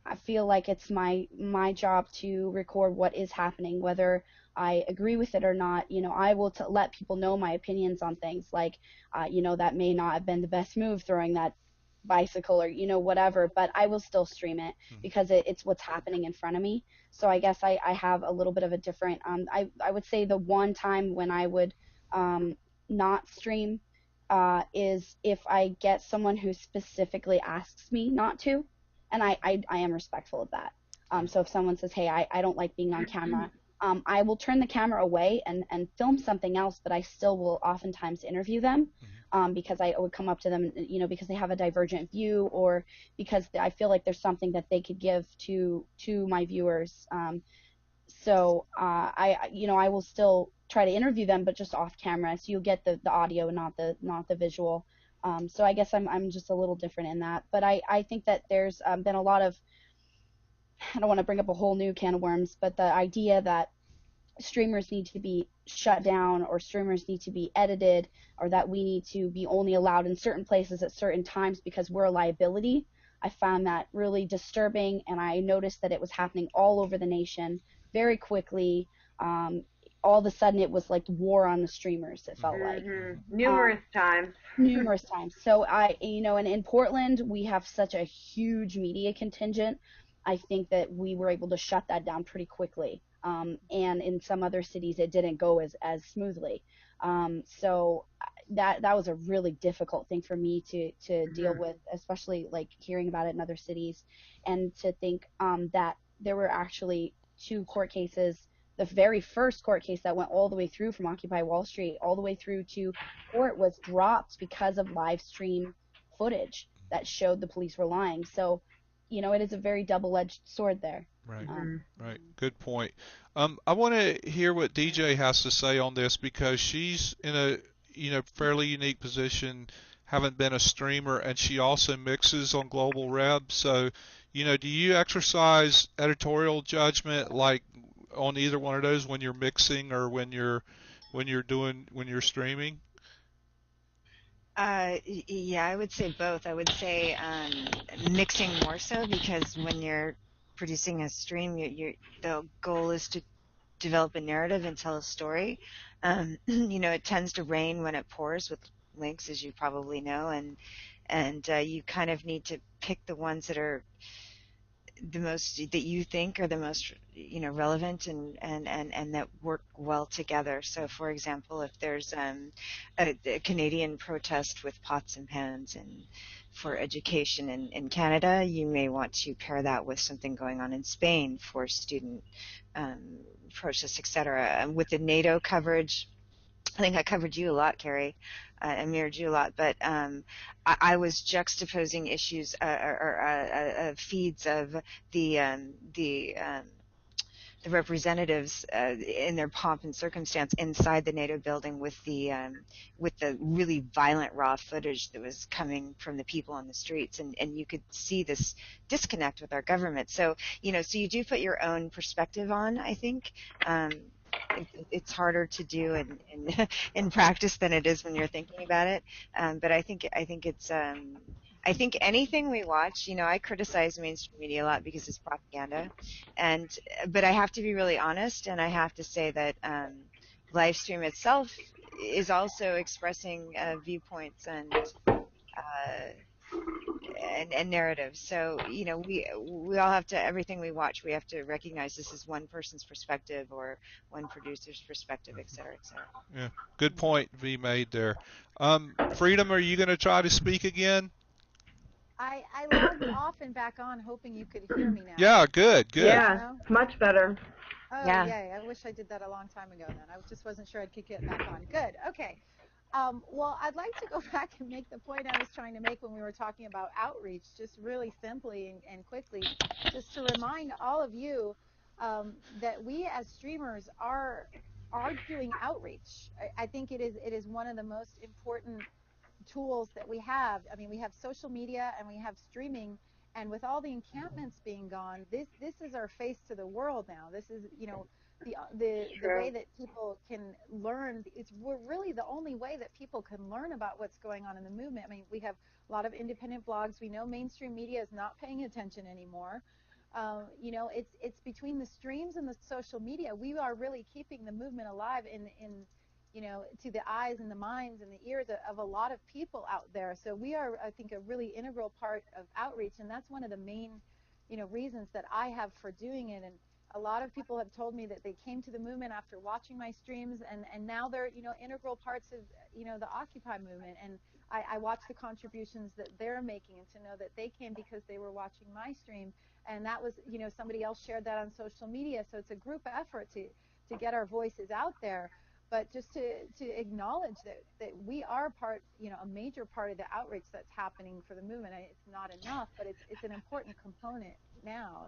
I feel like it's my job to record what is happening, whether I agree with it or not. I will let people know my opinions on things, like, that may not have been the best move throwing that bicycle or whatever, but I will still stream it because it's what's happening in front of me. So I guess I have a little bit of a different I would say the one time when I would not stream is if I get someone who specifically asks me not to, and I am respectful of that. So if someone says, hey, I don't like being on camera, I will turn the camera away and film something else, but I still will oftentimes interview them because I would come up to them, because they have a divergent view, or because I feel like there's something that they could give to my viewers. I will still try to interview them, but just off camera, so you'll get the audio and not the visual. So I guess I'm just a little different in that, but I think that there's been a lot of, I don't want to bring up a whole new can of worms, but the idea that streamers need to be shut down or streamers need to be edited or that we need to be only allowed in certain places at certain times because we're a liability. I found that really disturbing, and I noticed that it was happening all over the nation very quickly. All of a sudden it was like war on the streamers, it felt like. Numerous times. Numerous times. So and in Portland we have such a huge media contingent. I think that we were able to shut that down pretty quickly. And in some other cities it didn't go as smoothly. So that was a really difficult thing for me to deal with, especially like hearing about it in other cities, and to think that there were actually two court cases. The very first court case that went all the way through from Occupy Wall Street all the way through to court was dropped because of live stream footage that showed the police were lying. So, it is a very double-edged sword there. Right. Right. Good point. I want to hear what DJ has to say on this because she's in a fairly unique position, having been a streamer, and she also mixes on Global Reb. So, do you exercise editorial judgment like on either one of those when you're mixing or when you're streaming? Yeah, I would say both. I would say mixing more so because when you're producing a stream, the goal is to develop a narrative and tell a story. It tends to rain when it pours with links, as you probably know, and you kind of need to pick the ones that are the most that you think are the most relevant and that work well together. So for example, if there's a Canadian protest with pots and pans and for education in Canada, you may want to pair that with something going on in Spain for student um, protests, etc. And with the NATO coverage, I think I covered you a lot, Carrie. I mirrored you a lot, but I was juxtaposing issues or feeds of the um, the um, the representatives in their pomp and circumstance inside the NATO building with the really violent raw footage that was coming from the people on the streets, and you could see this disconnect with our government. So so you do put your own perspective on, I think. Um, it's harder to do in practice than it is when you're thinking about it. But I think it's I think anything we watch, I criticize mainstream media a lot because it's propaganda, and but I have to be really honest, and I have to say that Livestream itself is also expressing viewpoints uh, and narratives. So we all have to, everything we watch, we have to recognize this is one person's perspective or one producer's perspective, et cetera, et cetera. Yeah, good point V made there. Freedom, are you going to try to speak again? I logged off and back on hoping you could hear me now. Yeah, good, good. Yeah, No? much better. Oh, Yeah. yay. I wish I did that a long time ago then. I just wasn't sure I could get back on. Good. Okay. Well, I'd like to go back and make the point I was trying to make when we were talking about outreach, just really simply and quickly, just to remind all of you that we as streamers are doing outreach. I think it is one of the most important tools that we have. I mean, we have social media and we have streaming, and with all the encampments being gone, this is our face to the world now. This is, the way that people can learn. We're really the only way that people can learn about what's going on in the movement. I mean, we have a lot of independent blogs. We know mainstream media is not paying attention anymore. It's between the streams and the social media. We are really keeping the movement alive to the eyes and the minds and the ears of a lot of people out there. So we are, I think, a really integral part of outreach, and that's one of the main, reasons that I have for doing it. And a lot of people have told me that they came to the movement after watching my streams, and now they're, integral parts of, the Occupy movement. And I watch the contributions that they're making, and to know that they came because they were watching my stream. And that was, somebody else shared that on social media. So it's a group effort to get our voices out there. But just to acknowledge that we are part, a major part of the outreach that's happening for the movement. It's not enough, but it's an important component now.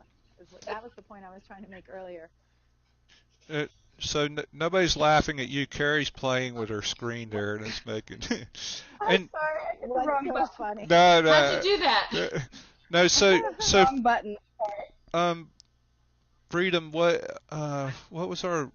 That was the point I was trying to make earlier. Uh, so nobody's laughing at you. Carrie's playing with her screen there, and it's making. I'm sorry, I hit the wrong button. Funny. No, How'd you do that? No, so Wrong button. um, Freedom, what was our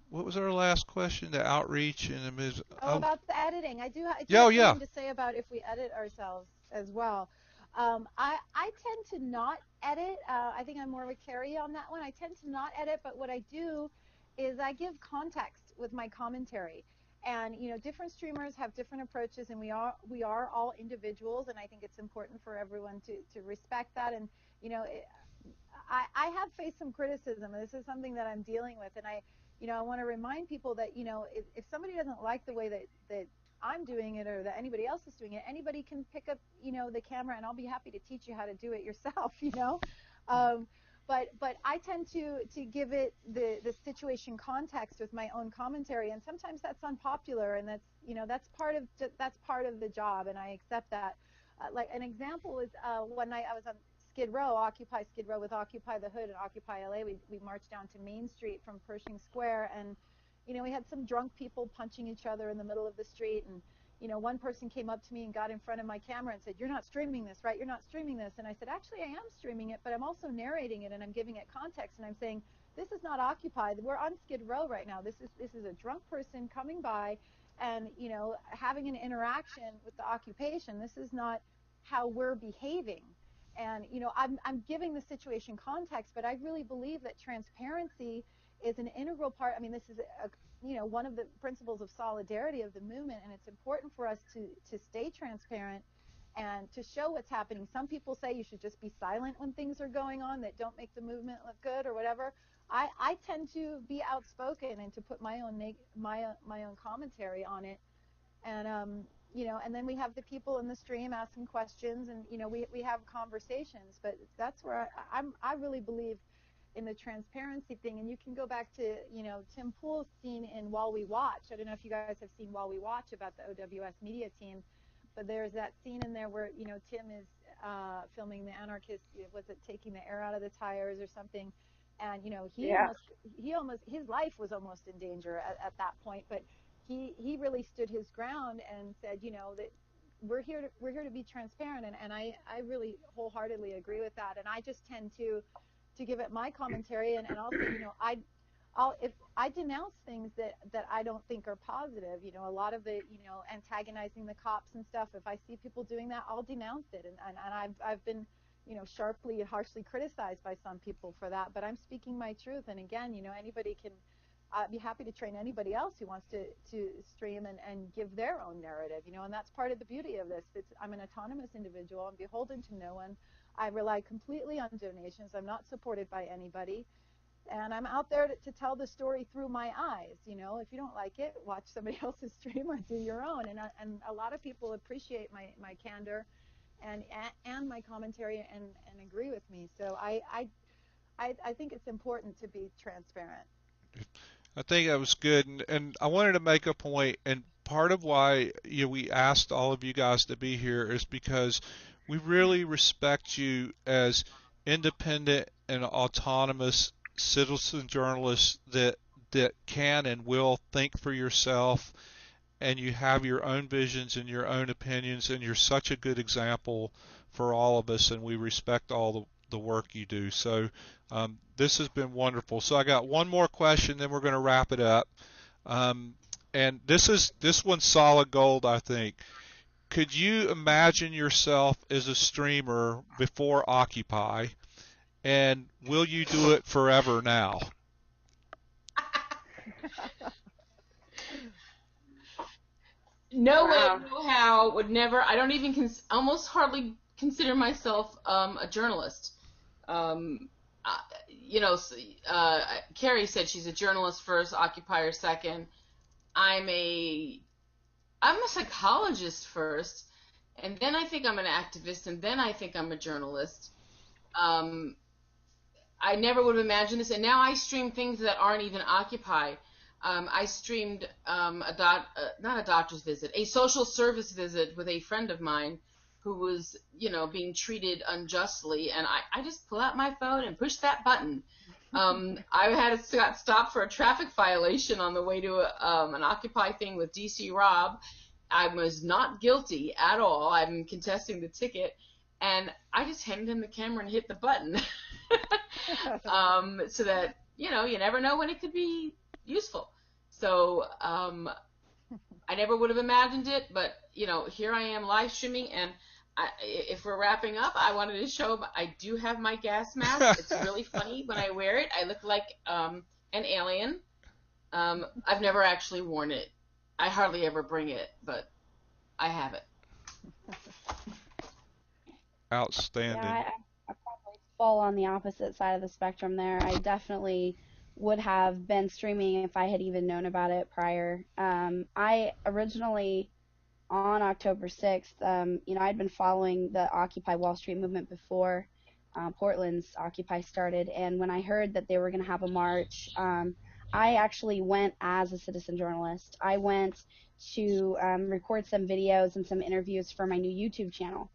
last question? The outreach and About the editing. I do have yeah. something to say about if we edit ourselves as well. I tend to not edit. I think I'm more of a Carrie on that one. I tend to not edit, but what I do is I give context with my commentary. And different streamers have different approaches, and we are all individuals, and I think it's important for everyone to respect that. And I have faced some criticism. This is something that I'm dealing with, and I want to remind people that if somebody doesn't like the way that I'm doing it or that anybody else is doing it, anybody can pick up the camera, and I'll be happy to teach you how to do it yourself. But I tend to give it the situation context with my own commentary, and sometimes that's unpopular, and that's part of the job, and I accept that. Like an example is one night I was on Skid Row, Occupy Skid Row with Occupy the Hood and Occupy LA. We marched down to Main Street from Pershing Square, and we had some drunk people punching each other in the middle of the street, and one person came up to me and got in front of my camera and said, "You're not streaming this, right? You're not streaming this." And I said, "Actually, I am streaming it, but I'm also narrating it, and I'm giving it context, and I'm saying this is not Occupy. We're on Skid Row right now. This is a drunk person coming by and having an interaction with the occupation. This is not how we're behaving." And I'm giving the situation context, but I really believe that transparency is an integral part. I mean, this is one of the principles of solidarity of the movement, and it's important for us to stay transparent and to show what's happening. Some people say you should just be silent when things are going on that don't make the movement look good or whatever. I tend to be outspoken and to put my own commentary on it. And and then we have the people in the stream asking questions, and we have conversations. But that's where I really believe in the transparency thing. And you can go back to Tim Pool's scene in While We Watch. I don't know if you guys have seen While We Watch about the OWS media team, but there's that scene in there where Tim is filming the anarchist. Was it taking the air out of the tires or something? And he almost his life was almost in danger at that point, but he really stood his ground and said, that we're here to be transparent, and I really wholeheartedly agree with that. And I just tend to give it my commentary, and also if I denounce things that I don't think are positive, a lot of the antagonizing the cops and stuff. If I see people doing that, I'll denounce it, and I've been sharply and harshly criticized by some people for that, but I'm speaking my truth. And again, anybody can. I'd be happy to train anybody else who wants to stream and give their own narrative, and that's part of the beauty of this. I'm an autonomous individual. I'm beholden to no one. I rely completely on donations. I'm not supported by anybody. And I'm out there to tell the story through my eyes. If you don't like it, watch somebody else's stream or do your own. And a lot of people appreciate my candor and my commentary and agree with me. So I think it's important to be transparent. I think that was good, and I wanted to make a point, and part of why we asked all of you guys to be here is because we really respect you as independent and autonomous citizen journalists that can and will think for yourself, and you have your own visions and your own opinions, and you're such a good example for all of us, and we respect all the work you do. So this has been wonderful. So I got one more question, then we're going to wrap it up. And this one's solid gold, I think. Could you imagine yourself as a streamer before Occupy, and will you do it forever now? No way, no how, would never. I don't even almost hardly consider myself a journalist. Carrie said she's a journalist first, occupier second. I'm a psychologist first, and then I think I'm an activist, and then I think I'm a journalist. I never would have imagined this, and now I stream things that aren't even Occupy. I streamed not a doctor's visit, a social service visit with a friend of mine who was, being treated unjustly, and I just pull out my phone and push that button. I got stopped for a traffic violation on the way to an Occupy thing with DC Rob. I was not guilty at all. I'm contesting the ticket, and I just handed him the camera and hit the button. So that, you never know when it could be useful. So I never would have imagined it, but, here I am live streaming, and if we're wrapping up, I wanted to show I do have my gas mask. It's really funny when I wear it. I look like an alien. I've never actually worn it. I hardly ever bring it, but I have it. Outstanding. Yeah, I probably fall on the opposite side of the spectrum there. I definitely would have been streaming if I had even known about it prior. I originally, on October 6th, I'd been following the Occupy Wall Street movement before Portland's Occupy started, and when I heard that they were going to have a march, I actually went as a citizen journalist. I went to record some videos and some interviews for my new YouTube channel.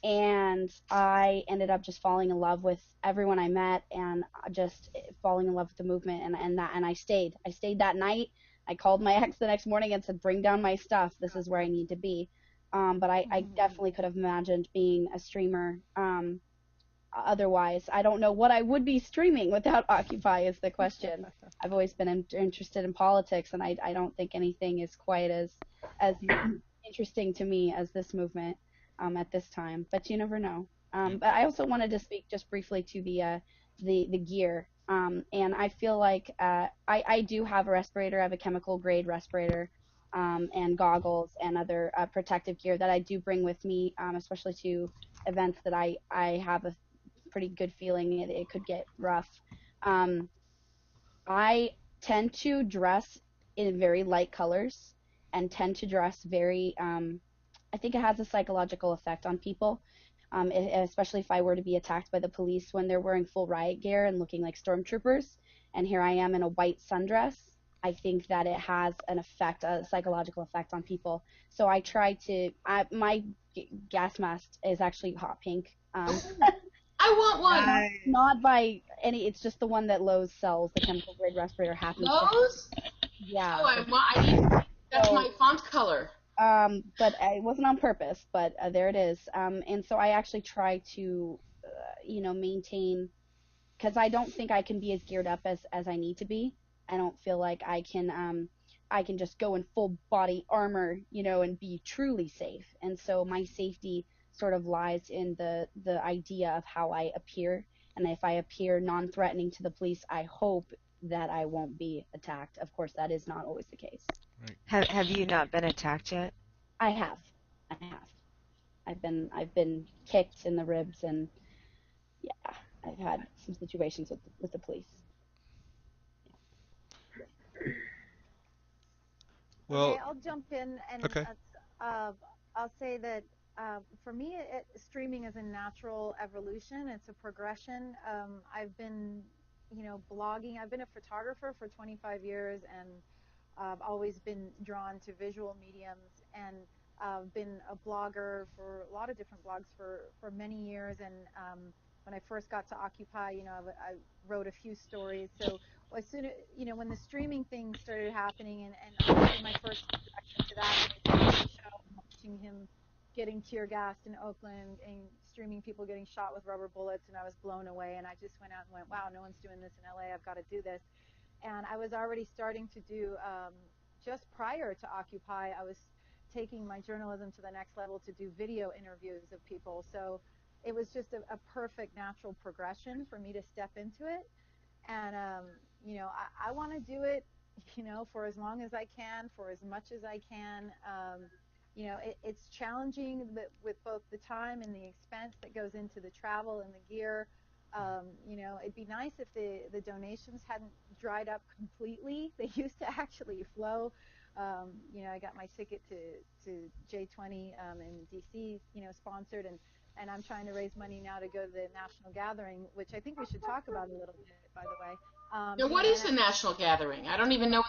And I ended up just falling in love with everyone I met, and just falling in love with the movement, and I stayed. I stayed that night. I called my ex the next morning and said, "Bring down my stuff. This is where I need to be." But I definitely could have imagined being a streamer. Otherwise, I don't know what I would be streaming without Occupy is the question. I've always been interested in politics, and I don't think anything is quite as interesting to me as this movement. At this time, but you never know. But I also wanted to speak just briefly to the gear, and I feel like I do have a respirator. I have a chemical grade respirator, and goggles and other protective gear that I do bring with me, especially to events that I have a pretty good feeling it could get rough. Um, I tend to dress in very light colors and tend to dress very, I think it has a psychological effect on people, especially if I were to be attacked by the police when they're wearing full riot gear and looking like stormtroopers, and here I am in a white sundress. I think that it has an effect, a psychological effect on people. So I try to, my gas mask is actually hot pink. I want one. Not by any, it's just the one that Lowe's sells, the chemical grade respirator happens to have. Lowe's? Yeah. Oh, I need, that's my font color. But it wasn't on purpose, but there it is. And so I actually try to, maintain, because I don't think I can be as geared up as I need to be. I don't feel like I can just go in full body armor, and be truly safe. And so my safety sort of lies in the idea of how I appear. And if I appear non-threatening to the police, I hope that I won't be attacked. Of course, that is not always the case. Right. Have you not been attacked yet? I have. I've been kicked in the ribs, and yeah, I've had some situations with the police. Well, okay, I'll jump in and okay. I'll say that for me, streaming is a natural evolution. It's a progression. I've been, blogging. I've been a photographer for 25 years, and I've always been drawn to visual mediums, and been a blogger for a lot of different blogs for many years. And when I first got to Occupy, I wrote a few stories. So as soon as, when the streaming thing started happening, and obviously my first introduction to that was the show, watching him getting tear gassed in Oakland and streaming people getting shot with rubber bullets, and I was blown away. And I just went out and went, wow, no one's doing this in LA. I've got to do this. And I was already starting to do, just prior to Occupy, I was taking my journalism to the next level to do video interviews of people. So it was just a perfect natural progression for me to step into it. And, I want to do it, for as long as I can, for as much as I can. It's challenging with both the time and the expense that goes into the travel and the gear. It'd be nice if the donations hadn't dried up completely. They used to actually flow. I got my ticket to J20 in DC, sponsored, and I'm trying to raise money now to go to the national gathering, which I think we should talk about a little bit, by the way. Now, what is the national gathering? I don't even know.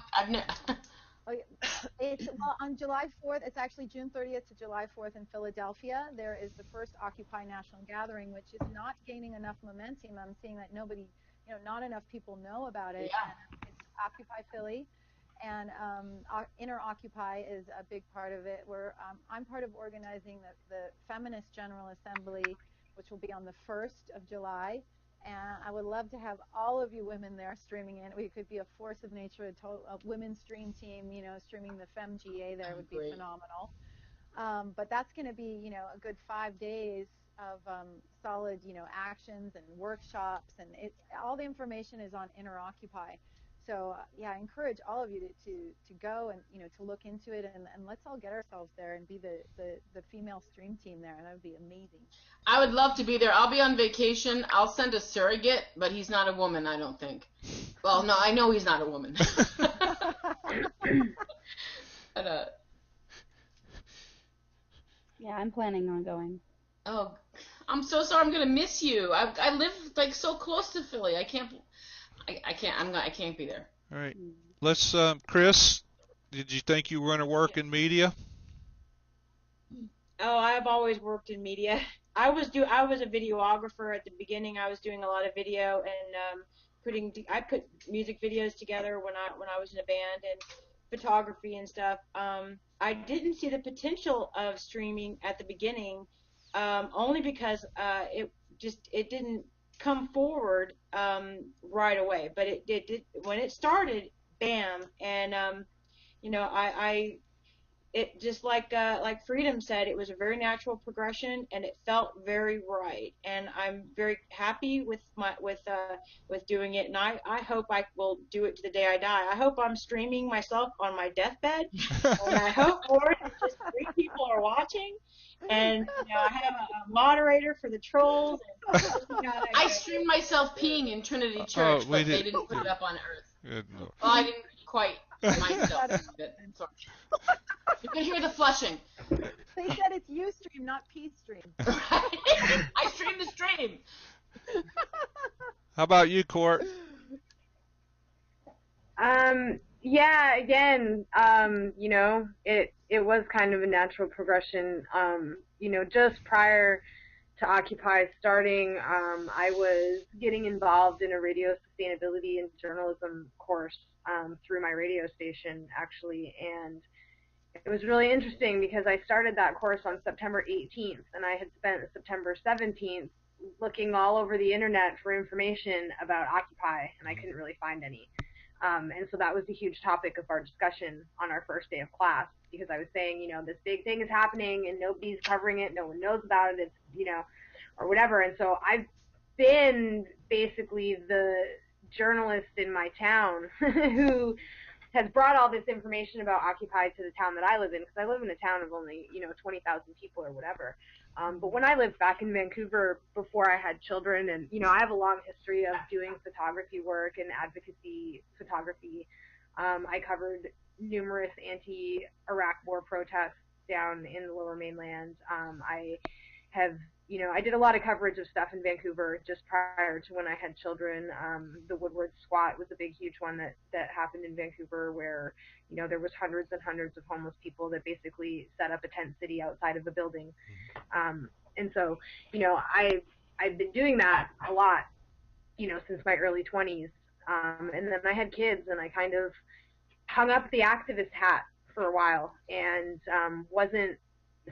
It's on July 4th. It's actually June 30th to July 4th in Philadelphia. There is the first Occupy National Gathering, which is not gaining enough momentum. I'm seeing that not enough people know about it. Yeah. And it's Occupy Philly, and Inner Occupy is a big part of it. Where I'm part of organizing the Feminist General Assembly, which will be on the 1st of July. And I would love to have all of you women there streaming in. We could be a force of nature, a women's stream team, streaming the FemGA there would be Great. phenomenal. But that's going to be, a good 5 days of solid, actions and workshops, and all the information is on Inner Occupy. So I encourage all of you to go and to look into it, and let's all get ourselves there and be the female stream team there, and that would be amazing. I would love to be there. I'll be on vacation. I'll send a surrogate, but he's not a woman, I don't think. Well, no, I know he's not a woman. But, Yeah, I'm planning on going. oh, I'm so sorry. I'm gonna miss you. I live like so close to Philly. I can't be there. All right. Let's, Chris, did you think you were going to work in media? Oh, I've always worked in media. I was a videographer at the beginning. I was doing a lot of video and I put music videos together when I was in a band, and photography and stuff. I didn't see the potential of streaming at the beginning, only because it didn't come forward right away. But it did when it started, bam, and I it just like Freedom said, it was a very natural progression, and it felt very right. And I'm very happy with with doing it. And I hope I will do it to the day I die. I hope I'm streaming myself on my deathbed, and I hope, Lord, that just 3 people are watching, and I have a moderator for the trolls. And I streamed myself peeing in Trinity Church, but they didn't put it up on Earth. Good Lord. Well, I didn't quite myself. But you can hear the flushing. They said it's Ustream, not P-Stream. I streamed the stream. How about you, Court? Yeah, again, it was kind of a natural progression. Just prior to Occupy starting, I was getting involved in a radio sustainability and journalism course through my radio station, actually, and it was really interesting because I started that course on September 18th, and I had spent September 17th looking all over the internet for information about Occupy, and I couldn't really find any. And so that was a huge topic of our discussion on our first day of class, because I was saying, this big thing is happening and nobody's covering it, no one knows about it, it's, or whatever. And so I've been basically the journalist in my town who has brought all this information about Occupy to the town that I live in, because I live in a town of only, 20,000 people or whatever. But when I lived back in Vancouver before I had children, and, I have a long history of doing photography work and advocacy photography. I covered numerous anti-Iraq war protests down in the Lower Mainland. I have, I did a lot of coverage of stuff in Vancouver just prior to when I had children. The Woodward Squat was a big, huge one that happened in Vancouver, where, there was hundreds and hundreds of homeless people that basically set up a tent city outside of a building. And so, I've been doing that a lot, since my early 20s. And then I had kids, and I kind of hung up the activist hat for a while, and wasn't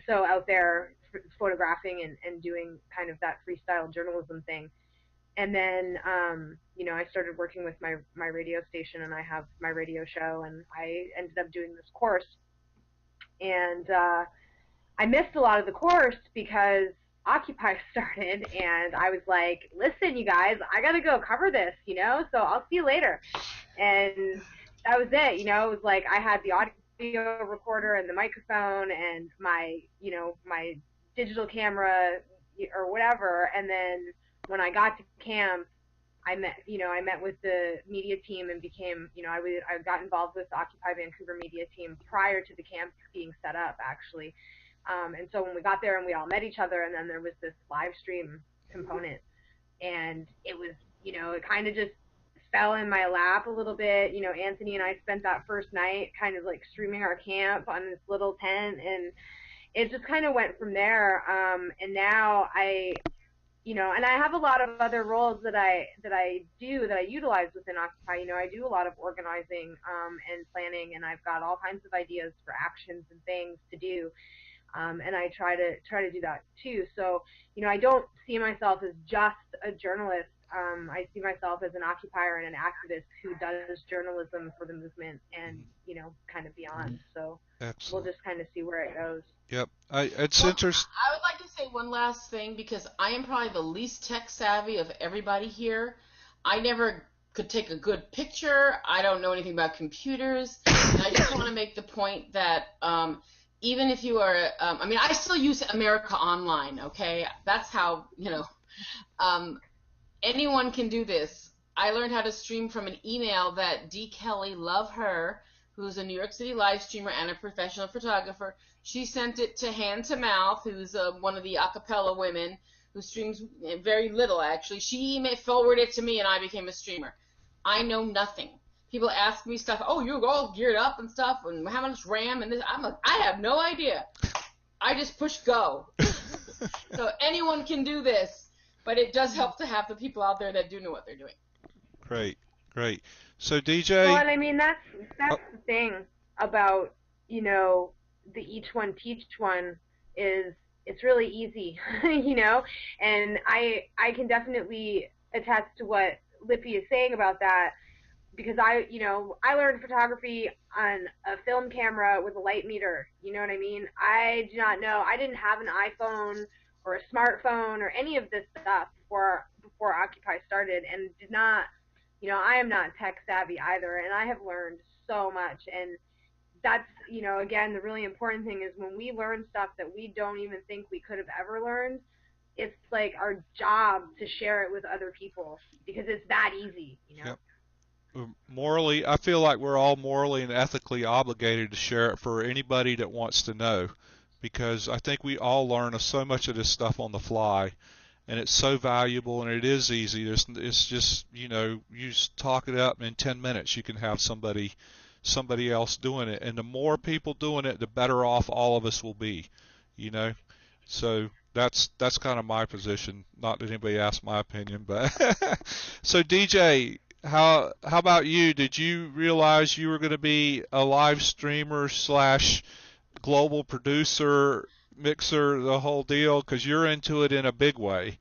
so out there photographing and doing kind of that freestyle journalism thing. And then, I started working with my radio station, and I have my radio show, and I ended up doing this course. And I missed a lot of the course because Occupy started, and I was like, listen, you guys, I got to go cover this, so I'll see you later. And that was it. It was like I had the audio recorder and the microphone and my digital camera or whatever. And then when I got to camp, I met with the media team and became, I got involved with the Occupy Vancouver media team prior to the camp being set up, actually. And so when we got there and we all met each other, and then there was this live stream component, and it was, it kind of just fell in my lap a little bit. Anthony and I spent that first night kind of like streaming our camp on this little tent, and it just kind of went from there. And now and I have a lot of other roles that I utilize within Occupy. I do a lot of organizing and planning, and I've got all kinds of ideas for actions and things to do. And I try to do that too. So, I don't see myself as just a journalist. I see myself as an occupier and an activist who does journalism for the movement and, kind of beyond. So Excellent. We'll just kind of see where it goes. Yep. It's interesting. I would like to say one last thing, because I am probably the least tech savvy of everybody here. I never could take a good picture. I don't know anything about computers. And I just want to make the point that even if you are, I still use America Online, okay? That's how, anyone can do this. I learned how to stream from an email that D. Kelly, love her, who's a New York City live streamer and a professional photographer. She sent it to Hand to Mouth, who's one of the a cappella women who streams very little, actually. She forwarded it to me, and I became a streamer. I know nothing. People ask me stuff, oh, you're all geared up and stuff, and how much RAM and this. I'm like, I have no idea. I just push go. So anyone can do this, but it does help to have the people out there that do know what they're doing. Great. So DJ. Well, and that's the thing about, the each one teach one is it's really easy, and I can definitely attest to what Lippy is saying about that. because I learned photography on a film camera with a light meter. You know what I mean? I do not know. I didn't have an iPhone or a smartphone or any of this stuff before Occupy started, and did not, I am not tech savvy either, and I have learned so much. And that's, again, the really important thing is when we learn stuff that we don't even think we could have ever learned, it's like our job to share it with other people because it's that easy. Yep. Morally, I feel like we're all morally and ethically obligated to share it for anybody that wants to know, because I think we all learn so much of this stuff on the fly, and it's so valuable, and it is easy. It's just, you just talk it up, and in 10 minutes you can have somebody else doing it, and the more people doing it, the better off all of us will be, So that's kind of my position. Not that anybody asked my opinion, but so DJ, how about you? Did you realize you were going to be a live streamer slash global producer, mixer, the whole deal? Because you're into it in a big way.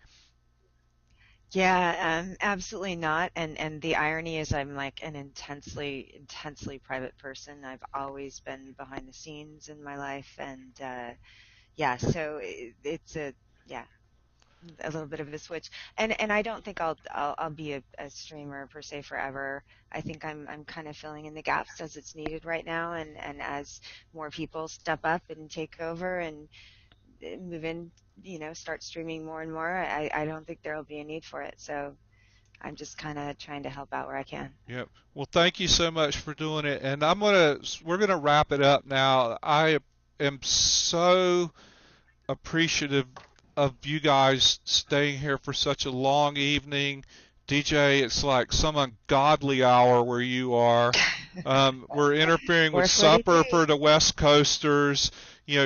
Yeah, absolutely not. And the irony is I'm like an intensely private person. I've always been behind the scenes in my life, and yeah, so it's a little bit of a switch. And I don't think I'll be a streamer per se forever. I think I'm kind of filling in the gaps as it's needed right now, and as more people step up and take over and move in, start streaming more and more, I don't think there'll be a need for it. So I'm just kind of trying to help out where I can. Yep. Well, thank you so much for doing it, and we're gonna wrap it up now. I am so appreciative of you guys staying here for such a long evening. DJ, it's like some ungodly hour where you are. We're interfering with supper for the West Coasters.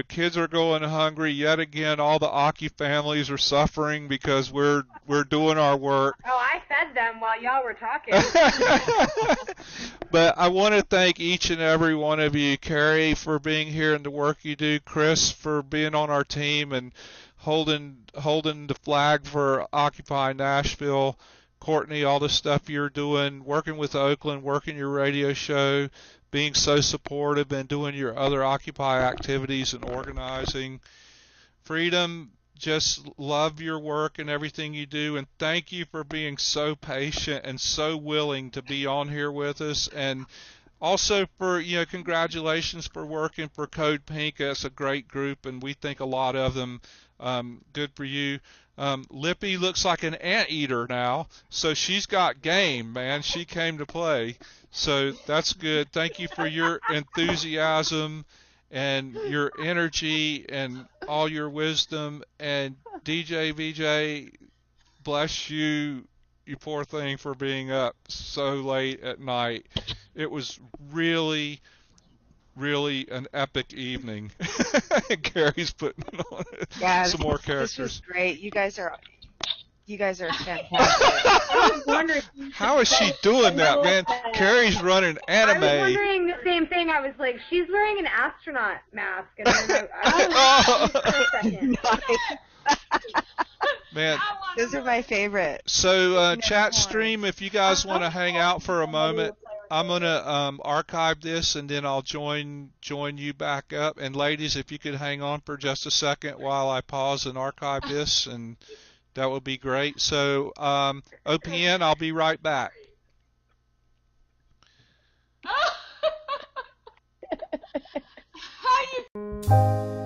Kids are going hungry yet again. All the Aki families are suffering because we're doing our work. Oh, I fed them while y'all were talking. But I want to thank each and every one of you, Carrie for being here and the work you do, Chris for being on our team and holding the flag for Occupy Nashville, Courtney, all the stuff you're doing, working with Oakland, working your radio show, being so supportive and doing your other Occupy activities and organizing. Freedom, just love your work and everything you do, and thank you for being so patient and so willing to be on here with us. And also for, congratulations for working for Code Pink. That's a great group, and we think a lot of them. Good for you. Lippy looks like an anteater now, so she's got game, man. She came to play, so that's good. Thank you for your enthusiasm and your energy and all your wisdom. And DJ VJ, bless you, you poor thing, for being up so late at night. It was really an epic evening. Gary's putting on some more characters. This was great. You guys are fantastic. How is she doing that, man? Carrie's running anime. I was wondering the same thing. I was like, she's wearing an astronaut mask, and then I for a second. Man, those are my favorite. So chat stream, if you guys want to hang out for a moment, I'm gonna archive this and then I'll join you back up. And ladies, if you could hang on for just a second while I pause and archive this, and that would be great. So OPN, I'll be right back. How you